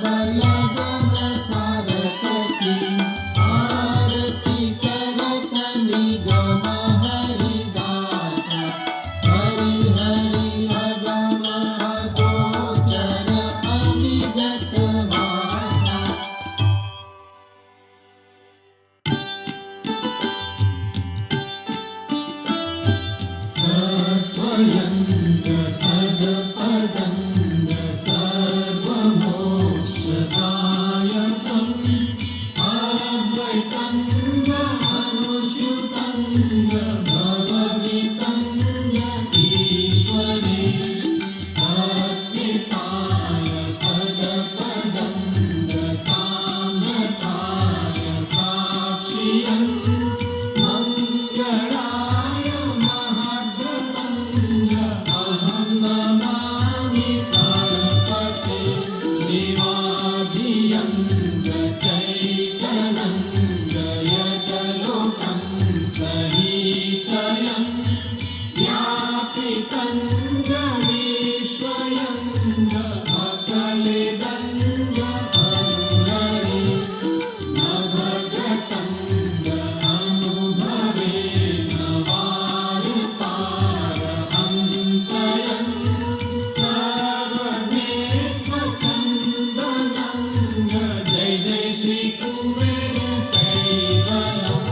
बलगन सारत की, आरती करत निगम हरिदास, हरि हरि अगम अगोचर अविगत भाषा। सस्वयंग सदपदंग सर्वमोक्षदायकं, अद्वैतंग अनुष्युतंग भववितंग ईश्वरे, अद्वैताय पदपदंग साम्यताय साक्षियं, मंगलाय महाद्रतंग अहं नमामि गणपते, देवाधियंग चैतनंग यतलोकं सहितयं, व्यापितंग विश्वयंग अकलिदंग अनुरणे, नभगतंग अनुभवेन वारपार अन्तयं, सर्वमेश्वरचन्दनंग जय जय श्री कुबेर कैवलम्।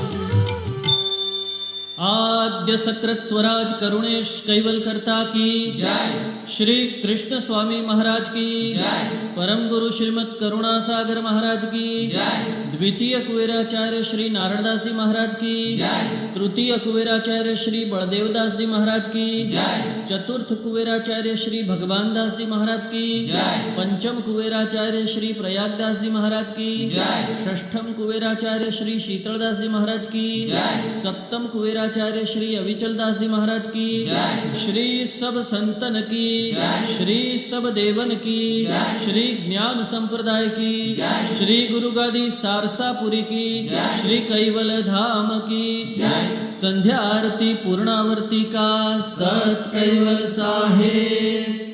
आद्य सकृत स्वराज करुणेश कैवल करता की जय, श्री कृष्ण स्वामी महाराज की जय, परम गुरु श्रीमद करुणा सागर महाराज की जय, द्वितीय कुबेराचार्य श्री नारायणदास जी महाराज की जय, तृतीय कुबेराचार्य श्री बलदेवदास जी महाराज की जय, चतुर्थ कुबेराचार्य श्री भगवान दास जी महाराज की जय, पंचम कुबेराचार्य श्री प्रयागदास जी महाराज की जय, षष्ठम कुबेराचार्य श्री शीतलदास जी महाराज की जय, सप्तम कुबेराचार्य श्री अविचल दास जी महाराज की जय, श्री सब संतन की जय, श्री सब देवन की जय, श्री ज्ञान संप्रदाय की जय, श्री गुरु गादी सारसापुरी की जय, श्री कैवल धाम की जय। संध्या आरती पूर्णावर्ती का सत कैवल साहेब।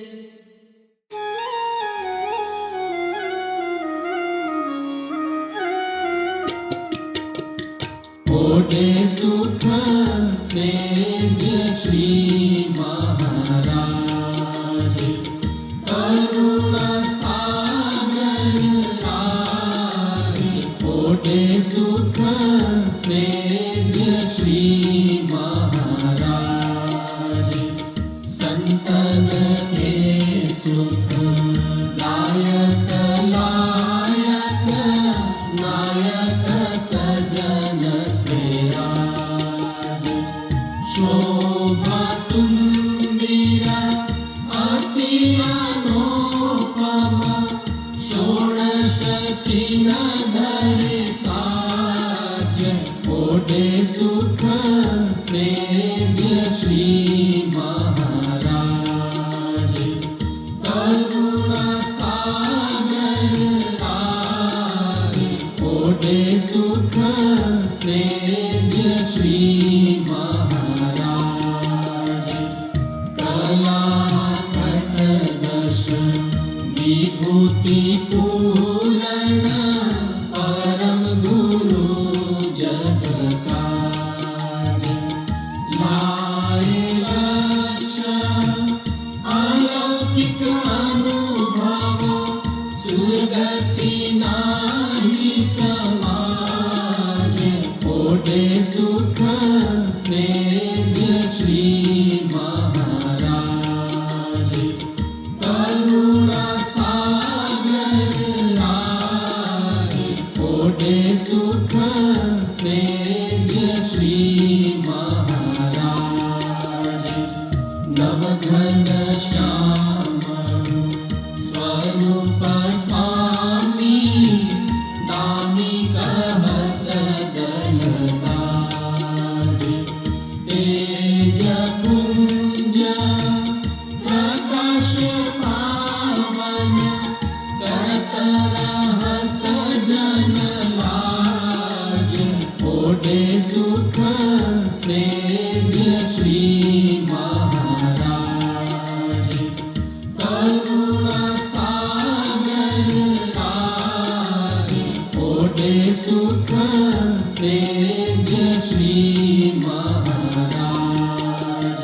कोटे सुख से जय श्री महाराज, करुणा सागर राज, कोटे सुख से जय श्री महाराज, संतन के सुख दायक लायक, नायक सजन श्रेराज, शोभा सुंदर अति अनुपम, षोडश चिन्ह धरे साज, कोटे सुख से जय श्री महाराज, करुणा सागर राज, कोटे सुख से जय श्री महाराज, कला खटदश विभूति पूरण, परम गुरु जग काज, लाए लक्ष अलौकिक अनुभव, सुरगति नाही समाज, कोटे सुख से जय श्री महाराज, करुणा सागर राज, कोटे सुख से जय श्री महाराज, नवघन श्याम स्वरूप स्वामी, दानी कहत ओटे सुख सेज श्री महाराज करुणा सागर राज ओटे सुख सेज श्री महाराज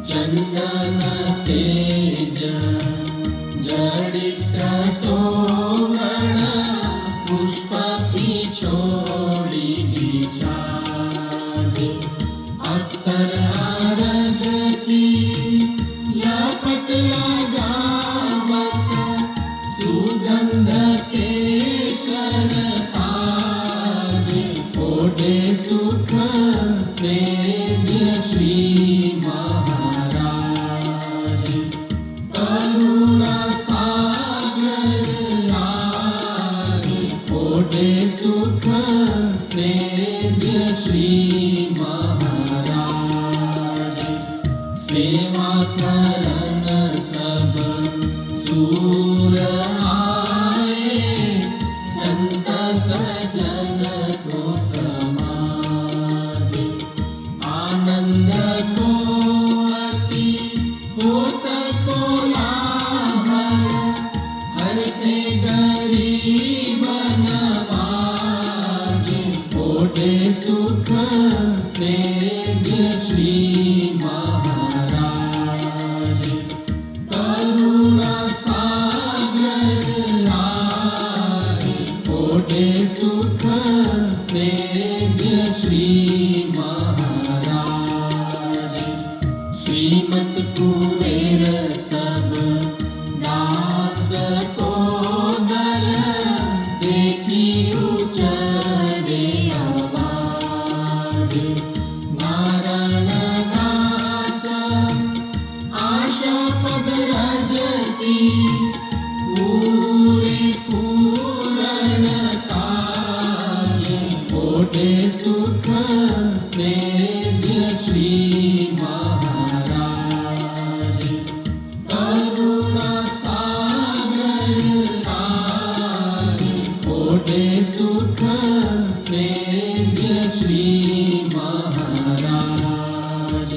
चंदन सेज जडित सोवर्ण पुष्प पिछोड़ी बिछाद अत्तर आरगती लपट लगावत सुगंध केशर पाद ओढ़े सुख सेज श्री महाराज करुणा सागर राज ओढ़े सुख सेज श्री महाराज सेवा करन सब सूर आए संत सजन को समाज आनंद को अति होत को लाभन हरते गरीब नवाज ओढ़े सुख सेज श्री महाराज करुणा सागर राज ओढ़े सुख सेज श्री महाराज श्रीमत कुबेर सब दास को दल देखी उचरे आवाज नारायण दास आशा पद रजती पूरे पूरण काल ओढ़े सुख सेज श्री महाराज करुणा सागर राज ओढ़े सुख सेज श्री महाराज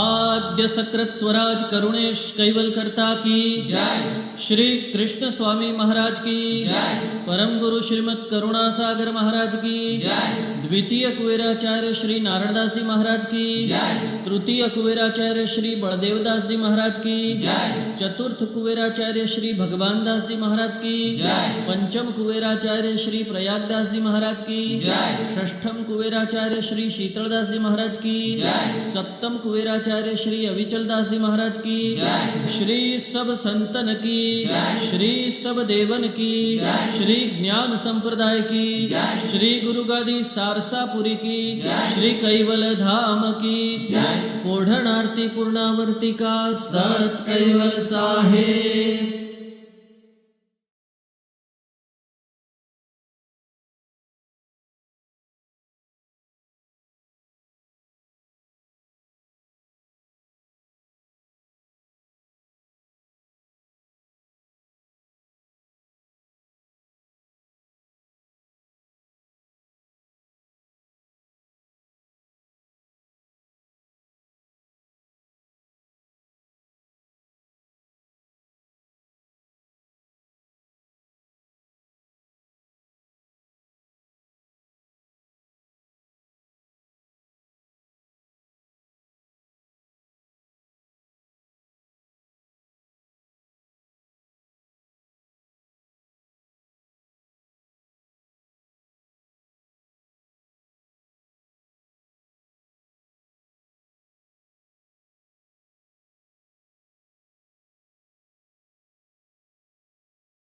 आद्य सकृत स्वराज करुणेश कैवल करता की जय श्री कृष्ण स्वामी महाराज की जय परम गुरु श्रीमद करुणा सागर महाराज की जय द्वितीय कुबेराचार्य श्री नारायणदास जी महाराज की जय तृतीय कुबेराचार्य श्री बलदेवदास जी महाराज की जय चतुर्थ कुबेराचार्य श्री भगवान दास जी महाराज की जय पंचम कुबेराचार्य श्री प्रयागदास जी महाराज की जय षष्ठम कुबेराचार्य श्री शीतलदास जी महाराज की जय सप्तम कुबेराचार्य श्री अविचल दास जी महाराज की जय श्री सब संतन की जय श्री सब देवन की जय श्री ज्ञान संप्रदाय की जय श्री गुरु गादी सारसापुरी की जय श्री कैवल धाम की जय ओढ़ण आरती पूर्णावर्ती का सत कैवल साहेब